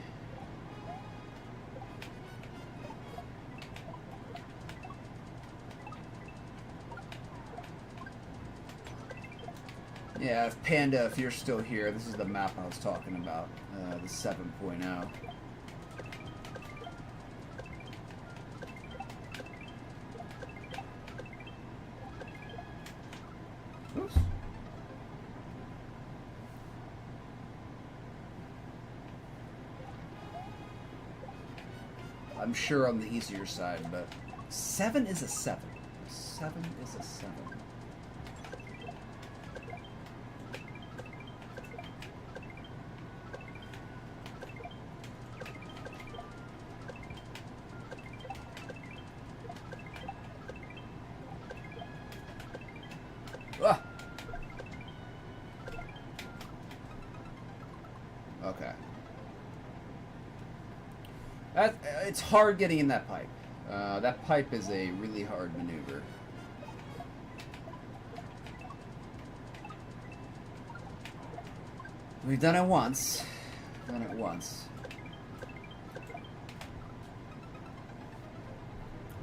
Yeah, if Panda, if you're still here, this is the map I was talking about, the 7.0. Oops. I'm sure on the easier side, but 7 is a 7. 7 is a 7. Ah. Okay. It's hard getting in that pipe. That pipe is a really hard maneuver. We've done it once. Done it once.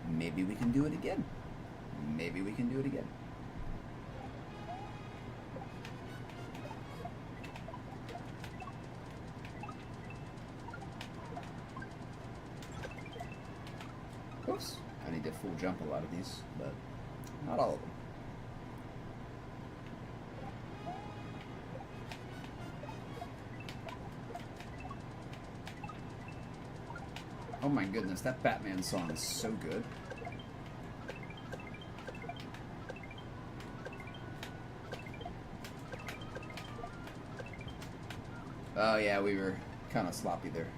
Maybe we can do it again. Maybe we can do it again. Oops. I need to full jump a lot of these, but not all of them. Oh my goodness, that Batman song is so good. Oh yeah, we were kind of sloppy there.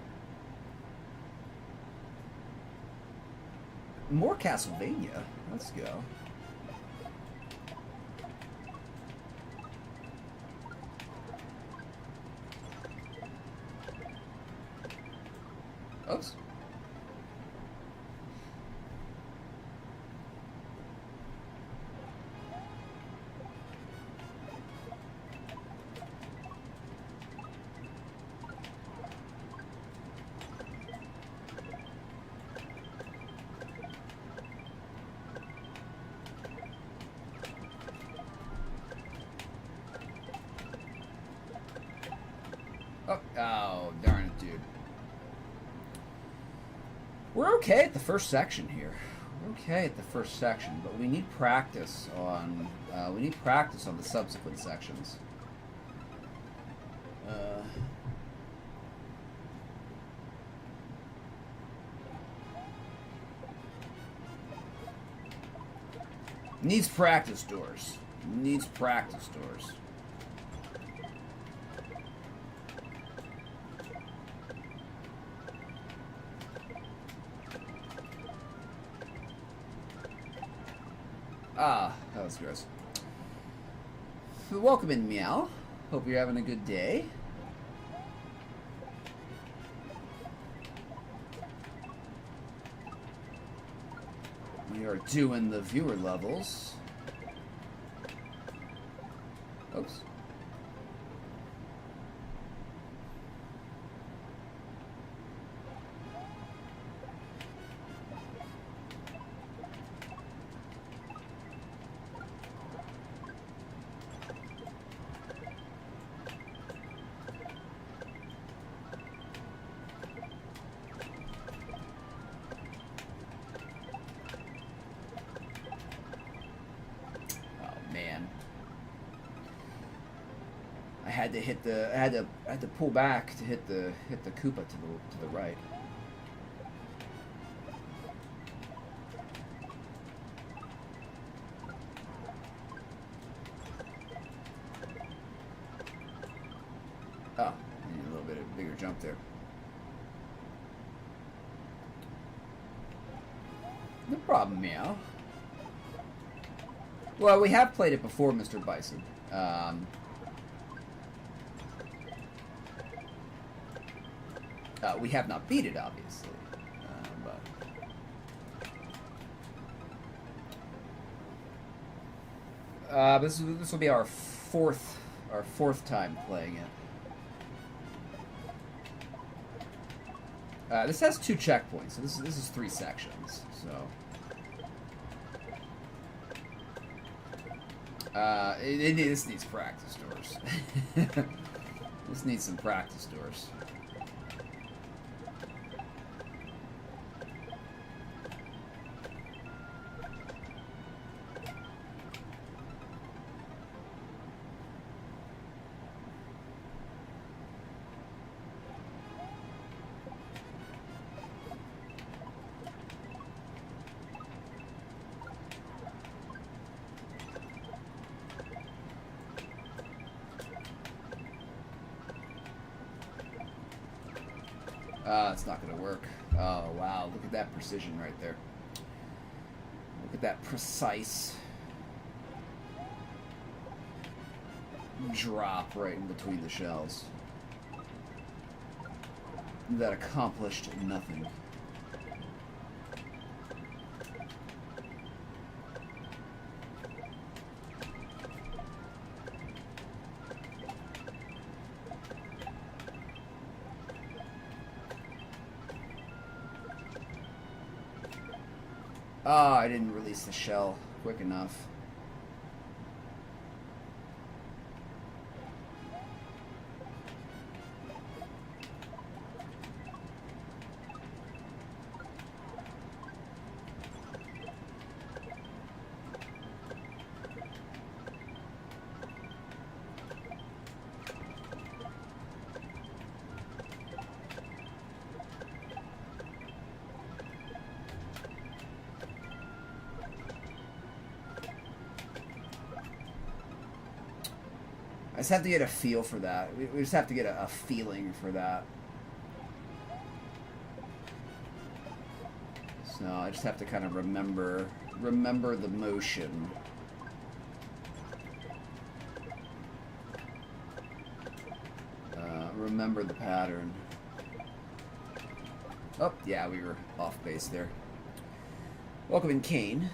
More Castlevania. Let's go. Oops. Oh, darn it, dude. We're okay at the first section here. We're okay at the first section, but we need practice on the subsequent sections. Needs practice doors. Needs practice doors. Ah, that was gross. Welcome in, Meow. Hope you're having a good day. We are doing the viewer levels. Oops. I had to hit the. I had to pull back to hit the Koopa to the right. Oh, I need a little bit of a bigger jump there. No problem, Meow. Well, we have played it before, Mr. Bison. We have not beat it, obviously. But this will be our fourth time playing it. This has 2 checkpoints, so this is 3 sections. So this needs practice doors. This needs some practice doors. It's not going to work. Oh, wow. Look at that precision right there. Look at that precise drop right in between the shells. That accomplished nothing. Oh, I didn't release the shell quick enough. I just have to get a feel for that. We just have to get a feeling for that. So I just have to kind of remember the motion. Remember the pattern. Oh, yeah, we were off base there. Welcome in, Kane.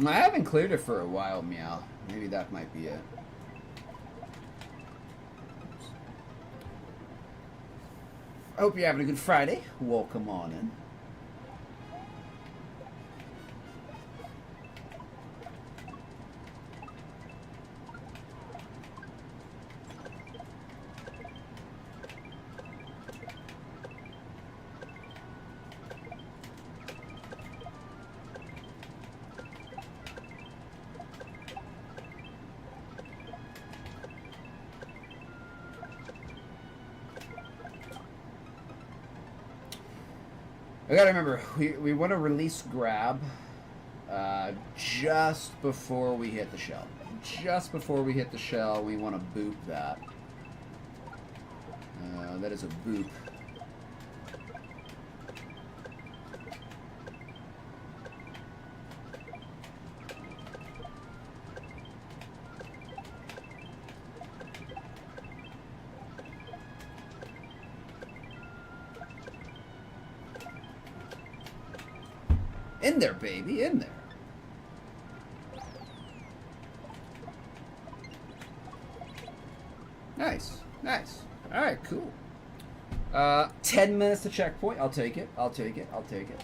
I haven't cleared it for a while, Meow. Maybe that might be it. I hope you're having a good Friday. Welcome on in. I gotta remember, we want to release grab just before we hit the shell. Just before we hit the shell, we want to boop that. That is a boop. In there, baby, in there. Nice, nice. All right, cool. 10 minutes to checkpoint. I'll take it. I'll take it. I'll take it.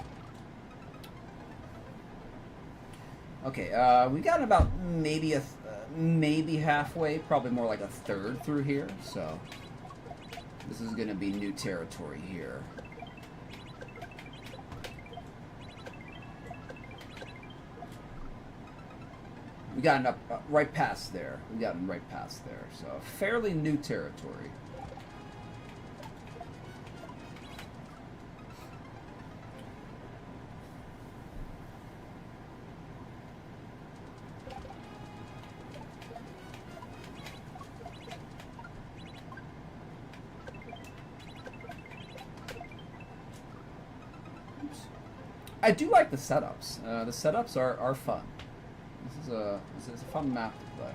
Okay, we got about maybe maybe halfway, probably more like a third through here. So this is going to be new territory here. We got up right past there. We got right past there. So fairly new territory. I do like the setups. The setups are fun. This is a fun map to play.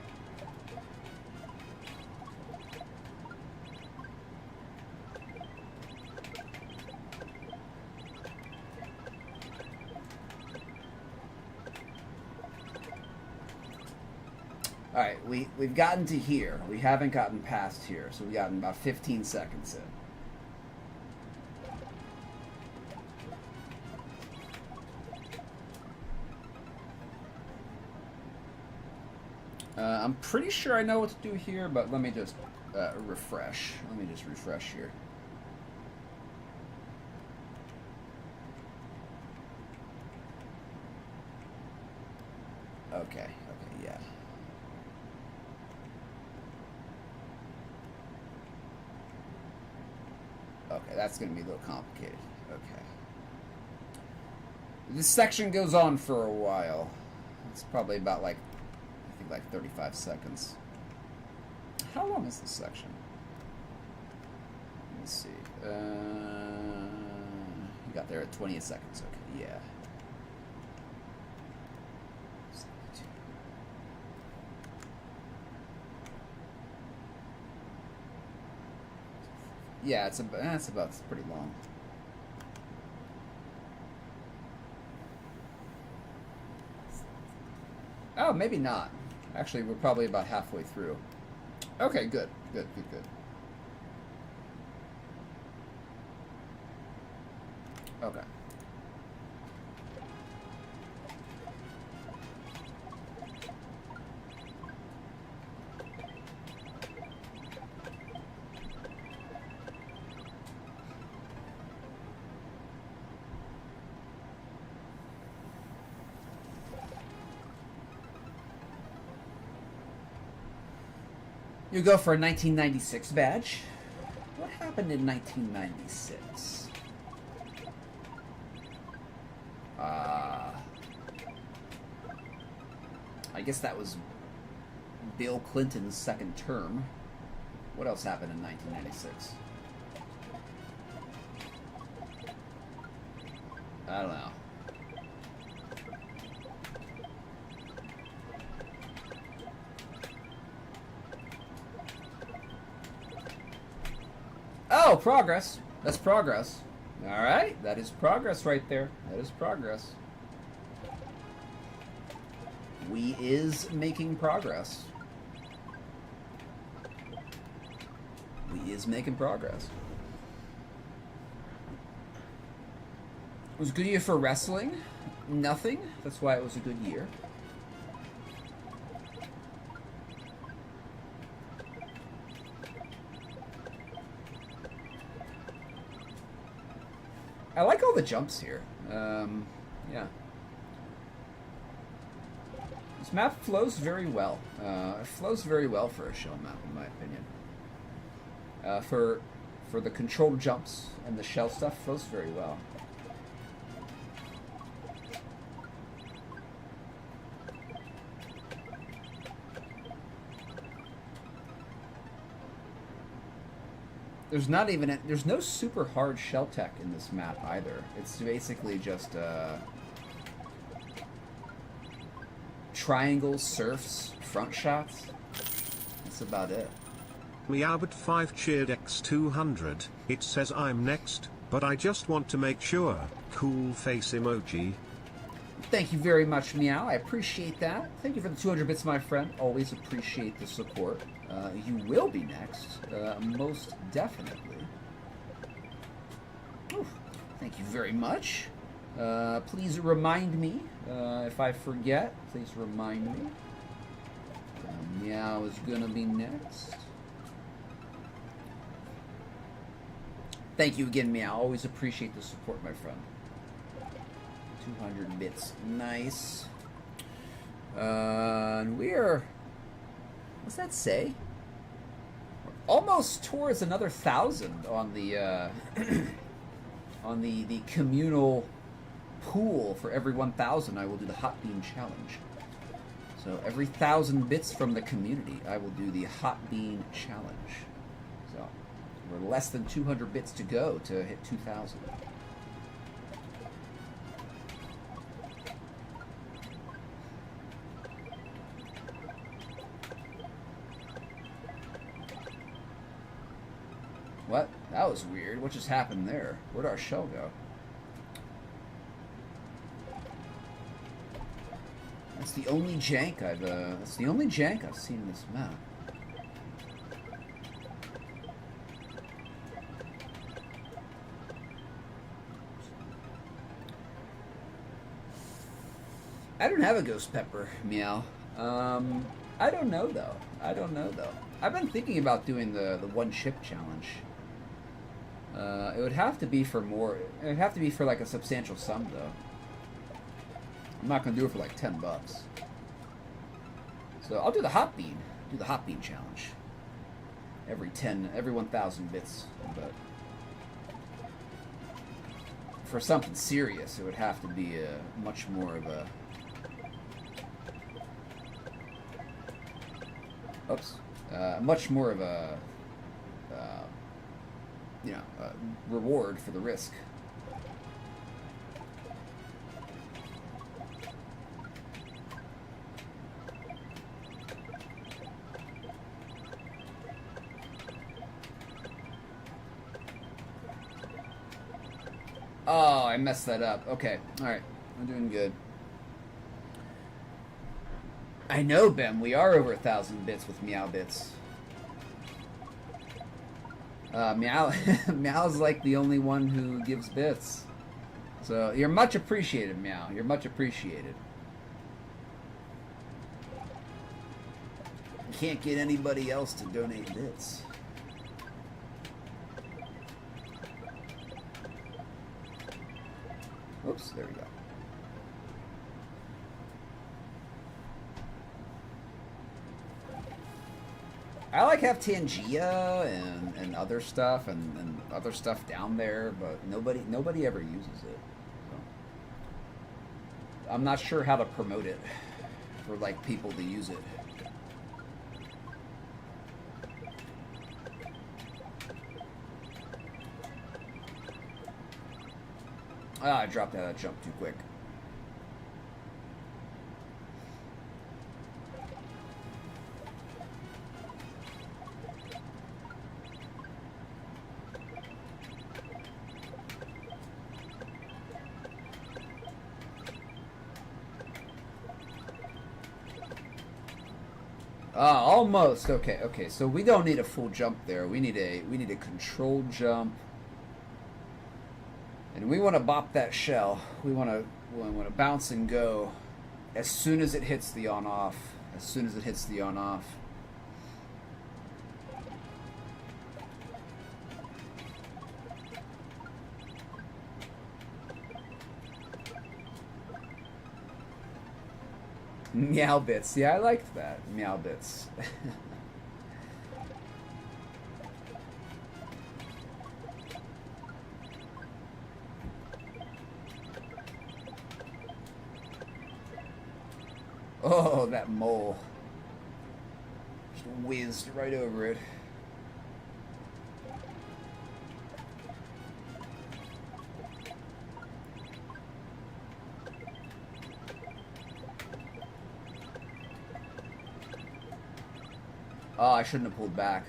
All right, we've gotten to here. We haven't gotten past here, so we've gotten about 15 seconds in. I'm pretty sure I know what to do here, but let me just refresh. Let me just refresh here. Okay, yeah. Okay, that's going to be a little complicated. Okay. This section goes on for a while. It's probably about like, I think like 35 seconds. How long is this section? Let's see. You got there at 28 seconds. Okay, yeah. Yeah, it's pretty long. Oh, maybe not. Actually, we're probably about halfway through. Okay, good. Okay. You go for a 1996 badge. What happened in 1996? I guess that was Bill Clinton's second term. What else happened in 1996? I don't know. Oh, progress. That's progress. All right, that is progress right there. That is progress. We is making progress. We is making progress. It was a good year for wrestling. Nothing. That's why it was a good year. I like all the jumps here. Yeah. This map flows very well. It flows very well for a shell map, in my opinion. For the controlled jumps and the shell stuff, flows very well. There's no super hard shell tech in this map either. It's basically just triangles, surfs, front shots. That's about it. Meowbot5 cheered X200. It says I'm next, but I just want to make sure. Cool face emoji. Thank you very much, Meow. I appreciate that. Thank you for the 200 bits, my friend. Always appreciate the support. You will be next, most definitely. Oof. Thank you very much. Please remind me if I forget. Please remind me. Meow is gonna be next. Thank you again, Meow. Always appreciate the support, my friend. 200 bits. Nice. And we're... What's that say? We're almost towards another 1,000 on the on the communal pool. For every 1,000, I will do the Hot Bean Challenge. So every 1,000 bits from the community, I will do the Hot Bean Challenge. So we're less than 200 bits to go to hit 2,000. What? That was weird. What just happened there? Where'd our shell go? That's the only jank I've seen in this map. I don't have a ghost pepper, meow. I don't know though. I've been thinking about doing the one chip challenge. It would have to be for more. It would have to be for like a substantial sum though. I'm not gonna do it for like $10. So I'll do the hot bean. Do the hot bean challenge. Every 1,000 bits, but for something serious, it would have to be much more of a. Much more of a, reward for the risk. Oh, I messed that up. Okay, alright. I'm doing good. I know, Bem. We are over 1,000 bits with Meow Bits. Meow's like the only one who gives bits. So, you're much appreciated, Meow. You're much appreciated. You can't get anybody else to donate bits. Oops, there we go. I like have Tangia and other stuff and other stuff down there, but nobody ever uses it. So. I'm not sure how to promote it for like people to use it. Ah, I dropped out of that jump too quick. Almost. Okay. So we don't need a full jump there. We need a controlled jump. And we want to bop that shell. We want to bounce and go as soon as it hits the on-off. As soon as it hits the on-off. Meow Bits. Yeah, I liked that. Meow Bits. Oh, that mole. Just whizzed right over it. Oh, I shouldn't have pulled back.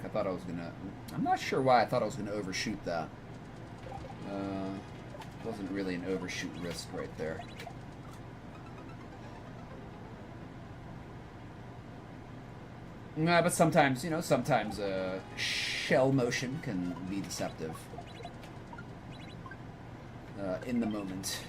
I thought I was gonna... I'm not sure why I thought I was gonna overshoot that. Wasn't really an overshoot risk right there. Nah, but sometimes, shell motion can be deceptive. In the moment.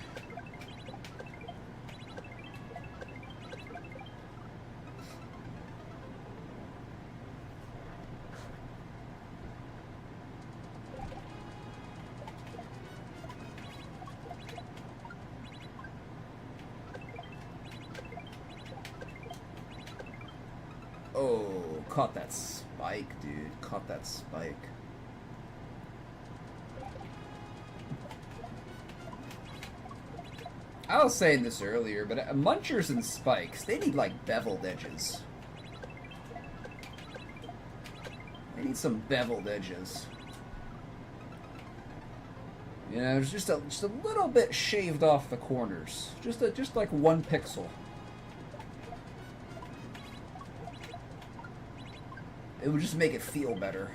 Oh, caught that spike, dude. Caught that spike. I was saying this earlier, but munchers and spikes, they need like beveled edges. They need some beveled edges. You know, it's just a little bit shaved off the corners. Just like 1 pixel. It would just make it feel better.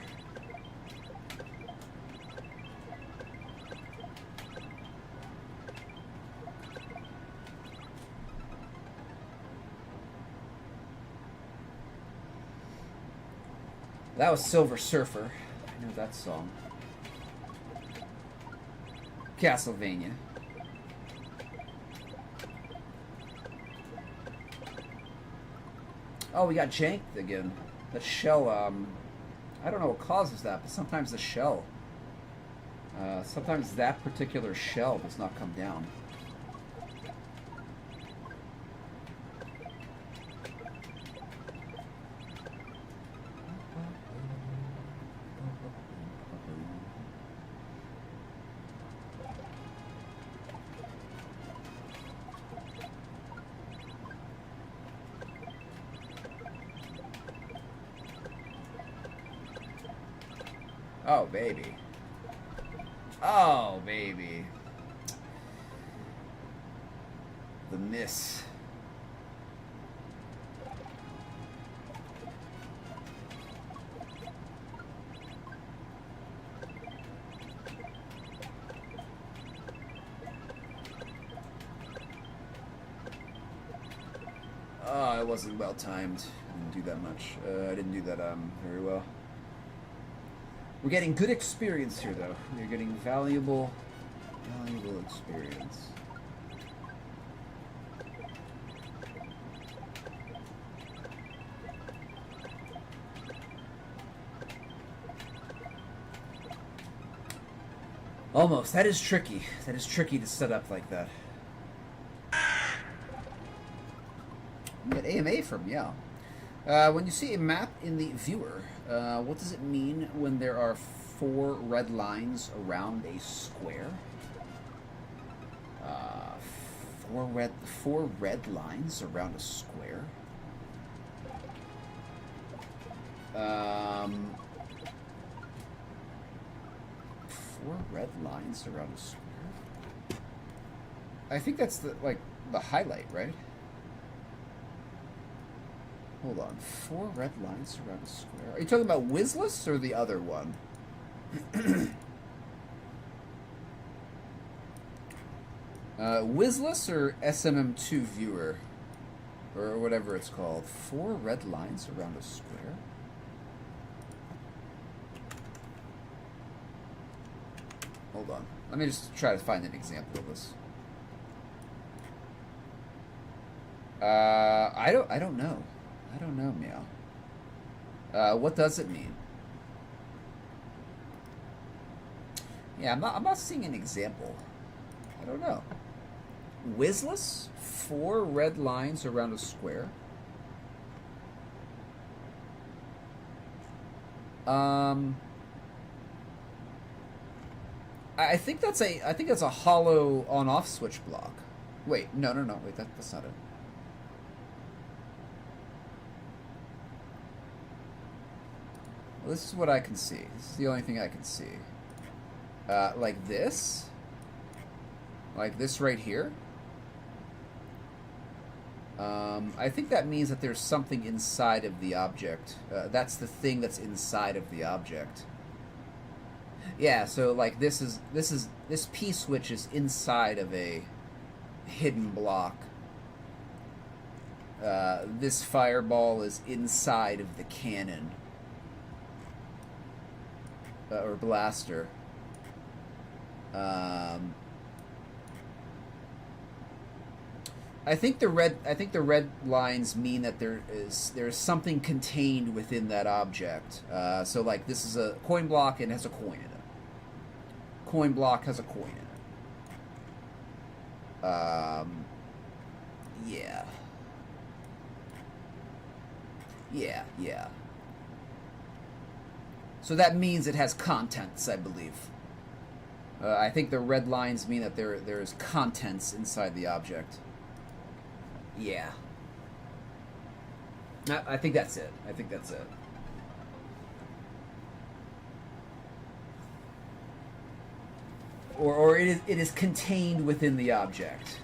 That was Silver Surfer. I know that song. Castlevania. Oh, we got janked again. The shell, I don't know what causes that, but sometimes the shell, sometimes that particular shell does not come down. Oh, baby. Oh, baby. The miss. Oh, it wasn't well timed. I didn't do that much. I didn't do that very well. We're getting good experience here, though. We're getting valuable experience. Almost. That is tricky. That is tricky to set up like that. Get AMA from Meow. When you see a map in the viewer, what does it mean when there are 4 red lines around a square? 4 red lines around a square? 4 red lines around a square? I think that's the highlight, right? Hold on. 4 red lines around a square. Are you talking about Wizless or the other one? Wizless or SMM2 viewer? Or whatever it's called. 4 red lines around a square? Hold on. Let me just try to find an example of this. I don't know. I don't know, Meow. What does it mean? Yeah, I'm not seeing an example. I don't know. Wizless? 4 red lines around a square? I think that's a hollow on-off switch block. Wait, no. Wait, that's not it. Well, this is what I can see. This is the only thing I can see. Like this. Like this right here. I think that means that there's something inside of the object. That's the thing that's inside of the object. Yeah, so like this P-switch is inside of a hidden block. This fireball is inside of the cannon. Or blaster. I think the red lines mean that there's something contained within that object. So like this is a coin block and has a coin in it. Coin block has a coin in it. Yeah. Yeah. So that means it has contents, I believe. I think the red lines mean that there is contents inside the object. Yeah. I think that's it. Or it is contained within the object.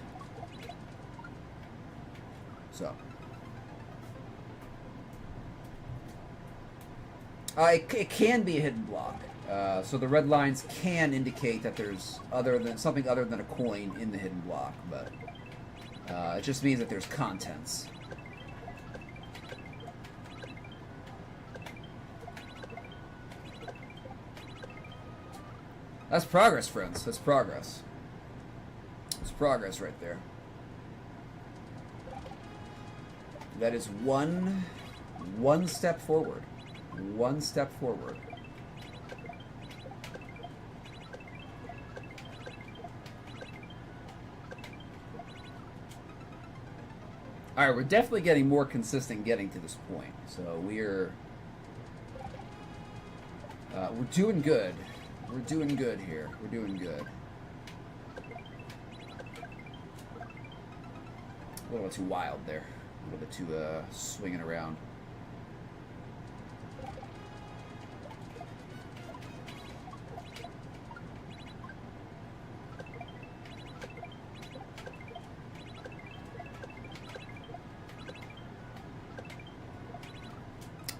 So. It can be a hidden block. So the red lines can indicate that there's something other than a coin in the hidden block, but it just means that there's contents. That's progress, friends. That's progress. That's progress right there. That is one step forward. One step forward. Alright, we're definitely getting more consistent getting to this point. So we're doing good. We're doing good here. We're doing good. A little bit too wild there. A little bit too swinging around.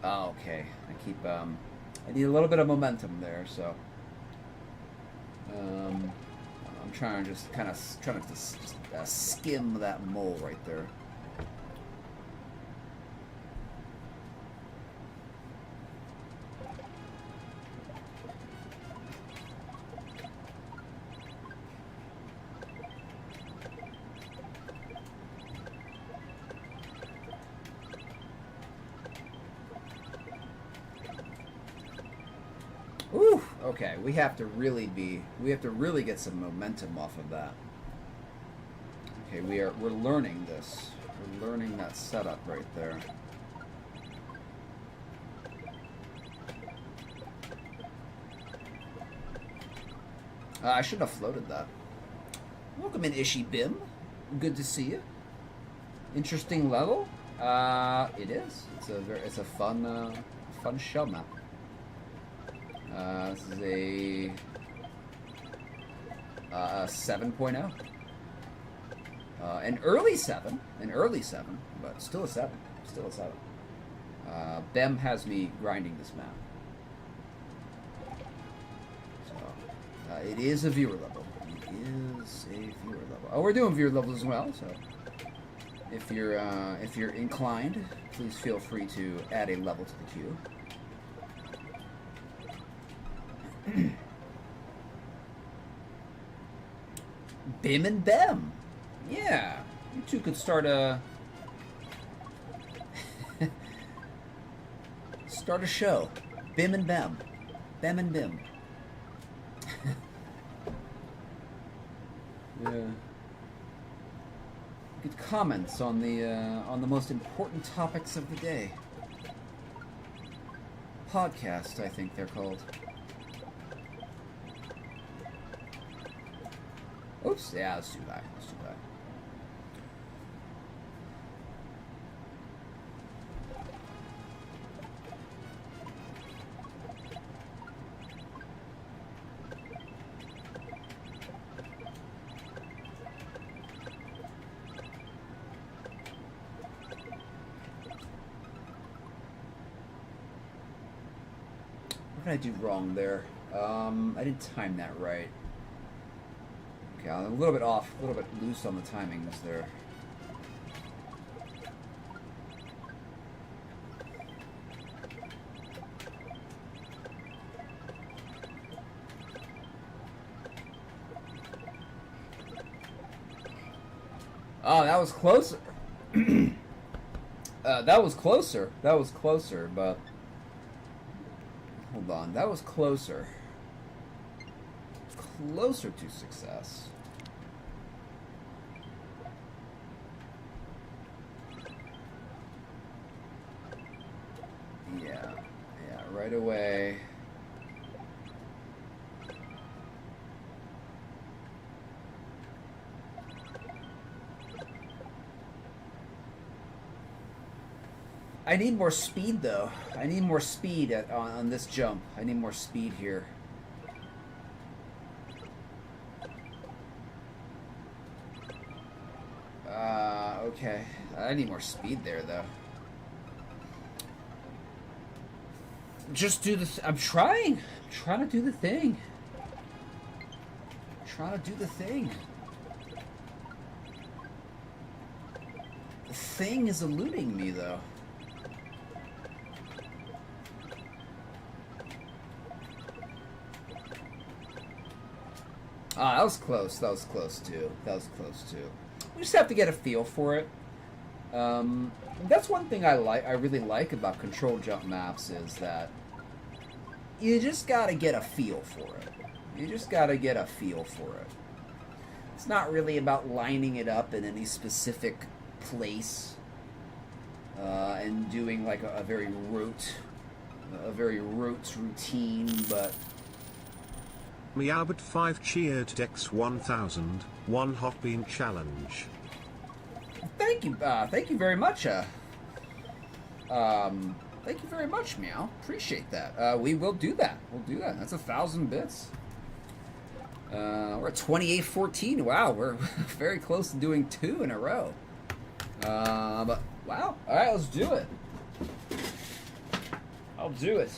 Oh, okay. I keep I need a little bit of momentum there, so I'm trying to just kind of skim that mole right there. Ooh, okay, we have to really get some momentum off of that. Okay, we're learning this. We're learning that setup right there. I should have floated that. Welcome in, Ishi Bim. Good to see you. Interesting level. It is. It's a fun shell map. This is a 7.0. An early 7, but still a 7. Still a 7. Bem has me grinding this map. So, it is a viewer level. It is a viewer level. Oh, we're doing viewer levels as well, so if you're inclined, please feel free to add a level to the queue. Bim and Bem. Yeah. You two could start a start a show. Bim and Bem. Bem and Bim. Yeah. Good comments on the most important topics of the day. Podcast, I think they're called. Oops, yeah, let's do that. Let's do that. What did I do wrong there? I didn't time that right. Okay, I'm a little bit off, a little bit loose on the timings there. Oh, that was closer. That was closer. That was closer, but hold on. That was closer. Closer to success. Yeah, right away. I need more speed, though. I need more speed on this jump. I need more speed here. Okay. I need more speed there, though. Just do this. I'm trying. I'm trying to do the thing. I'm trying to do the thing. The thing is eluding me, though. Ah, that was close. That was close too. That was close too. We just have to get a feel for it. That's one thing I really like about control jump maps is that you just gotta get a feel for it. You just gotta get a feel for it. It's not really about lining it up in any specific place and doing like a very rote routine, but Meowbot 5 cheered Dex 1000, one hot bean challenge. thank you very much. Thank you very much, Meow. Appreciate that. We will do that. We'll do that. That's 1,000 bits. We're at 2814. Wow, we're very close to doing 2 in a row. But wow. All right, let's do it. I'll do it.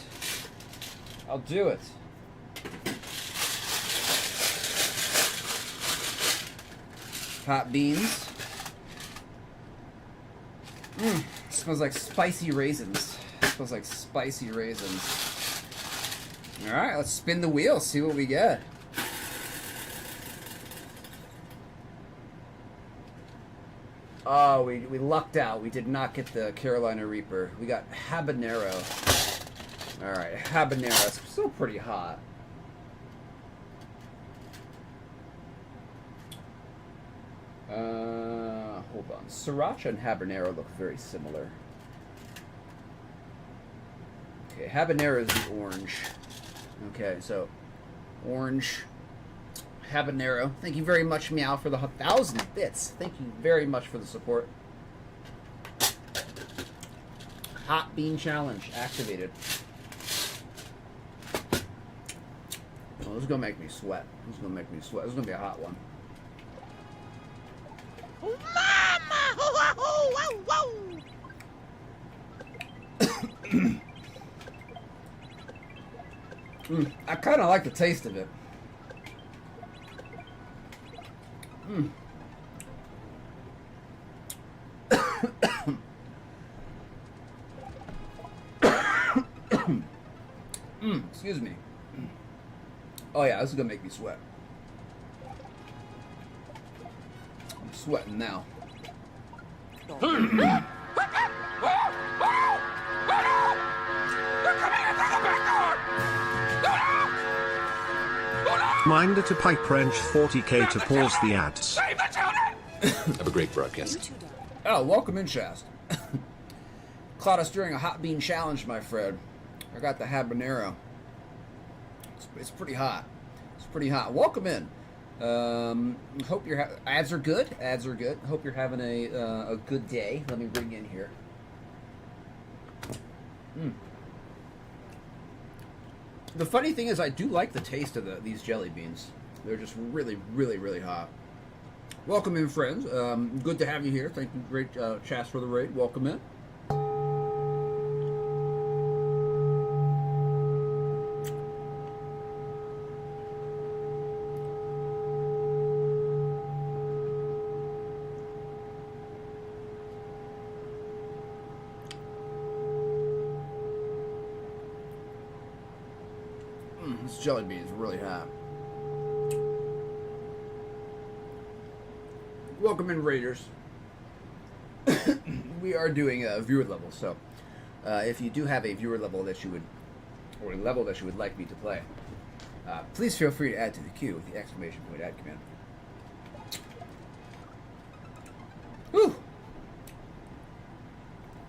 I'll do it. Hot beans. Smells like spicy raisins. Smells like spicy raisins. All right, let's spin the wheel. See what we get. Oh, we lucked out. We did not get the Carolina Reaper. We got habanero. All right, habanero. It's still pretty hot. Hold on. Sriracha and habanero look very similar. Okay, habanero is the orange. Okay, so orange, habanero. Thank you very much, Meow, for the 1,000 bits. Thank you very much for the support. Hot bean challenge activated. Oh, this is gonna make me sweat. This is gonna make me sweat. This is gonna be a hot one. I kind of like the taste of it. Excuse me. Oh yeah, this is gonna make me sweat. I'm sweating now. Reminder to pipe wrench 40k to pause the ads. Have a great broadcast. Oh, welcome in, Shast. Caught us during a hot bean challenge, my friend. I got the habanero. It's pretty hot. It's pretty hot. Welcome in. Hope your ads are good. Ads are good. Hope you're having a good day. Let me bring in here. The funny thing is, I do like the taste of these jelly beans. They're just really, really, really hot. Welcome in, friends. Good to have you here. Thank you, great Chas, for the raid. Welcome in. This jelly bean is really hot. Welcome in, Raiders. We are doing a viewer level, so if you do have a viewer level that you would, or a level that you would like me to play, please feel free to add to the queue with the exclamation point add command. Whew!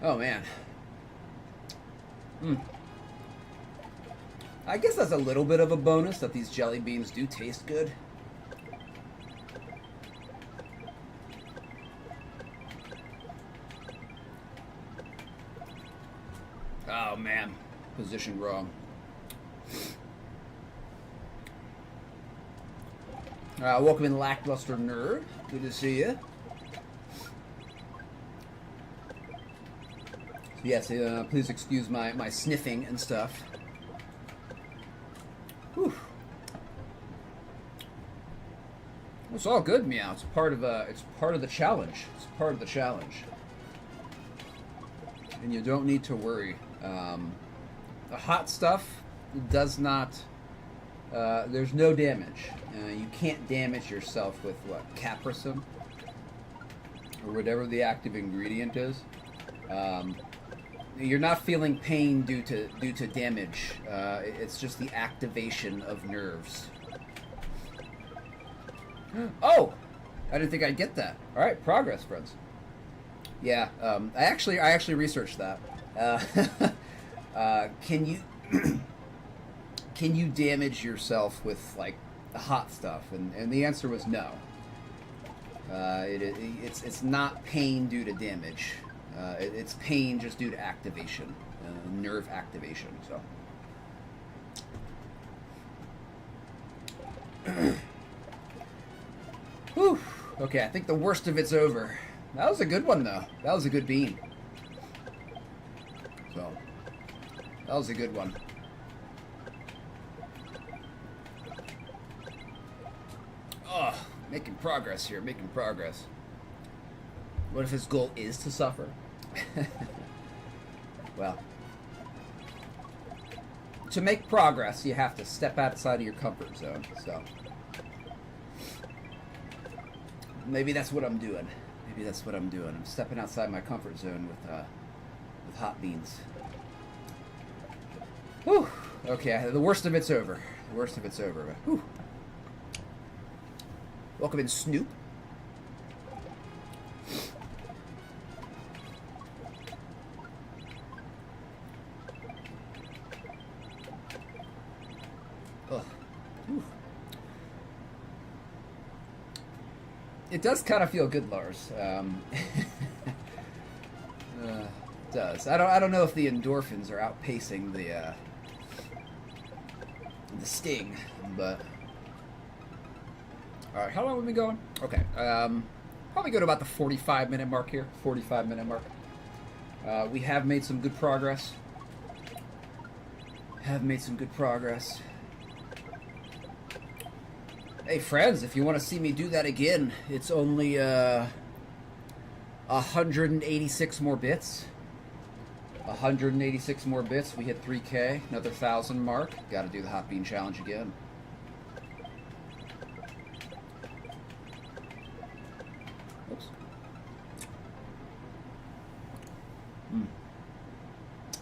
Oh man. I guess that's a little bit of a bonus that these jelly beans do taste good. Oh man, positioned wrong. Welcome in, Lackluster Nerd. Good to see you. Yes, please excuse my sniffing and stuff. Whew. It's all good, Meow. It's part of the challenge. It's part of the challenge, and you don't need to worry. The hot stuff does not there's no damage. You can't damage yourself with what, Capricum, or whatever the active ingredient is. You're not feeling pain due to damage. It's just the activation of nerves. Oh, I didn't think I'd get that. All right, progress, friends. Yeah, I actually researched that. Can you can you damage yourself with like hot stuff? And the answer was no. It's not pain due to damage. It's pain just due to activation, nerve activation. So. Whew. Okay, I think the worst of it's over. That was a good one, though. That was a good bean. So, that was a good one. Oh, making progress here, making progress. What if his goal is to suffer? Well, to make progress, you have to step outside of your comfort zone, so. Maybe that's what I'm doing. Maybe that's what I'm doing. I'm stepping outside my comfort zone with hot beans. Whew. Okay, the worst of it's over. The worst of it's over. Whew. Welcome in, Snoop. Ugh. Whew. It does kind of feel good, Lars. It does. I don't know if the endorphins are outpacing the sting, but all right. How long have we been going? Okay, probably go to about the 45-minute mark here. 45-minute mark. We have made some good progress. Hey, friends, if you want to see me do that again, it's only 186 more bits. 186 more bits. We hit 3K, another 1,000 mark. Got to do the hot bean challenge again. Oops.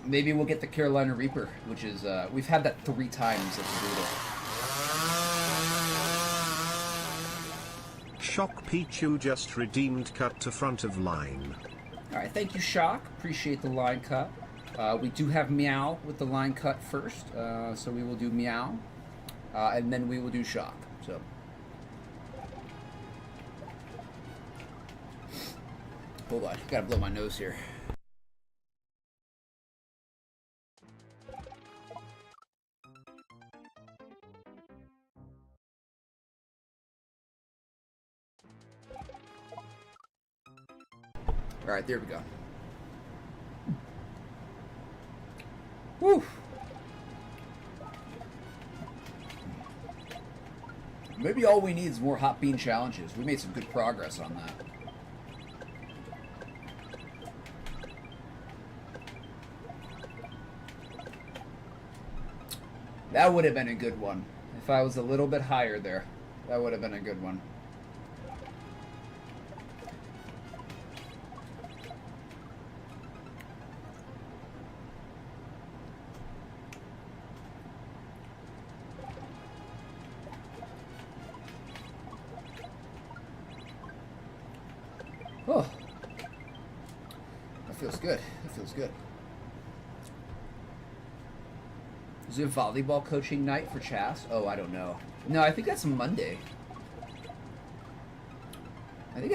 Maybe we'll get the Carolina Reaper, which is we've had that 3 times at the Brutal. Shock Pichu just redeemed cut to front of line. Alright, thank you, Shock. Appreciate the line cut. We do have Meow with the line cut first, so we will do Meow, and then we will do Shock. So, hold on, gotta blow my nose here. Alright, there we go. Whew. Maybe all we need is more hot bean challenges. We made some good progress on that. That would have been a good one. If I was a little bit higher there, that would have been a good one. Oh, that feels good. That feels good. Is it volleyball coaching night for Chas? Oh, I don't know. No, I think that's Monday. I'm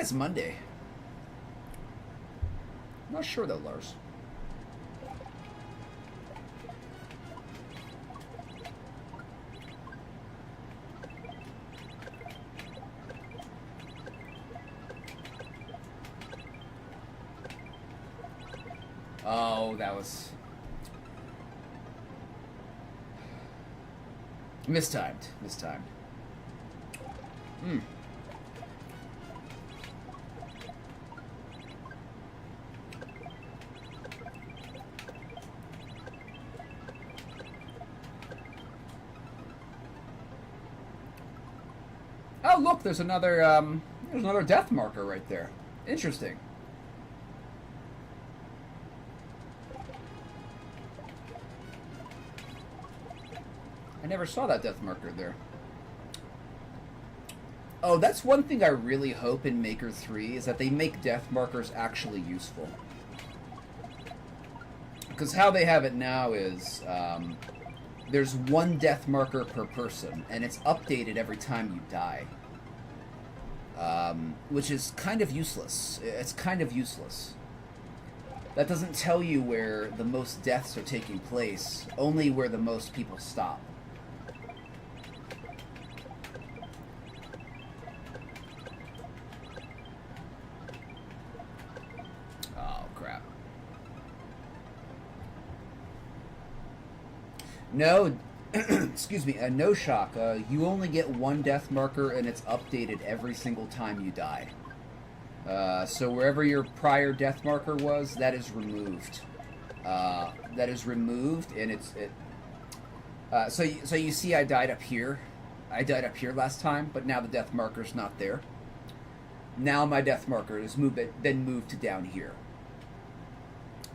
not sure though, Lars. Oh, that was mistimed. Oh, look, there's another death marker right there. Interesting. I never saw that death marker there. Oh, that's one thing I really hope in Maker 3 is that they make death markers actually useful. Because how they have it now is there's one death marker per person, and it's updated every time you die. Which is kind of useless. It's kind of useless. That doesn't tell you where the most deaths are taking place, only where the most people stop. Oh, crap. No, excuse me, no shock. You only get one death marker, and it's updated every single time you die. So wherever your prior death marker was, that is removed. That is removed, and so you see, I died up here. I died up here last time, but now the death marker's not there. Now my death marker is then moved to down here.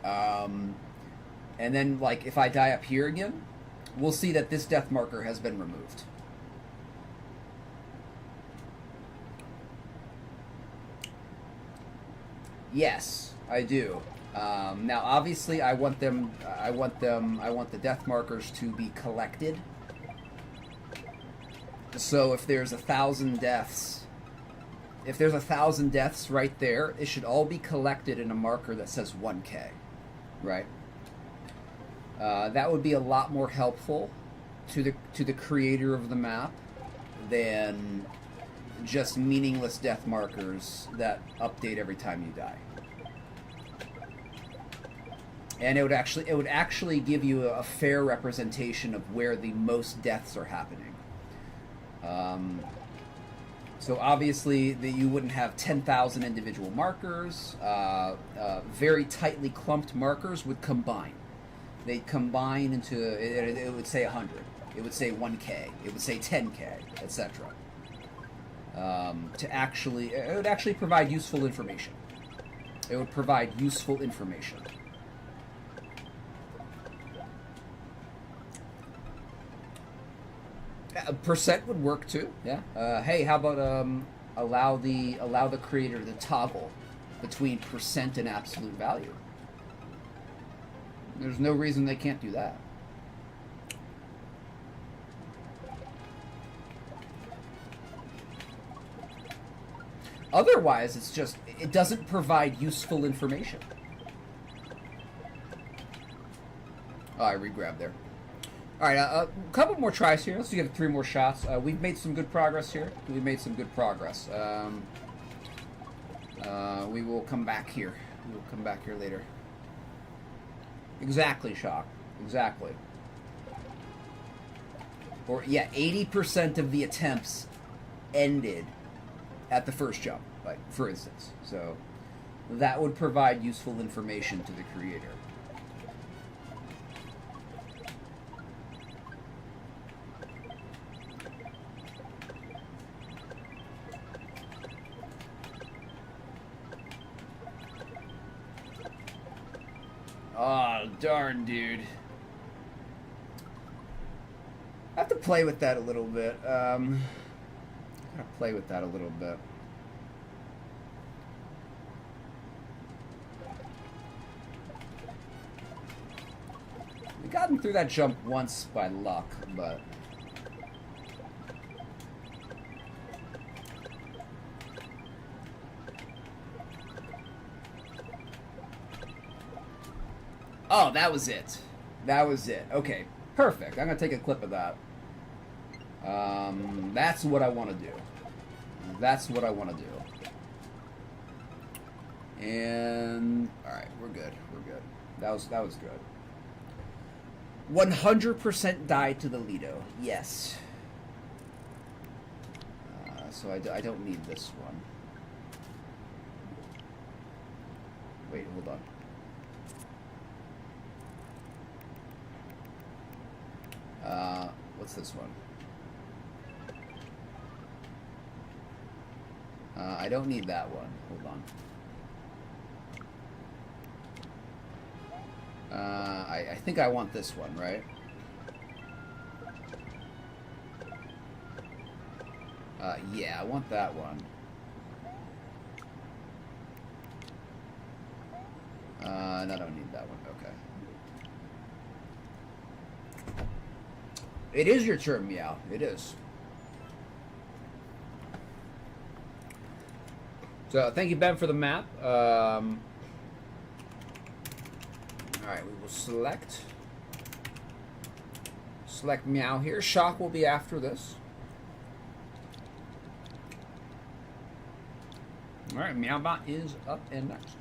And then, like, if I die up here again, we'll see that this death marker has been removed. Yes, I do. Now, obviously, I want the death markers to be collected. So if there's 1,000 deaths, right there, it should all be collected in a marker that says 1K, right? That would be a lot more helpful to the creator of the map than just meaningless death markers that update every time you die. And it would actually give you a fair representation of where the most deaths are happening. So obviously you wouldn't have 10,000 individual markers. Very tightly clumped markers would combine. They'd combine into, it would say 100. It would say 1K. It would say 10K, etc. It would actually provide useful information. It would provide useful information. Percent would work too. Yeah. Hey, how about allow the creator to toggle between percent and absolute value? There's no reason they can't do that. Otherwise, it doesn't provide useful information. Oh, I re-grabbed there. All right, a couple more tries here. Let's get 3 more shots. We've made some good progress here. We will come back here. We will come back here later. Exactly, Shock. Exactly. Or, yeah, 80% of the attempts ended at the first jump, like, for instance. So, that would provide useful information to the creator. Oh, darn, dude. I have to play with that a little bit. I gotta play with that a little bit. We gotten through that jump once by luck, but... Oh, that was it. That was it. Okay, perfect. I'm going to take a clip of that. That's what I want to do. That's what I want to do. And... Alright, we're good. We're good. That was good. 100% died to the Lido. Yes. So I don't need this one. Wait, hold on. What's this one? I don't need that one. Hold on. I think I want this one, right? Yeah, I want that one. And I don't need that one. Okay. It is your turn, Meow. It is. So, thank you, Ben, for the map. Alright, we will select Meow here. Shock will be after this. Alright, Meowbot is up and next.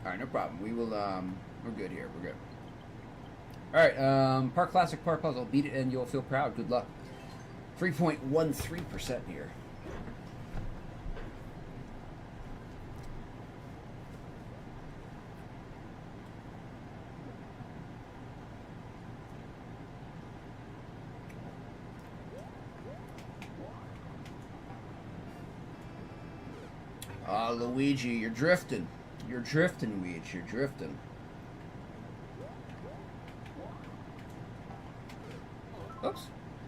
Alright, no problem. We will, we're good here. We're good. Alright, Park Classic, Park Puzzle. Beat it and you'll feel proud. Good luck. 3.13% here. Luigi, you're drifting. You're drifting, Luigi. You're drifting. Oops.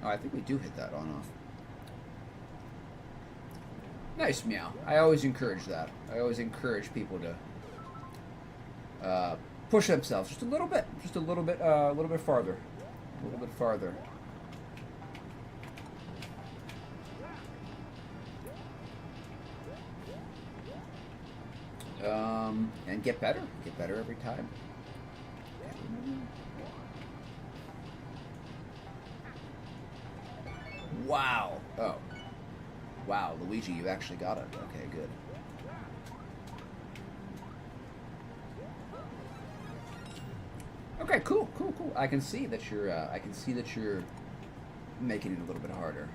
Oh, I think we do hit that on-off. Nice, Meow. I always encourage that. I always encourage people to push themselves just a little bit. Just a little bit farther. A little bit farther. And get better. Get better every time. Wow. Oh. Wow, Luigi, you actually got it. Okay, good. Okay, cool. I can see that you're making it a little bit harder.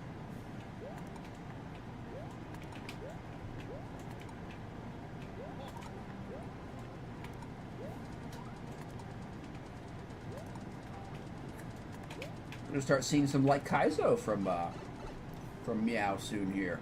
I'm gonna start seeing some like Kaizo from Meow soon here.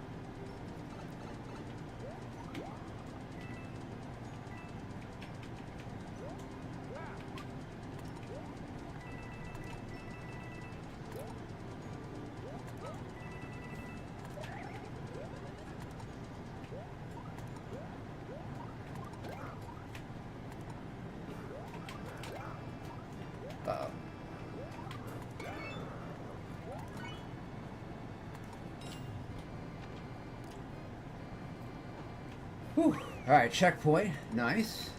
Whew. All right, checkpoint. Nice.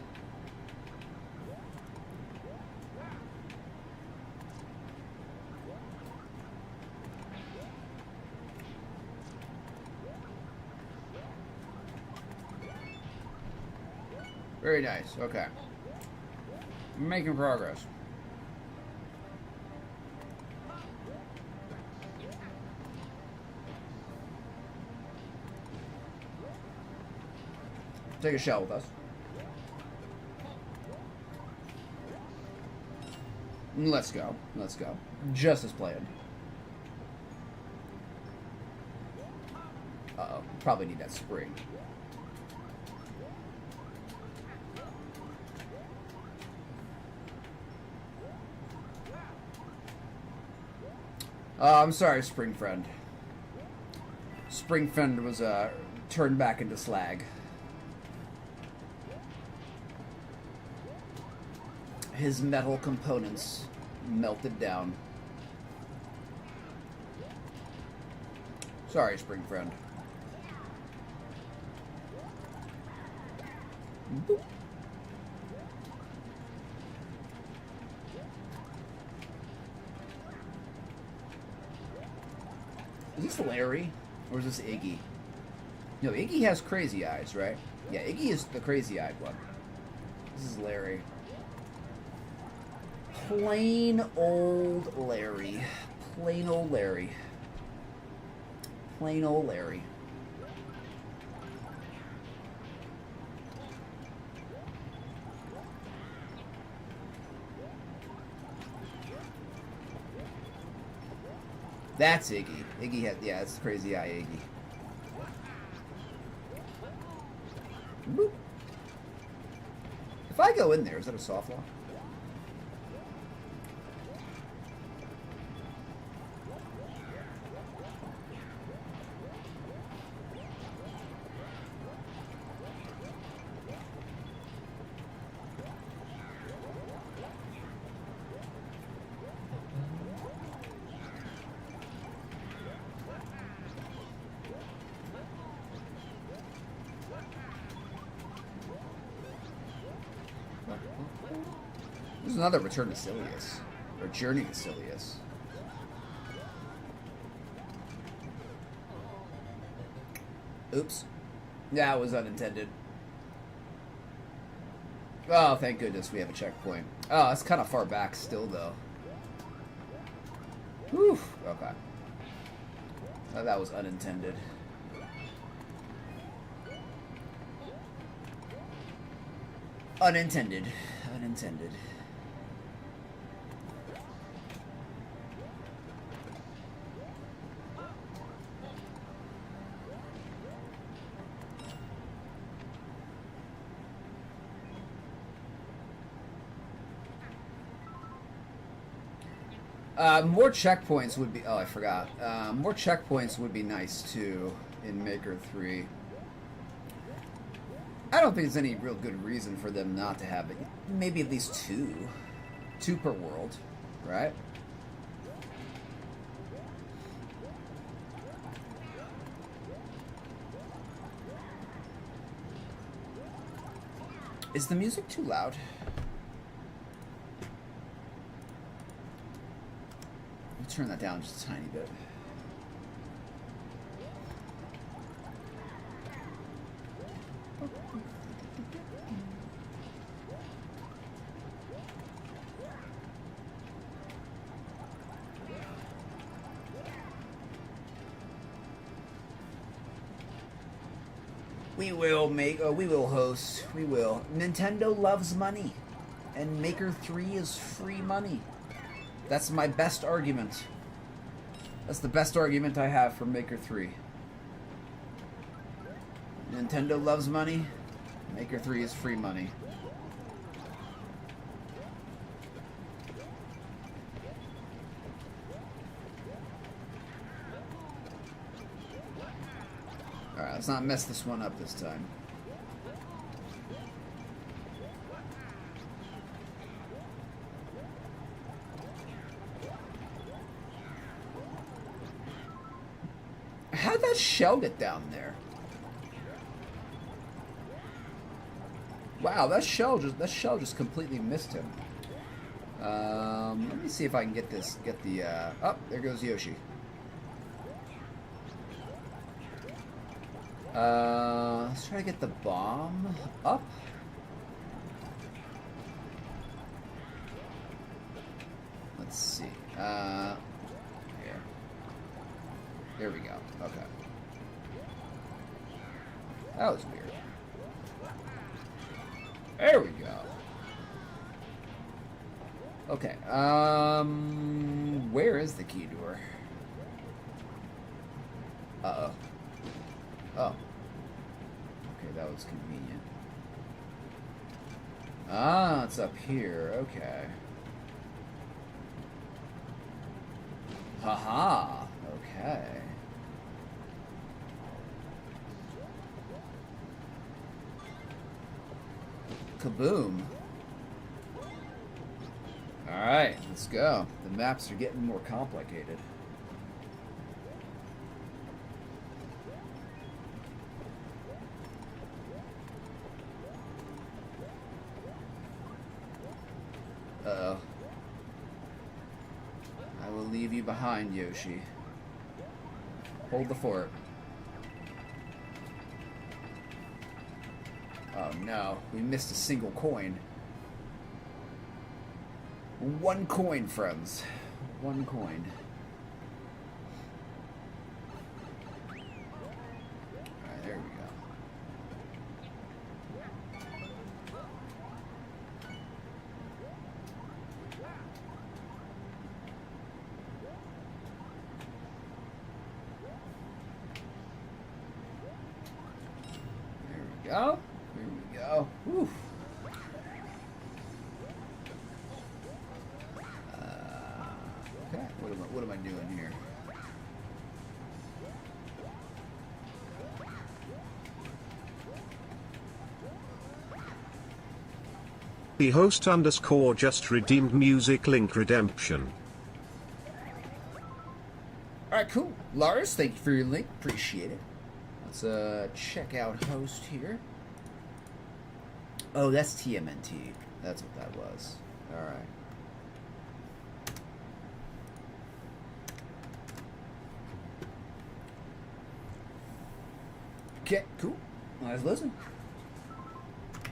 Very nice. Okay. Making progress. Take a shell with us. Let's go. Let's go. Just as planned. Uh-oh. Probably need that spring. I'm sorry, Spring Friend. Spring Friend was turned back into slag. His metal components melted down. Sorry, Spring Friend. Boop. Is this Larry? Or is this Iggy? No, Iggy has crazy eyes, right? Yeah, Iggy is the crazy-eyed one. This is Larry. Plain old Larry. Plain old Larry. Plain old Larry. That's Iggy. Iggy had, yeah, it's crazy eye Iggy. Boop. If I go in there, is that a soft lock? There's another Return to Silius. Or Journey to Silius. Oops. That was unintended. Oh, thank goodness we have a checkpoint. Oh, it's kind of far back still, though. Whew. Okay. Oh, that was unintended. Unintended. Unintended. More checkpoints would be... Oh, I forgot. More checkpoints would be nice, too, in Maker 3. I don't think there's any real good reason for them not to have it. Maybe at least two. Two per world, right? Is the music too loud? I'll turn that down just a tiny bit. We will make, we will host, we will. Nintendo loves money, and Maker 3 is free money. That's my best argument. That's the best argument I have for Maker 3. Nintendo loves money, Maker 3 is free money. Alright, let's not mess this one up this time. How'd that shell get down there? Wow, that shell just completely missed him. Let me see if I can get the oh, there goes Yoshi. Let's try to get the bomb up. Let's see. Here. There we go. Okay. That was weird. There we go. Okay. Where is the key door? Uh-oh. Oh. Okay, that was convenient. Ah, it's up here. Okay. Haha. Okay. Kaboom. Alright, let's go. The maps are getting more complicated. Uh-oh. I will leave you behind, Yoshi. Hold the fort. Oh no, we missed a single coin. One coin, friends. One coin. Alright, there we go. go. Here we go. Whew. Okay, what am I doing here? The host underscore just redeemed music link redemption. Alright, cool. Lars, thank you for your link. Appreciate it. Let's check out host here. Oh, that's TMNT. That's what that was. Alright. Okay, cool. Let's listen.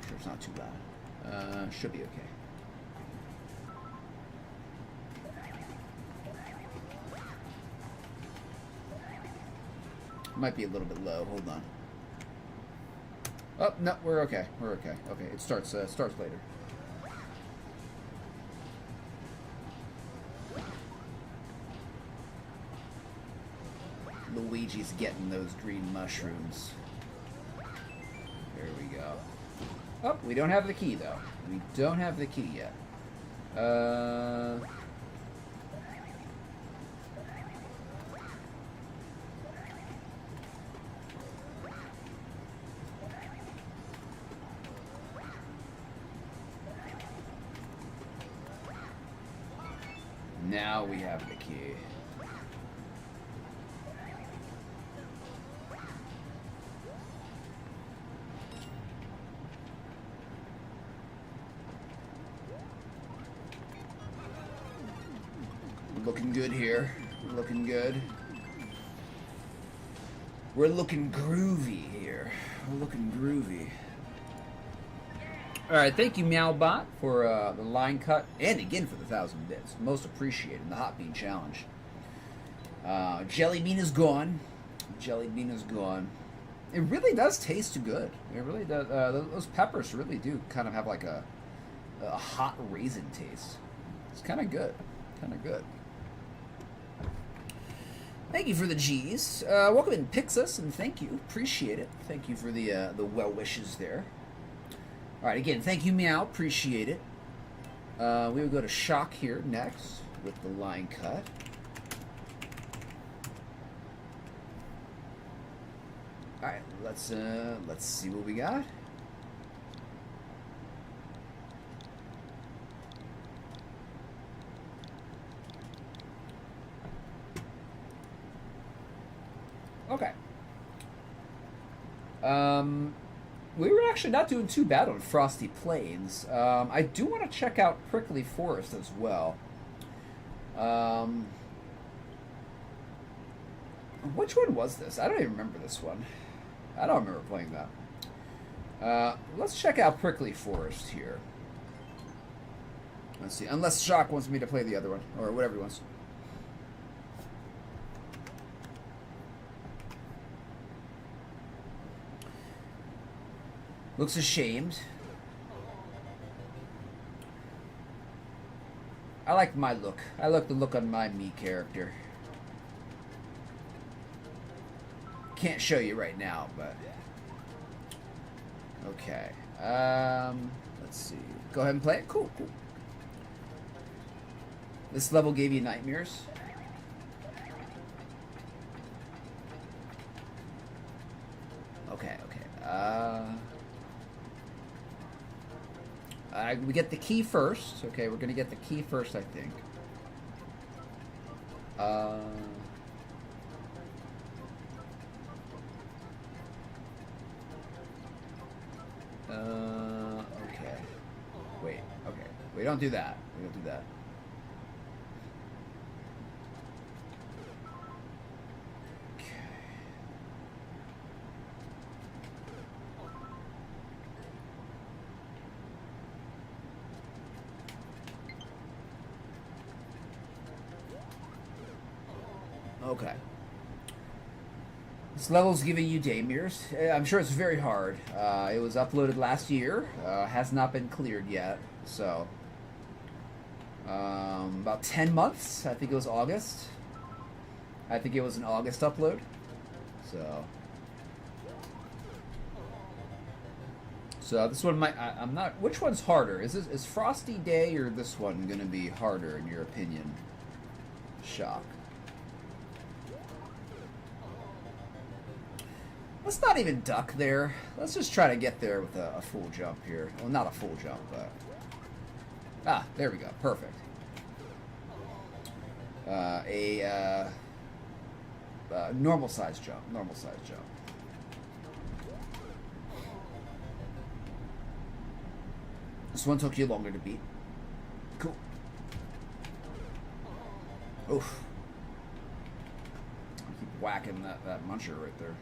Sure, it's not too loud. Should be okay. Might be a little bit low. Hold on. Oh no, we're okay. We're okay. Okay, it starts later. Luigi's getting those green mushrooms. There we go. Oh, we don't have the key though. We don't have the key yet. Now we have the key. Looking good here. Looking good. We're looking groovy here. We're looking groovy. Alright, thank you, Meowbot, for the line cut, and again for the 1,000 bits. Most appreciated in the Hot Bean Challenge. Jelly Bean is gone. Jelly Bean is gone. It really does taste good. It really does. Those peppers really do kind of have like a hot raisin taste. It's kind of good. Kind of good. Thank you for the G's. Welcome in Pixus, and thank you. Appreciate it. Thank you for the well wishes there. All right, again, thank you, Meow. Appreciate it. We will go to Shock here next with the line cut. All right, let's see what we got. Okay. We were actually not doing too bad on Frosty Plains. I do want to check out Prickly Forest as well. Which one was this? I don't even remember this one. I don't remember playing that. Let's check out Prickly Forest here. Let's see. Unless Shock wants me to play the other one, or whatever he wants. Looks ashamed. I like my look. I like the look on my me character. Can't show you right now, but okay. Let's see. Go ahead and play it. Cool, cool. This level gave you nightmares. Okay, okay. We get the key first. Okay, we're gonna get the key first, I think. Okay. Wait. Okay. We don't do that. We don't do that. Okay. This level's giving you daymares. I'm sure it's very hard. It was uploaded last year. Has not been cleared yet. So, about 10 months. I think it was August. I think it was an August upload. So, So this one might. I'm not. Which one's harder? Is Frosty Day or this one going to be harder in your opinion? Shock. Let's not even duck there. Let's just try to get there with a full jump here. Well, not a full jump, but... Ah, there we go. Perfect. Normal size jump. Normal size jump. This one took you longer to beat. Cool. Oof. I keep whacking that muncher right there.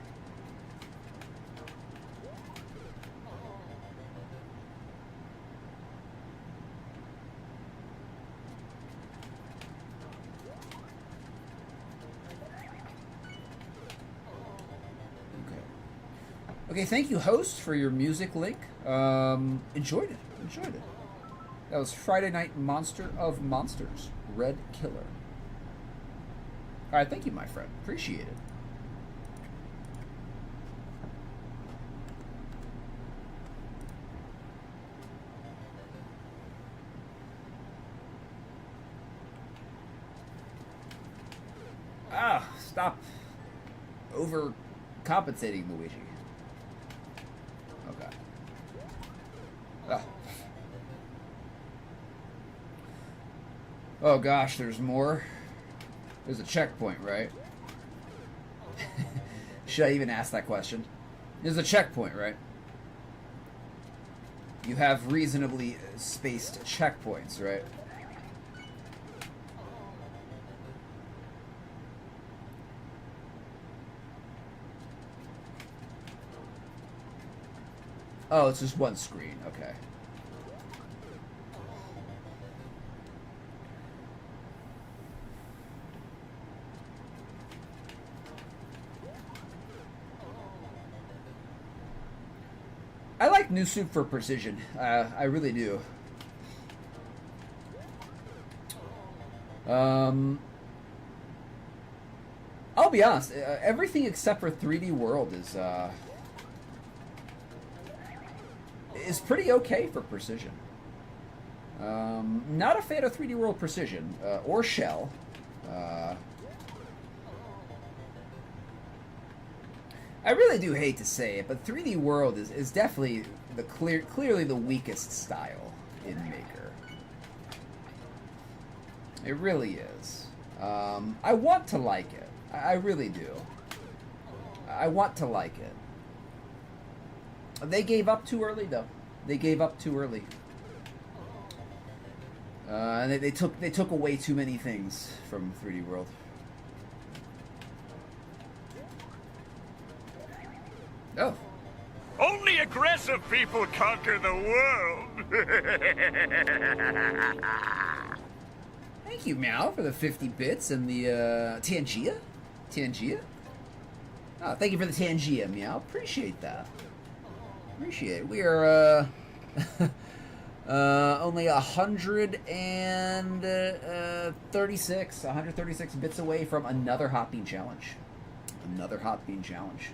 Okay, thank you, host, for your music link. Enjoyed it. Enjoyed it. That was Friday Night Monster of Monsters, Red Killer. All right, thank you, my friend. Appreciate it. Ah, stop overcompensating, Luigi. Okay. Ah. Oh gosh, there's more. There's a checkpoint, right? Should I even ask that question? There's a checkpoint, right? You have reasonably spaced checkpoints, right? Oh, it's just one screen. Okay. I like New Soup for precision. I really do. I'll be honest. Everything except for 3D World is pretty okay for precision. Not a fan of 3D World Precision or Shell. I really do hate to say it, but 3D World is definitely clearly the weakest style in Maker. It really is. I want to like it. I really do. I want to like it. They gave up too early, though. They gave up too early. And they took away too many things from 3D World. Oh. Only aggressive people conquer the world. Thank you, Meow, for the 50 bits and the Tangia. Tangia? Oh, thank you for the Tangia, Meow. Appreciate that. Appreciate it. We are only 136 bits away from another Hot Bean Challenge. Another Hot Bean Challenge.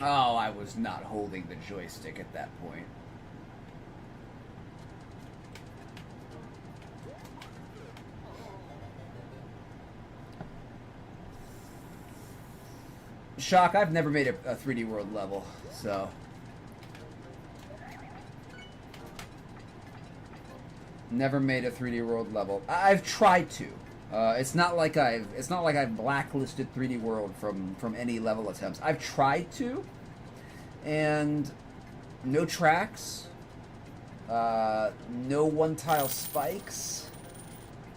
Oh, I was not holding the joystick at that point. Shock, I've never made a 3D World level, so... Never made a 3D World level. I've tried to. It's not like I've blacklisted 3D World from any level attempts. I've tried to, and no tracks, no one-tile spikes.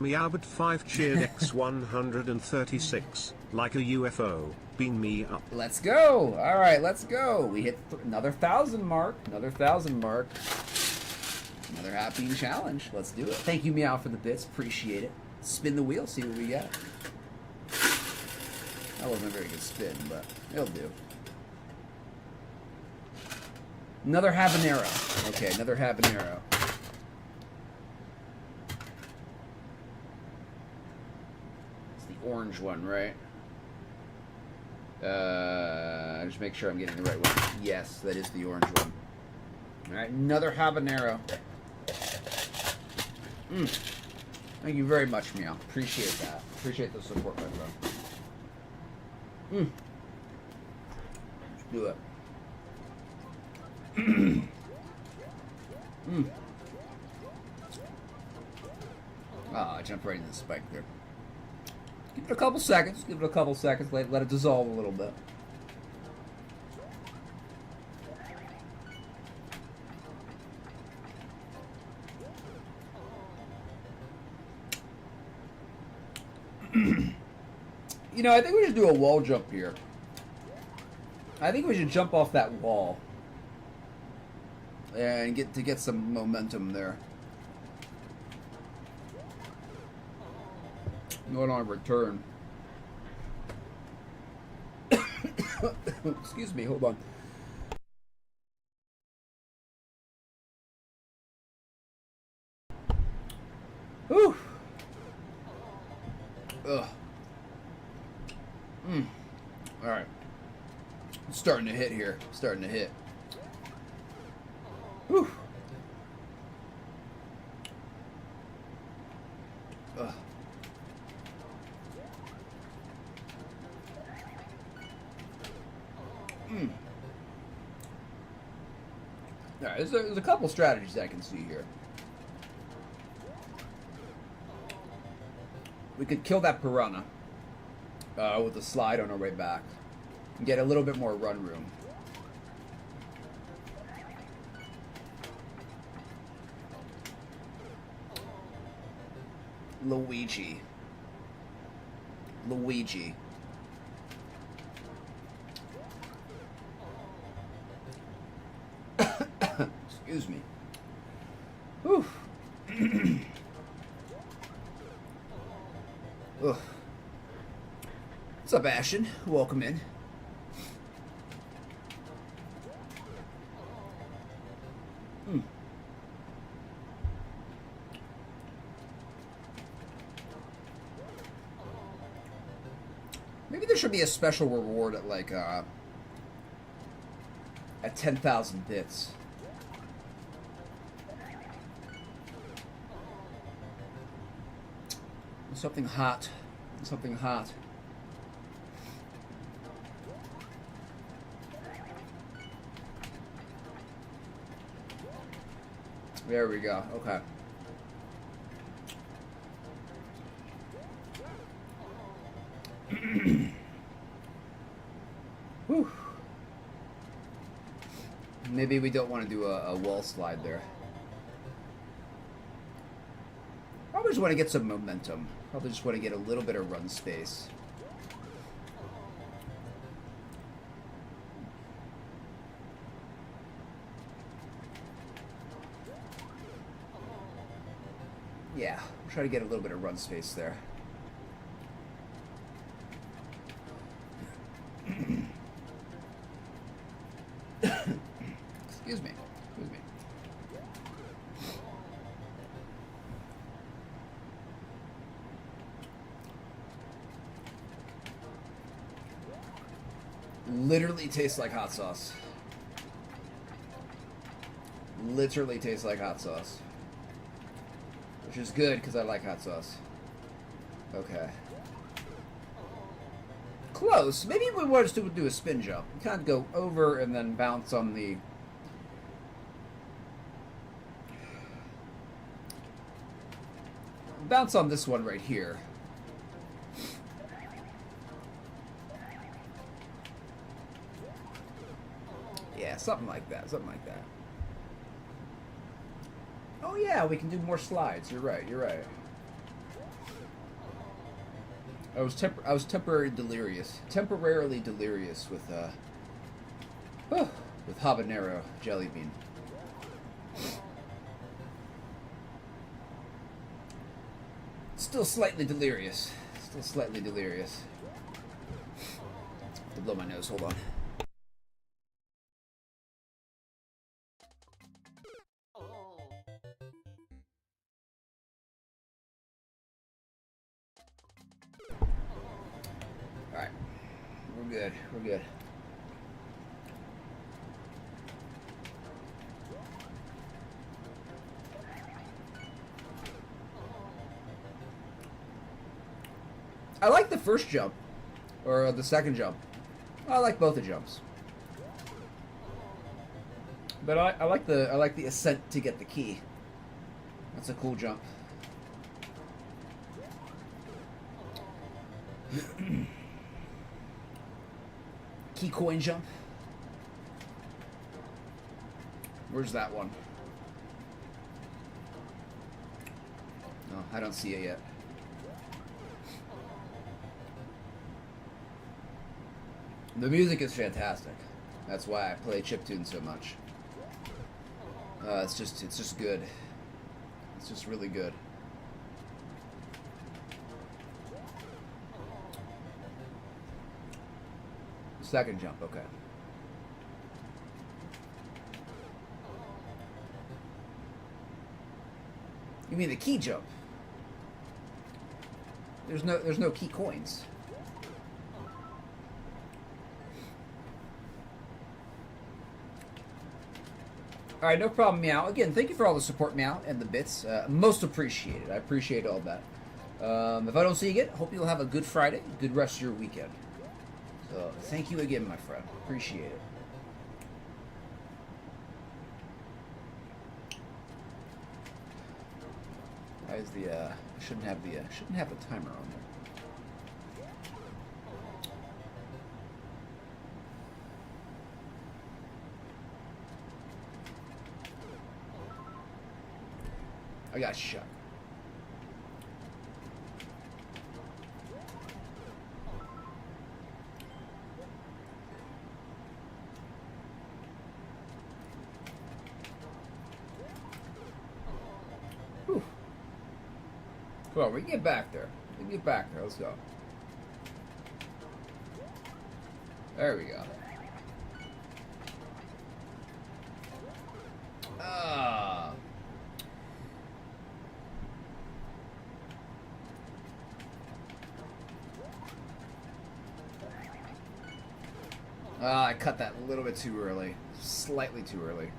Meowbot 5 cheered X136, like a UFO, beam me up. Let's go! Alright, let's go! We hit another 1,000 mark, another 1,000 mark. Another Hot Bean Challenge. Let's do it. Thank you, Meow, for the bits. Appreciate it. Spin the wheel, see what we got. That wasn't a very good spin, but it'll do. Another habanero. Okay, another habanero. It's the orange one, right? Just make sure I'm getting the right one. Yes, that is the orange one. Alright, another habanero. Thank you very much, Meow. Appreciate that. Appreciate the support, my friend. Let's do it. I jumped right into the spike there. Give it a couple seconds. Give it a couple seconds. Let it dissolve a little bit. You know, I think we should do a wall jump here. I think we should jump off that wall and get some momentum there. Not on return. Excuse me, hold on. Whew. Ugh. Alright. It's starting to hit here. Starting to hit. Whew. Ugh. Alright, there's a couple strategies I can see here. We could kill that piranha with a slide on our way back and get a little bit more run room. Luigi. Excuse me. Whew. Ugh. What's up, Ashton? Welcome in. Maybe there should be a special reward at like at 10,000 bits. Something hot. Something hot. There we go. Okay. Whew. Maybe we don't want to do a wall slide there. Probably just want to get some momentum. Probably just want to get a little bit of run space. Yeah, we'll try to get a little bit of run space there. Excuse me. Excuse me. Literally tastes like hot sauce. Literally tastes like hot sauce. Which is good, because I like hot sauce. Okay. Close. Maybe we want to do a spin jump. Kind of go over and then bounce on the... Bounce on this one right here. Yeah, something like that. Something like that. Oh yeah, we can do more slides. You're right. You're right. I was temporarily delirious with with habanero jelly bean. Still slightly delirious. Still slightly delirious. Have to blow my nose. Hold on. We're good. I like the first jump. Or the second jump. I like both the jumps. But I like the ascent to get the key. That's a cool jump. Key coin jump. Where's that one? No, I don't see it yet. The music is fantastic. That's why I play chiptune so much. It's just good. It's just really good. Second jump, okay. You mean the key jump? There's no key coins. All right, no problem, Meow. Again, thank you for all the support, Meow, and the bits. Most appreciated. I appreciate all that. If I don't see you again, hope you'll have a good Friday, good rest of your weekend. So, thank you again, my friend. Appreciate it. Why is the I shouldn't have the timer on there. I got shot. Whew. Come on, we can get back there. We can get back there. Let's go. There we go. Ah. I cut that a little bit too early. Slightly too early.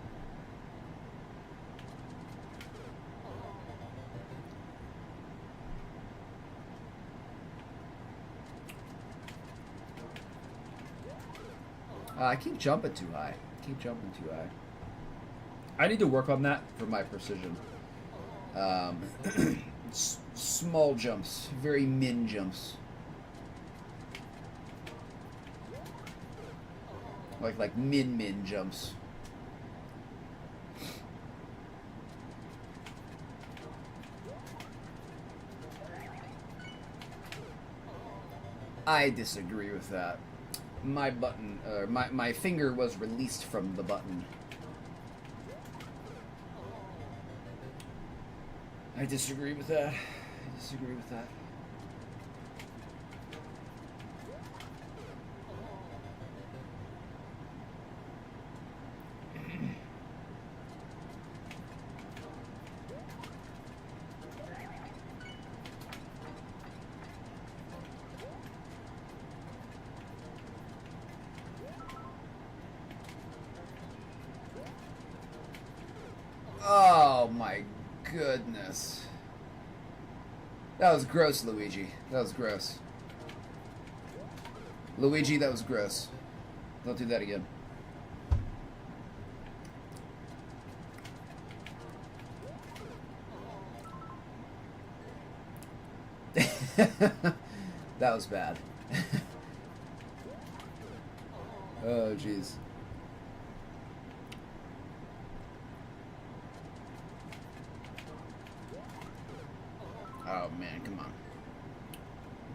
I keep jumping too high. Keep jumping too high. I need to work on that for my precision. Small jumps. Very min jumps. Like min jumps. I disagree with that. My button, my finger was released from the button. I disagree with that. I disagree with that. Oh my goodness. That was gross, Luigi. That was gross. Luigi, that was gross. Don't do that again. That was bad. Oh, jeez. Oh man, come on.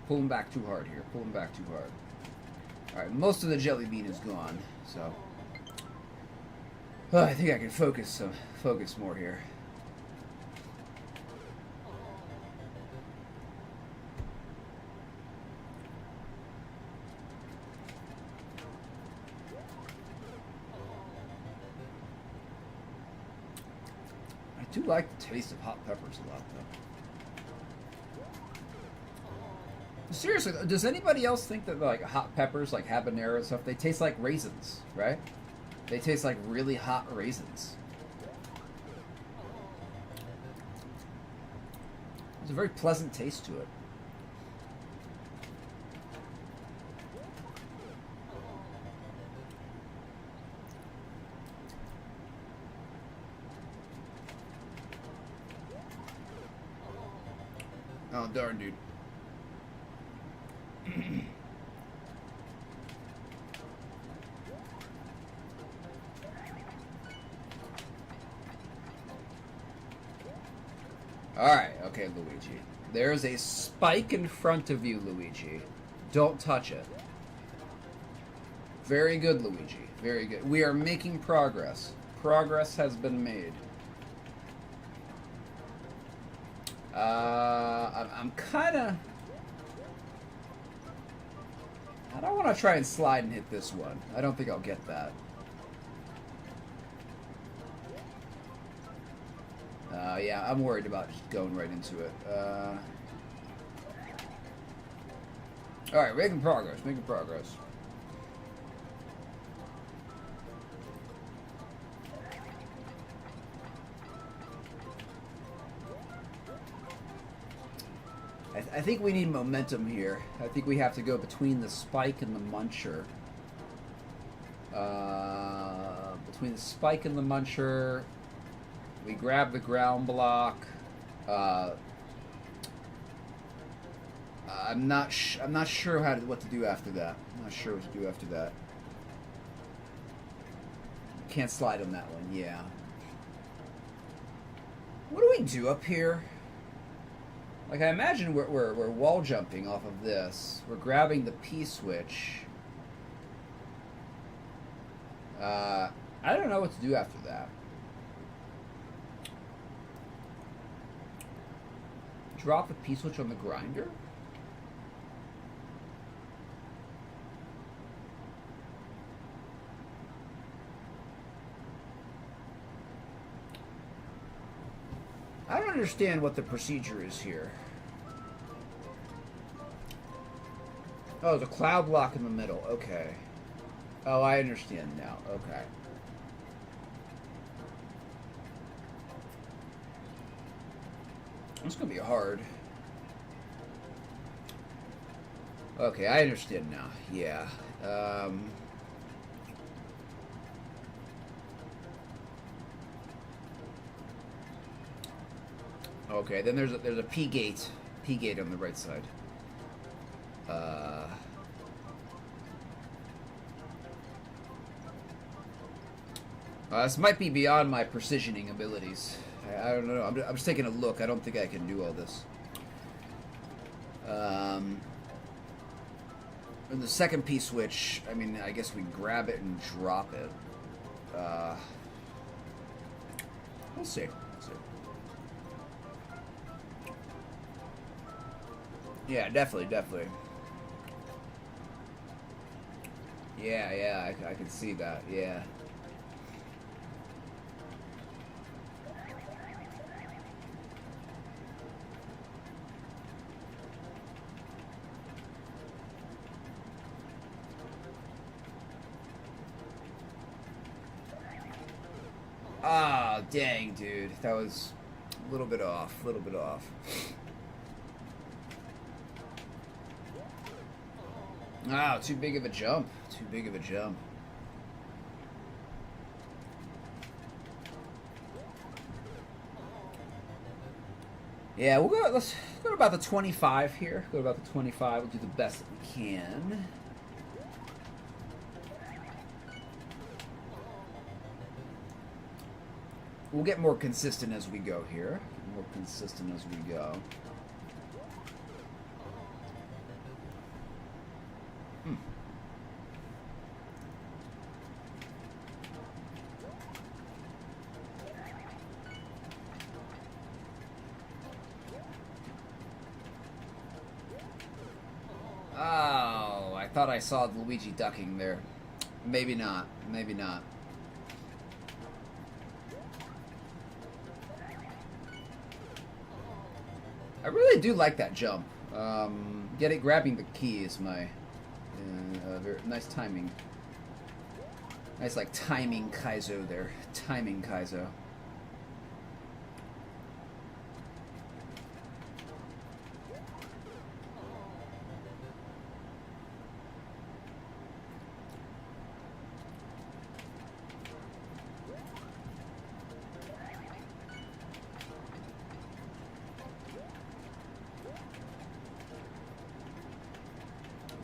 Pulling back too hard here. Pulling back too hard. Alright, most of the jelly bean is gone, so I think I can focus more here. I do like the taste of hot peppers a lot, though. Seriously, does anybody else think that like hot peppers, like habanero and stuff, they taste like raisins, right? They taste like really hot raisins. There's a very pleasant taste to it. Oh, darn, dude. Alright, okay, Luigi. There's a spike in front of you, Luigi. Don't touch it. Very good, Luigi. Very good. We are making progress. Progress has been made. I'm kind of... I don't want to try and slide and hit this one. I don't think I'll get that. Yeah, I'm worried about just going right into it. Alright, making progress, making progress. I think we need momentum here. I think we have to go between the spike and the muncher. Between the spike and the muncher, we grab the ground block. I'm not sure what to do after that. I'm not sure what to do after that. Can't slide on that one. Yeah. What do we do up here? Like, I imagine we're wall jumping off of this. We're grabbing the P switch. I don't know what to do after that. Drop the P switch on the grinder? I don't understand what the procedure is here. Oh, the cloud block in the middle. Okay. Oh, I understand now. Okay. It's gonna be hard. Okay, I understand now. Yeah. Okay, then there's a P gate on the right side. This might be beyond my precisioning abilities. I don't know. I'm just taking a look. I don't think I can do all this. And the second P switch, I mean, I guess we grab it and drop it. We'll see. Yeah, definitely. Yeah, I can see that, yeah. Ah, dang, dude. That was a little bit off. Ah, too big of a jump. Yeah, let's go to about the 25 here. We'll do the best that we can. We'll get more consistent as we go here. Oh, I thought I saw Luigi ducking there. Maybe not. I really do like that jump. Grabbing the key is my very nice timing. Nice, like, timing Kaizo there. Timing Kaizo.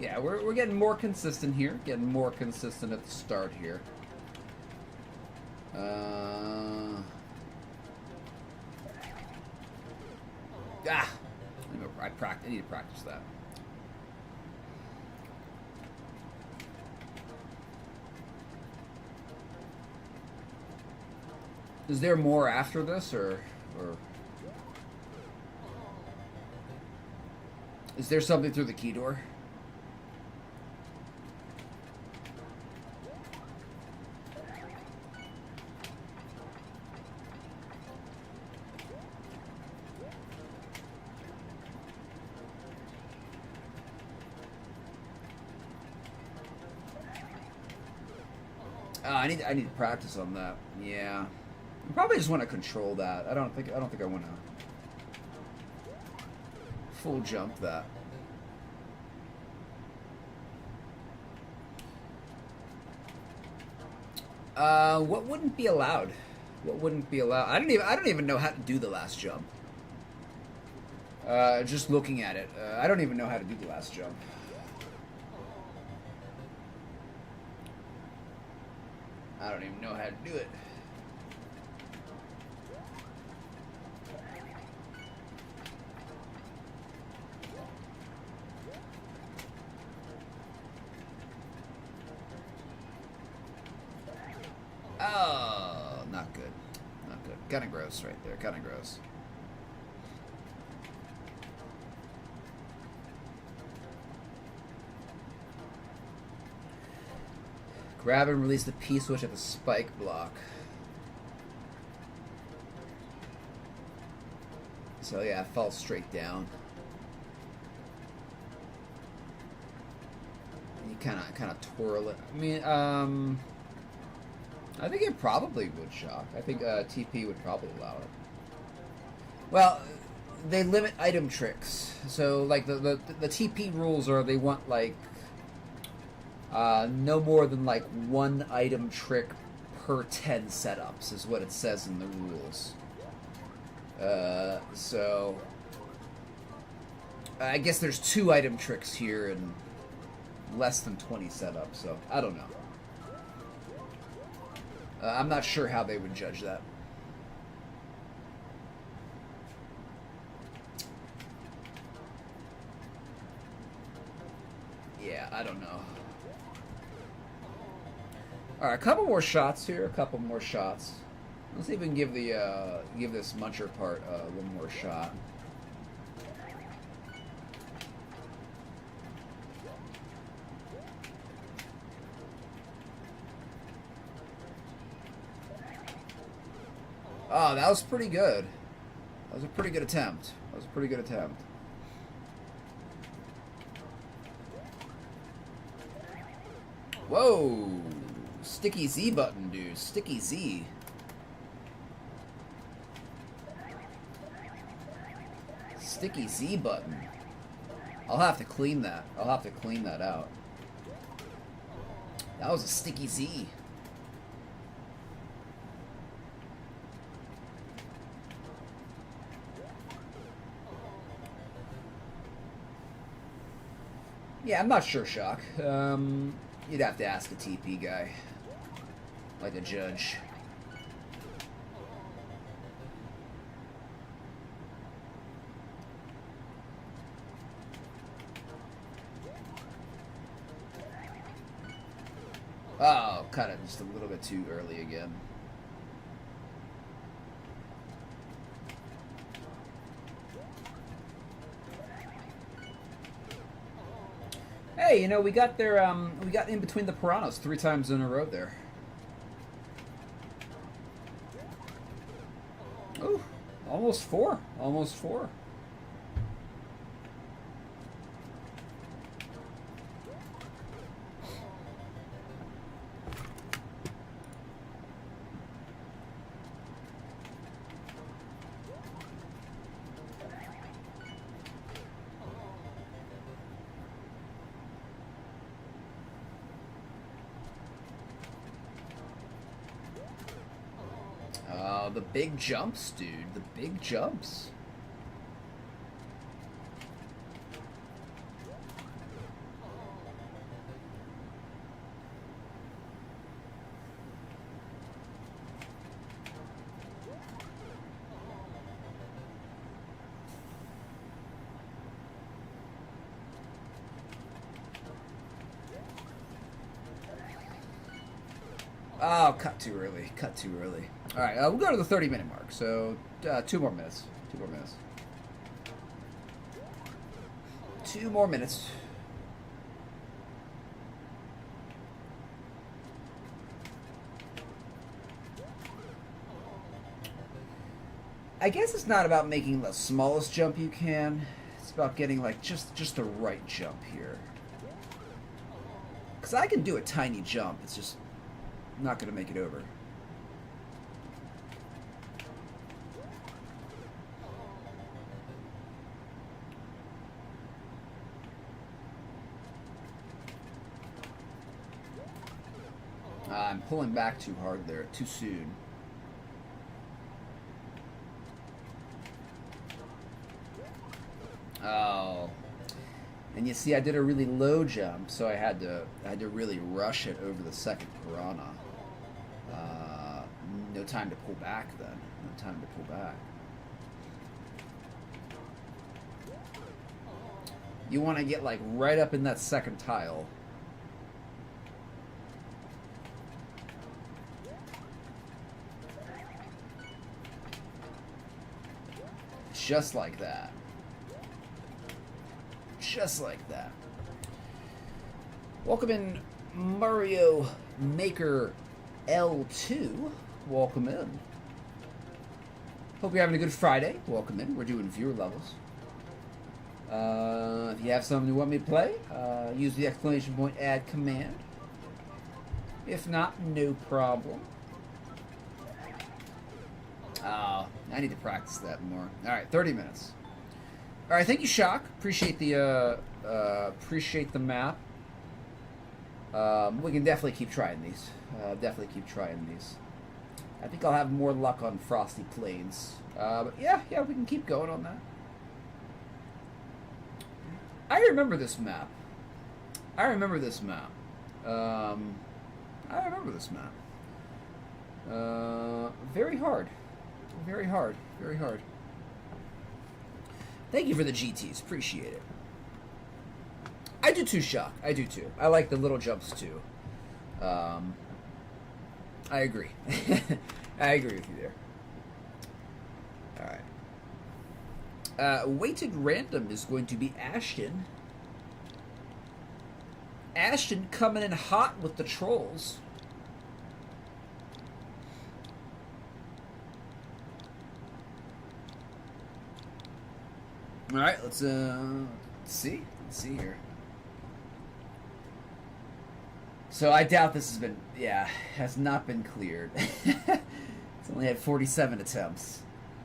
Yeah, we're getting more consistent here. Getting more consistent at the start here. I need to practice that. Is there more after this, or is there something through the key door? I need to practice on that. Yeah, I probably just want to control that. I don't think I want to full jump that. What wouldn't be allowed? What wouldn't be allowed? I don't even know how to do the last jump. Just looking at it, I don't even know how to do the last jump. I don't even know how to do it. Oh, not good. Not good. Kind of gross right there. Kind of gross. Grab and release the P-switch at the spike block. So yeah, it falls straight down. You kind of twirl it. I mean, I think it probably would shock. I think TP would probably allow it. Well, they limit item tricks. So like the TP rules are they want like no more than like one item trick per 10 setups is what it says in the rules. So I guess there's 2 item tricks here and less than 20 setups, so I don't know. I'm not sure how they would judge that. Yeah, I don't know. Alright, a couple more shots here, a couple more shots. Let's see if we can give the give this muncher part one more shot. Oh, that was pretty good. That was a pretty good attempt. That was a pretty good attempt. Whoa! Sticky Z button, dude. Sticky Z. Sticky Z button. I'll have to clean that. I'll have to clean that out. That was a sticky Z. Yeah, I'm not sure, Shock. You'd have to ask a TP guy. Like a judge. Oh, cut it just a little bit too early again. Hey, you know, we got there, we got in between the piranhas 3 times in a row there. Ooh, almost 4. Almost 4. The big jumps, dude. The big jumps. Oh, cut too early. Cut too early. All right, we'll go to the 30-minute mark. So 2 more minutes. 2 more minutes. 2 more minutes. I guess it's not about making the smallest jump you can. It's about getting like just the right jump here. Because I can do a tiny jump. It's just not going to make it over. I'm pulling back too hard there, too soon. Oh. And you see, I did a really low jump, so I had to really rush it over the second piranha. No time to pull back then. No time to pull back. You want to get like right up in that second tile. Just like that. Just like that. Welcome in, Mario Maker L2. Welcome in. Hope you're having a good Friday. Welcome in. We're doing viewer levels. If you have something you want me to play, use the exclamation point add command. If not, no problem. I need to practice that more. All right, 30 minutes. All right, thank you, Shock. Appreciate the map. We can definitely keep trying these. Definitely keep trying these. I think I'll have more luck on Frosty Plains. But yeah, we can keep going on that. I remember this map. I remember this map. Very hard. Very hard. Very hard. Thank you for the GTs. Appreciate it. I do too, Shock. I do too. I like the little jumps too. I agree. I agree with you there. Alright. Weighted random is going to be Ashton. Ashton coming in hot with the trolls. Alright, let's see. Let's see here. So I doubt this has been, has not been cleared. It's only had 47 attempts.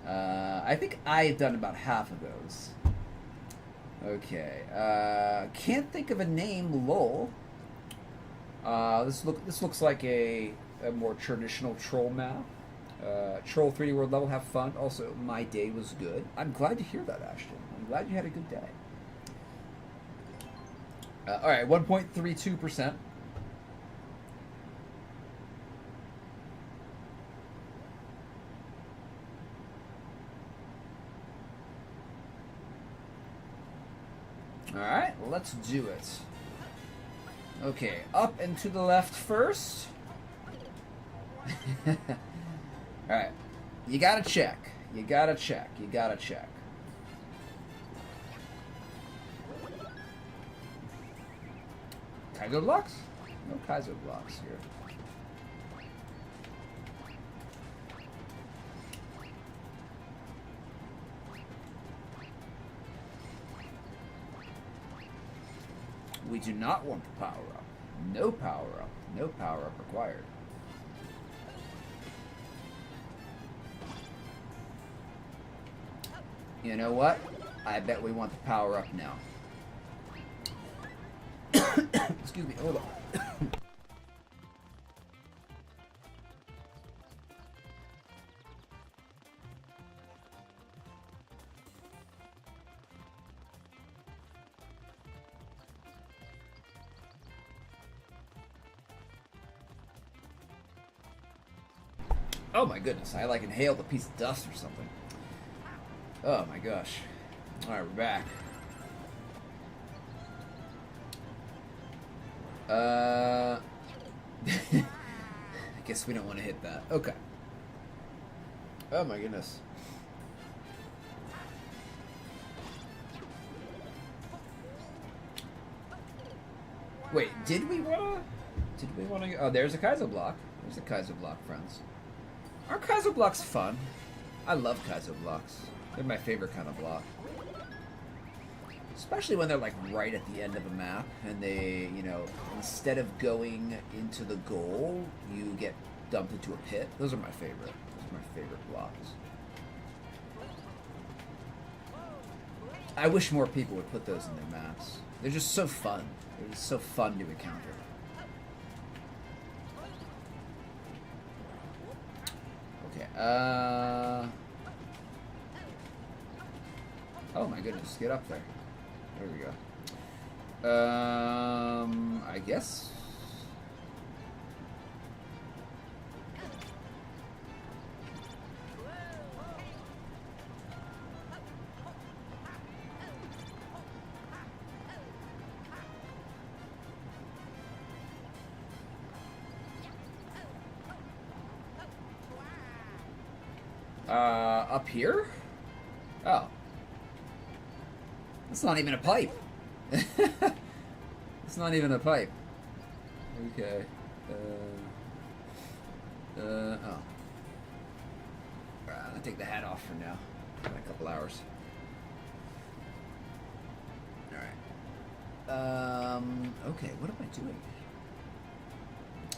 I think I have done about half of those. Okay. Can't think of a name, lol. This looks like a more traditional troll map. Troll 3D World level, have fun. Also, my day was good. I'm glad to hear that, Ashton. I'm glad you had a good day. Alright, 1.32%. Alright, let's do it. Okay, up and to the left first. Alright, you gotta check. You gotta check. You gotta check. Kaiser blocks? No Kaiser blocks here. We do not want to power up. No power up. No power up required. You know what? I bet we want the power up now. Excuse me, hold on. Oh my goodness, I like inhaled a piece of dust or something. Oh my gosh. Alright, we're back. I guess we don't want to hit that. Okay. Oh my goodness. Wait, did we wanna? Oh, there's a Kaizo block. There's a Kaizo block, friends. Are Kaizo blocks fun? I love Kaizo blocks. They're my favorite kind of block. Especially when they're like right at the end of a map and they, you know, instead of going into the goal, you get dumped into a pit. Those are my favorite. Those are my favorite blocks. I wish more people would put those in their maps. They're just so fun. They're just so fun to encounter. Okay, oh my goodness, get up there. There we go. I guess. Up here? Oh. It's not even a pipe. It's not even a pipe. Okay. Oh. I'll take the hat off for now. In a couple hours. Alright. Okay, what am I doing?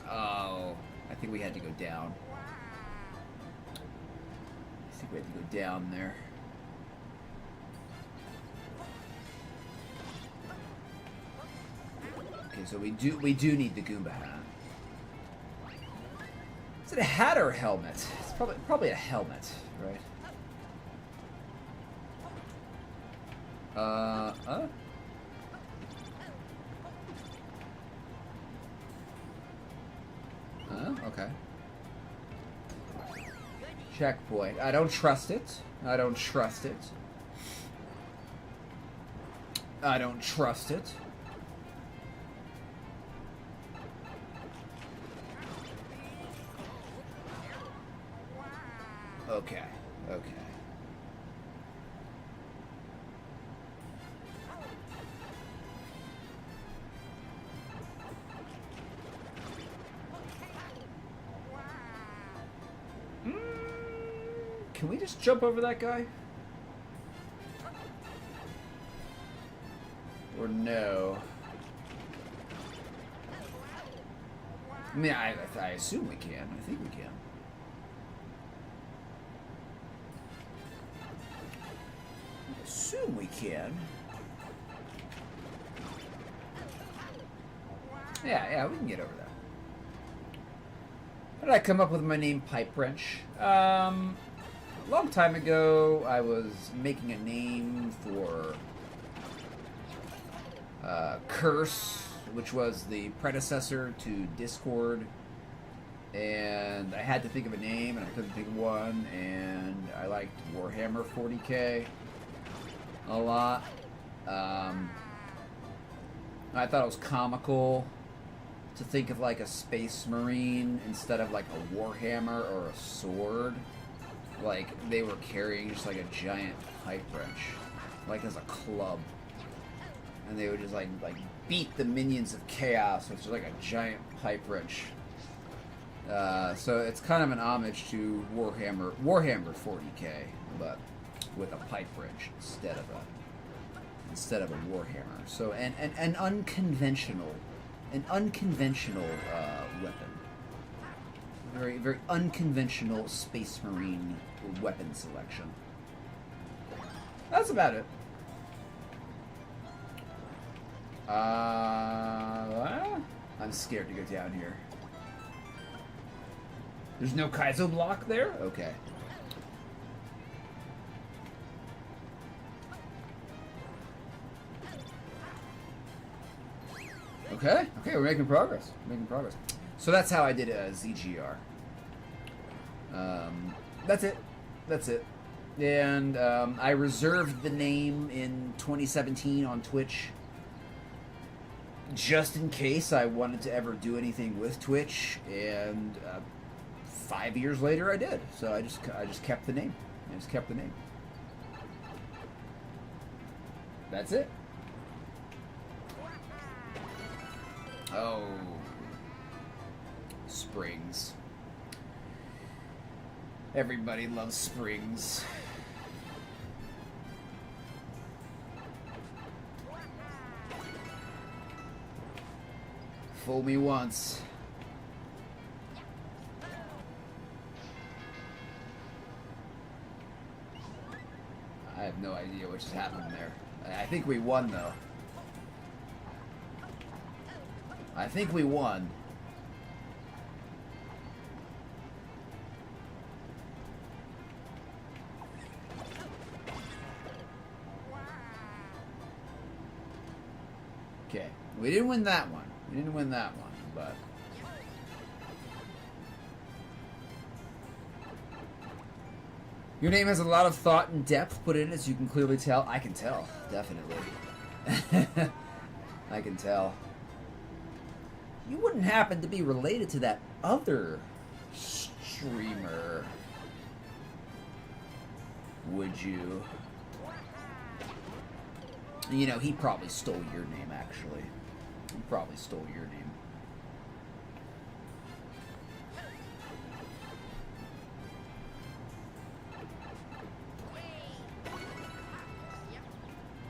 Oh, I think we had to go down. I think we had to go down there. Okay, so we do need the Goomba hat. Is it a hat or a helmet? It's probably a helmet, right? Okay. Checkpoint. I don't trust it. I don't trust it. I don't trust it. Okay. Okay. Can we just jump over that guy? Or no? I mean, I assume we can. I think we can. I assume we can. Yeah, we can get over that. How did I come up with my name Pipe Wrench? A long time ago, I was making a name for Curse, which was the predecessor to Discord, and I had to think of a name, and I couldn't think of one, and I liked Warhammer 40k a lot. I thought it was comical to think of like a Space Marine instead of like a Warhammer or a sword. Like, they were carrying just like a giant pipe wrench, like as a club. And they would just like beat the minions of chaos, which is like a giant pipe wrench. So it's kind of an homage to Warhammer 40k, but with a pipe wrench instead of a Warhammer. So an unconventional weapon. Very, very unconventional Space Marine weapon selection. That's about it. I'm scared to go down here. There's no Kaizo block there? Okay. Okay, we're making progress. So that's how I did a ZGR. That's it. That's it. And I reserved the name in 2017 on Twitch just in case I wanted to ever do anything with Twitch, and 5 years later I did. So I just kept the name. I just kept the name. That's it. Oh. Springs. Everybody loves springs. Fool me once. I have no idea what just happened there. I think we won, though. I think we won. Okay, we didn't win that one. We didn't win that one, but... Your name has a lot of thought and depth put in it, as you can clearly tell. I can tell, definitely. I can tell. You wouldn't happen to be related to that other streamer, would you? You know, he probably stole your name, actually. He probably stole your name.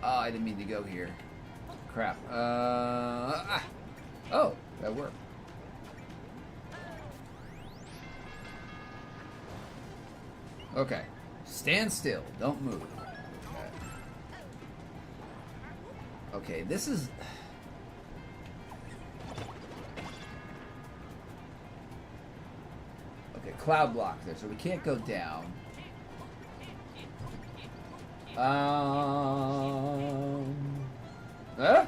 Oh, I didn't mean to go here. Crap. Oh, that worked. Okay. Stand still. Don't move. Okay, this is... Okay, cloud block there, so we can't go down. Huh?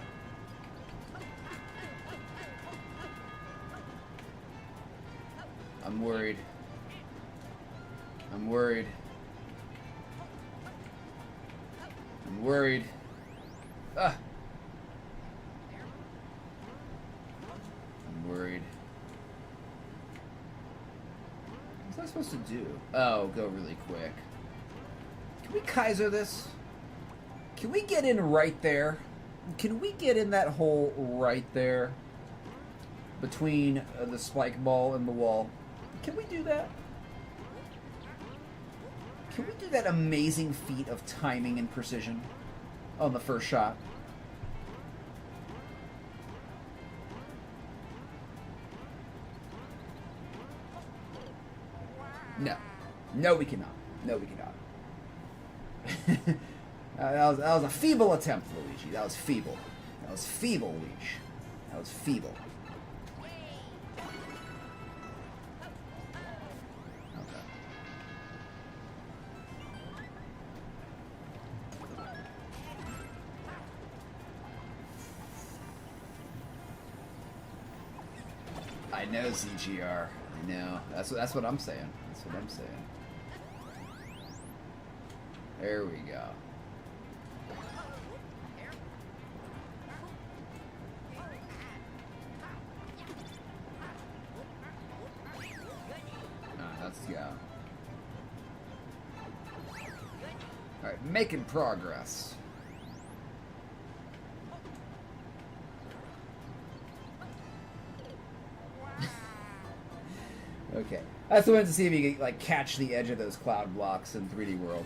I'm worried. I'm worried. I'm worried. Ah! I'm worried. What's I supposed to do? Oh, go really quick. Can we Kaiser this? Can we get in right there? Can we get in that hole right there? Between the spike ball and the wall. Can we do that? Can we do that amazing feat of timing and precision on the first shot? No. No, we cannot. No, we cannot. that was a feeble attempt, Luigi. That was feeble. That was feeble, Luigi. That was feeble. Okay. I know, ZGR. I know. That's what I'm saying. That's what I'm saying. There we go. Let's go. Alright, making progress. Okay. I just wanted to see if you could, like, catch the edge of those cloud blocks in 3D World.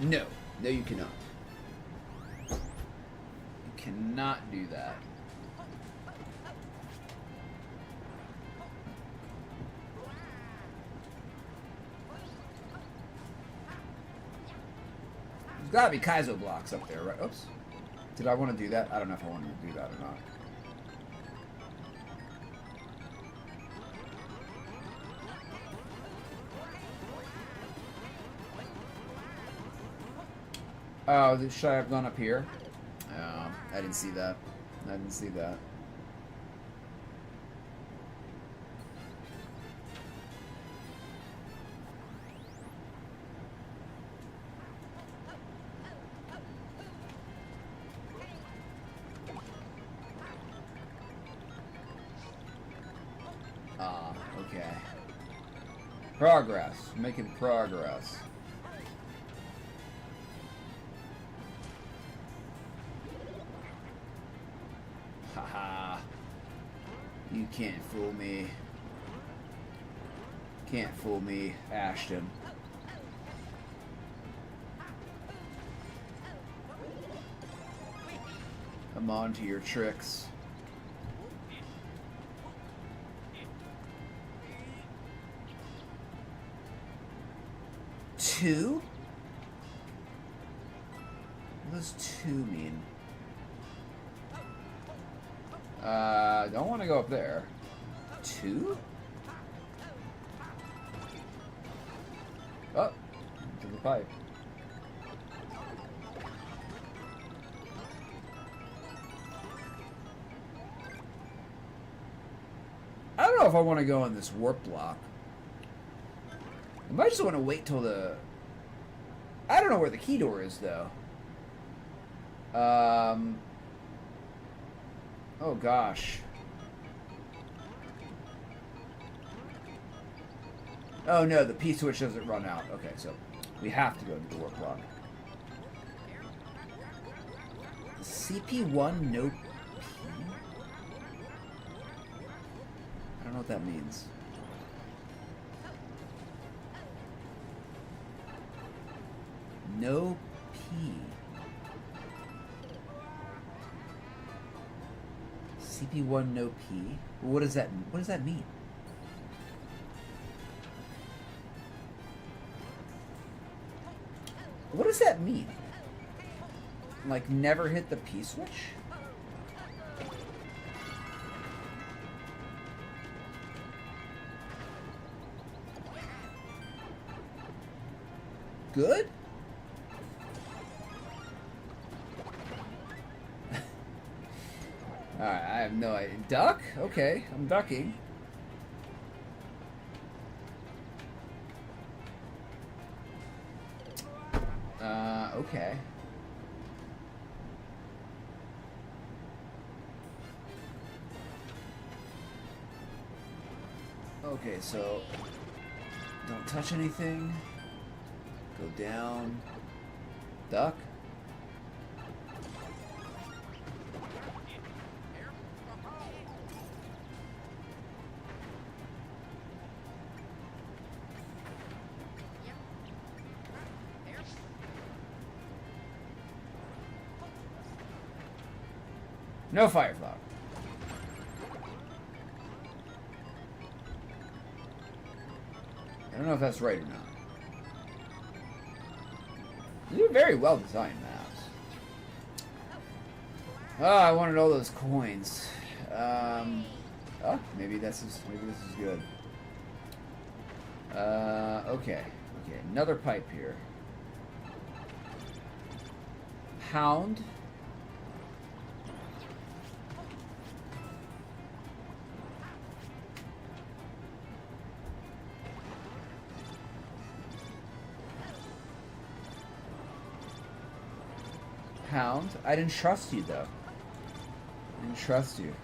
No. No, you cannot. You cannot do that. There's gotta be Kaizo blocks up there, right? Oops. Did I want to do that? I don't know if I wanted to do that or not. Oh, should I have gone up here? Oh, I didn't see that. I didn't see that. Ah, okay. Progress. Making progress. Haha. You can't fool me. Can't fool me, Ashton. I'm on to your tricks. Two? What does two mean? Don't want to go up there. Two? Oh, to the pipe. I don't know if I want to go in this warp block. I might just want to wait till the... I don't know where the key door is, though. Oh, gosh. Oh, no, the P-switch doesn't run out. Okay, so we have to go to the warp block. CP1, no P? I don't know what that means. No P. CP1 no P. What does that mean? What does that mean? Like never hit the P switch? Good? Alright, I have no idea. Duck? Okay, I'm ducking. Okay. Okay, so don't touch anything. Go down. Duck. No fire flower. I don't know if that's right or not. These are very well designed maps. Oh, I wanted all those coins. Oh, maybe this is good. Okay. Okay, another pipe here. Hound. Hound. I didn't trust you, though. I didn't trust you.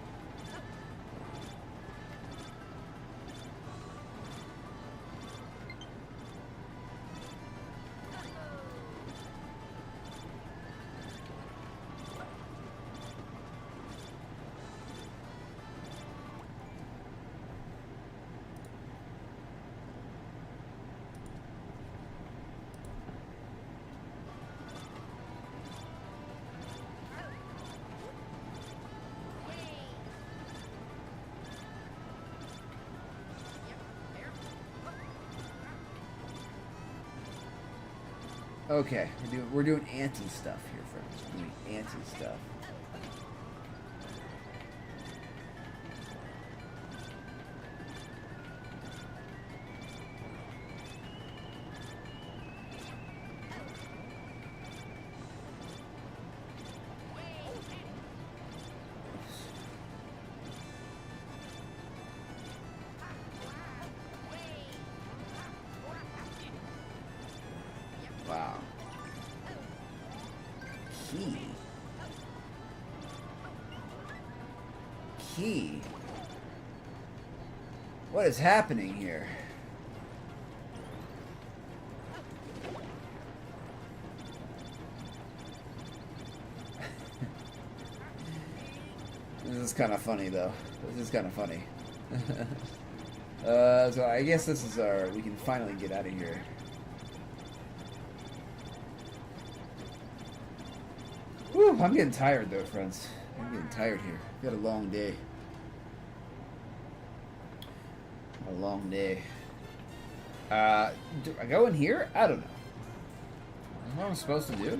Okay, we're doing anti-stuff here, friends. We're doing anti-stuff. Wow. Key. What is happening here? This is kind of funny, though. This is kind of funny. So I guess this is our... We can finally get out of here. Whew, I'm getting tired, though, friends. I'm getting tired here. Got a long day. A long day. Do I go in here? I don't know. What am I supposed to do?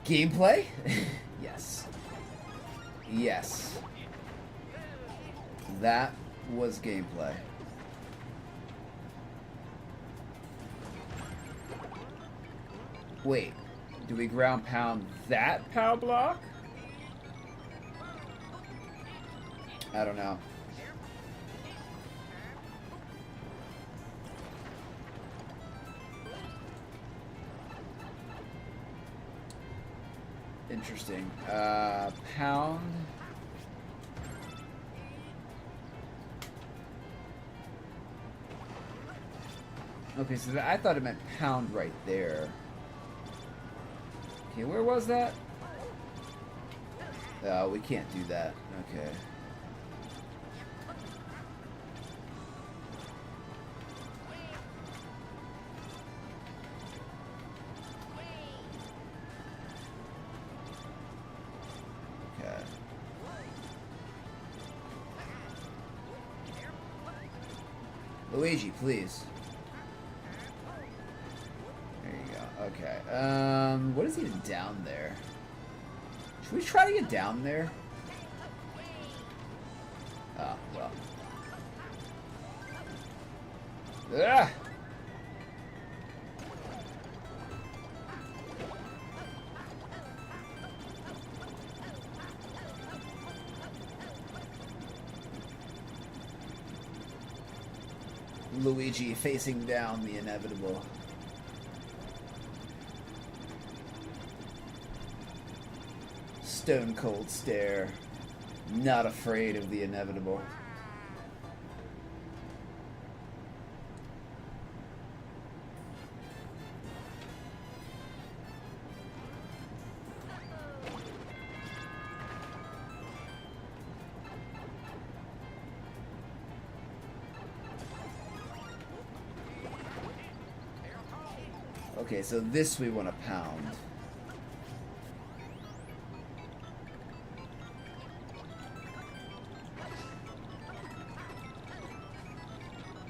Gameplay? Yes. Yes. That was gameplay. Wait. Do we ground pound that POW block? I don't know. Interesting. Pound. Okay, so I thought it meant pound right there. Okay, where was that? Oh, we can't do that. Okay. Okay. Luigi, please. There you go. Okay. What is even down there? Should we try to get down there? Oh, well. Ah! Luigi facing down the inevitable. Stone cold stare. Not afraid of the inevitable. Okay, so this we want to pound.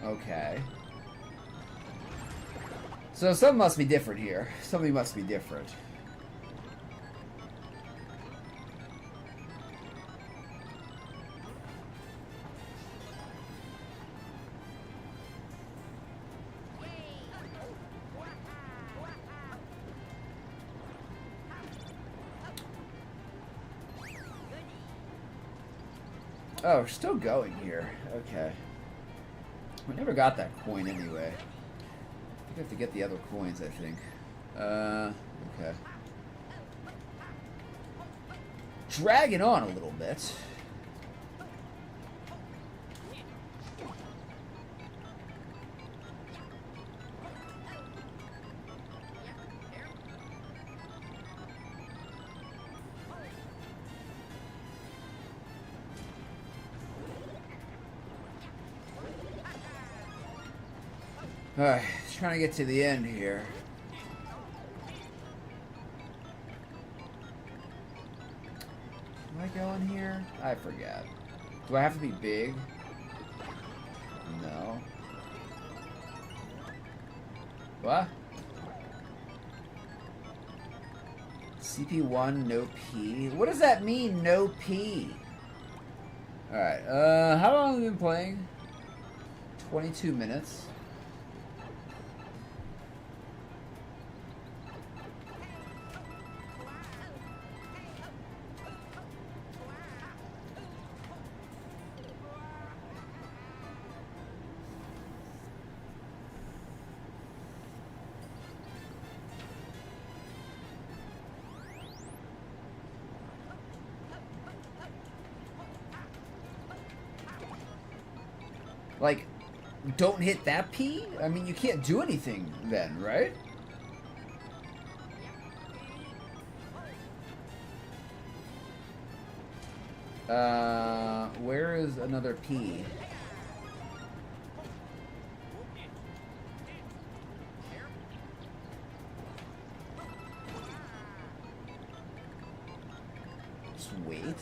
Okay. So something must be different here. Something must be different. Oh, we're still going here. Okay. We never got that coin anyway. We have to get the other coins, I think. Okay. Dragging on a little bit. Alright, trying to get to the end here. Am I going here? I forget. Do I have to be big? No. What? CP1, no P? What does that mean, no P? Alright, how long have we been playing? 22 minutes. Like, don't hit that P? I mean, you can't do anything then, right? Where is another P? Just wait.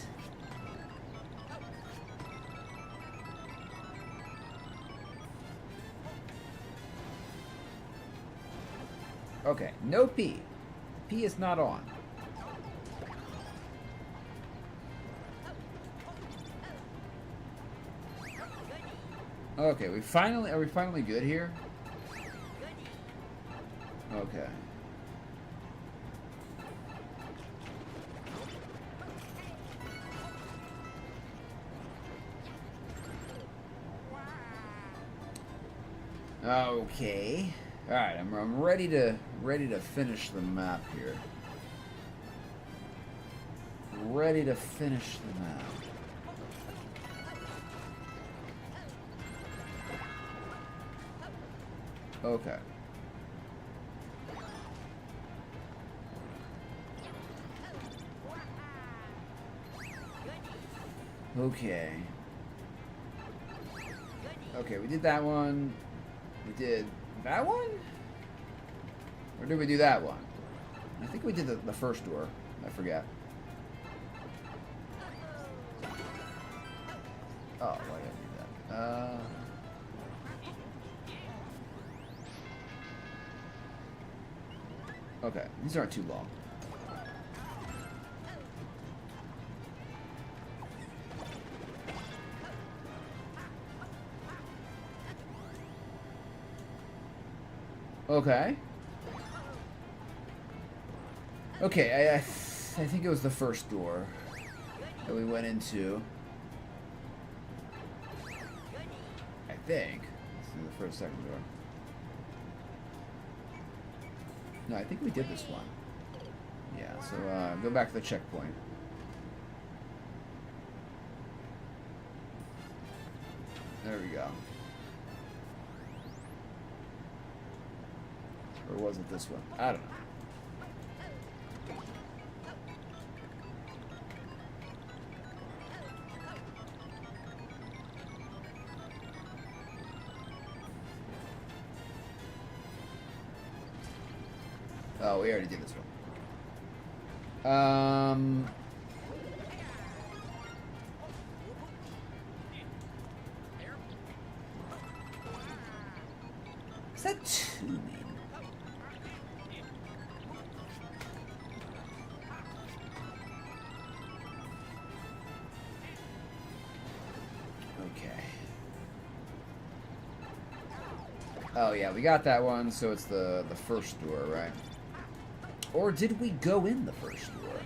Okay, no P. P is not on. Okay, are we finally good here? Okay. Okay. All right, I'm ready to finish the map here. Ready to finish the map. Okay. Okay. Okay, we did that one. We did that one? Or did we do that one? I think we did the first door. I forget. Oh, why did I do that? Okay, these aren't too long. Okay. Okay, I think it was the first door that we went into. I think. This is the first, second door. No, I think we did this one. Yeah, so go back to the checkpoint. There we go. Or was it this one? I don't know. Oh, we already did this one. Is that two mean? Okay. Oh yeah, we got that one, so it's the first door, right? Or did we go in the first door?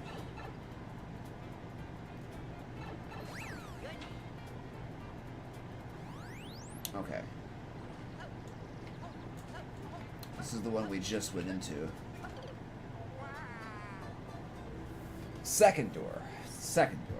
Okay. This is the one we just went into. Second door. Second door.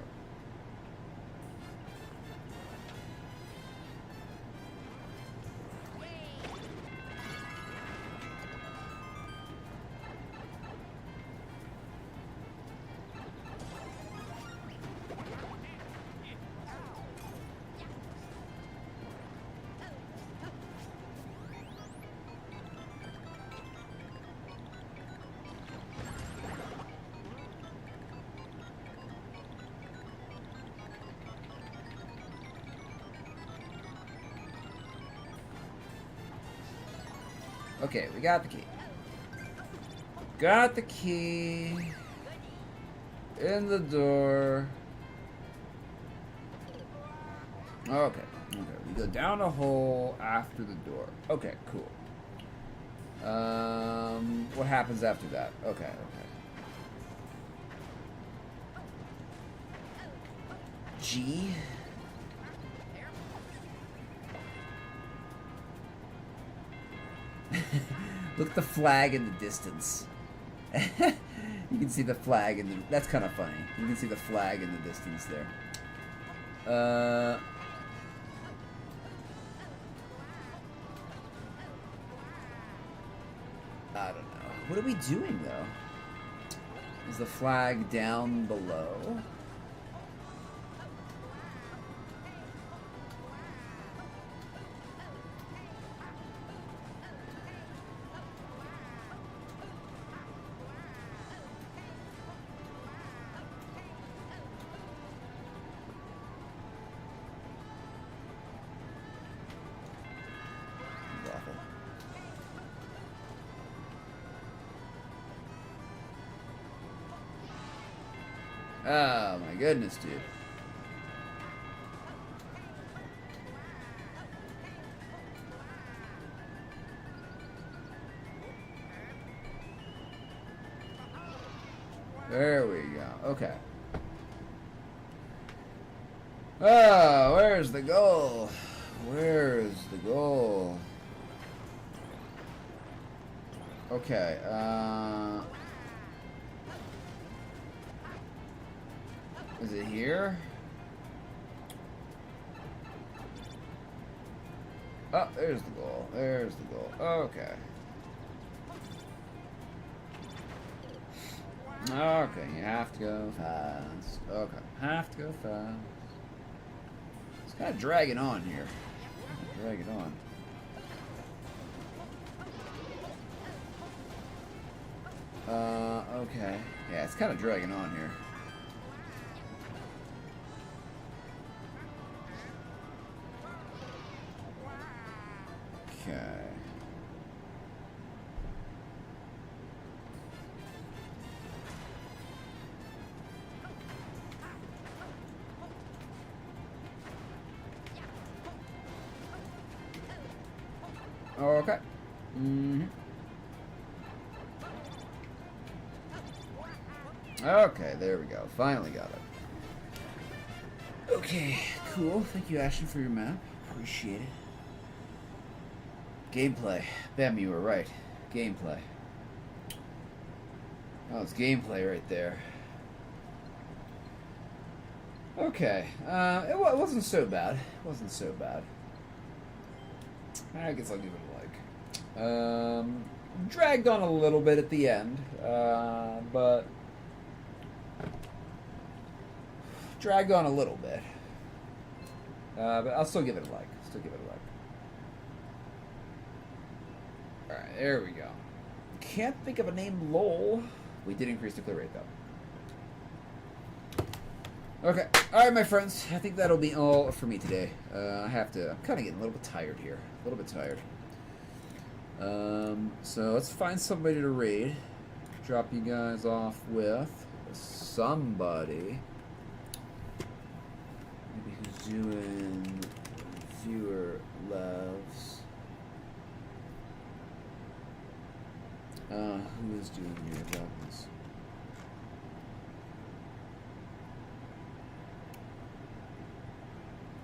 Okay, we got the key. Got the key. In the door. Okay. Okay. We go down a hole after the door. Okay, cool. What happens after that? Okay, okay. G. Look at the flag in the distance. You can see the flag in the... That's kind of funny. You can see the flag in the distance there. I don't know. What are we doing, though? Is the flag down below? Oh my goodness, dude. There we go. Okay. Oh, where's the goal? Where's the goal? Okay, is it here? Oh, there's the goal. There's the goal. Okay. Okay, you have to go fast. Okay, have to go fast. It's kind of dragging on here. Drag it on. Okay. Yeah, it's kind of dragging on here. Okay. Okay. Mm-hmm. Okay, there we go. Finally got it. Okay, cool. Thank you, Ashton, for your map. Appreciate it. Gameplay. Bam, you were right. Gameplay. Oh, it's gameplay right there. Okay. It wasn't so bad. It wasn't so bad. I guess I'll give it a like. Dragged on a little bit at the end, but dragged on a little bit. But I'll still give it a like. Still give it a like. Alright, there we go. Can't think of a name, lol. We did increase the clear rate, though. Okay. Alright, my friends. I think that'll be all for me today. I'm kind of getting a little bit tired here. A little bit tired. So let's find somebody to raid. Drop you guys off with somebody. Maybe who's doing viewer loves. Who is doing viewer loves?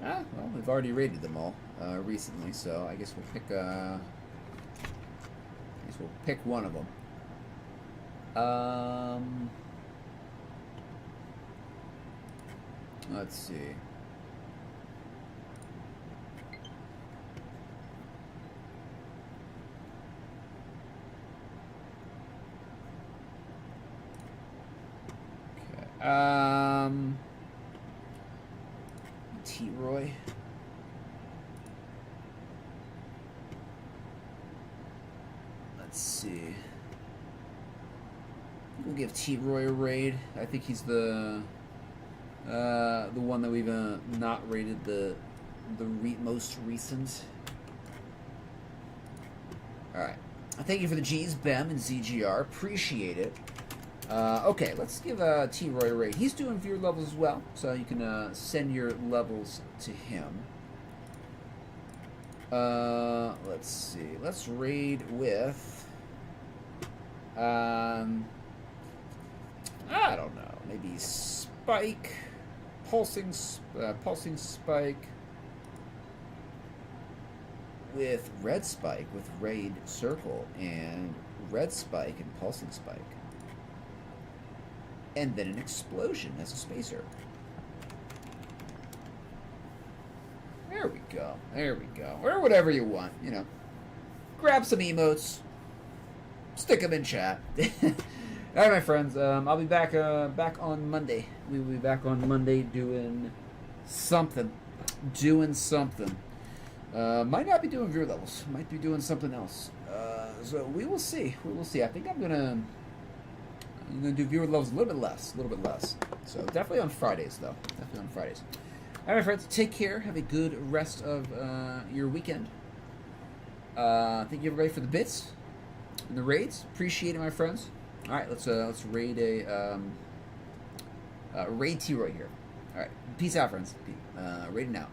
Well, we've already rated them all recently, so I guess we'll pick one of them. Let's see. Okay. T-Roy. Let's see. We'll give T-Roy a raid. I think he's the one that we've not rated the most recent. All right. Thank you for the G's, Bem and ZGR. Appreciate it. Okay, let's give T-Roy a raid. He's doing viewer levels as well, so you can send your levels to him. Let's see. Let's raid with... I don't know. Maybe Spike. Pulsing Spike. With Red Spike, with Raid Circle, and Red Spike and Pulsing Spike. And then an explosion as a spacer. There we go. There we go. Or whatever you want, you know. Grab some emotes. stick them in chat. All right, my friends. I'll be back on Monday. We will be back on Monday doing something. Might not be doing viewer levels. Might be doing something else. So we will see. I think I'm gonna do viewer levels a little bit less. So definitely on Fridays, though. All right, my friends. Take care. Have a good rest of your weekend. Thank you everybody for the bits and the raids. Appreciate it, my friends. All right, let's raid a raid T-Roy here. All right, peace out, friends. Raiding out.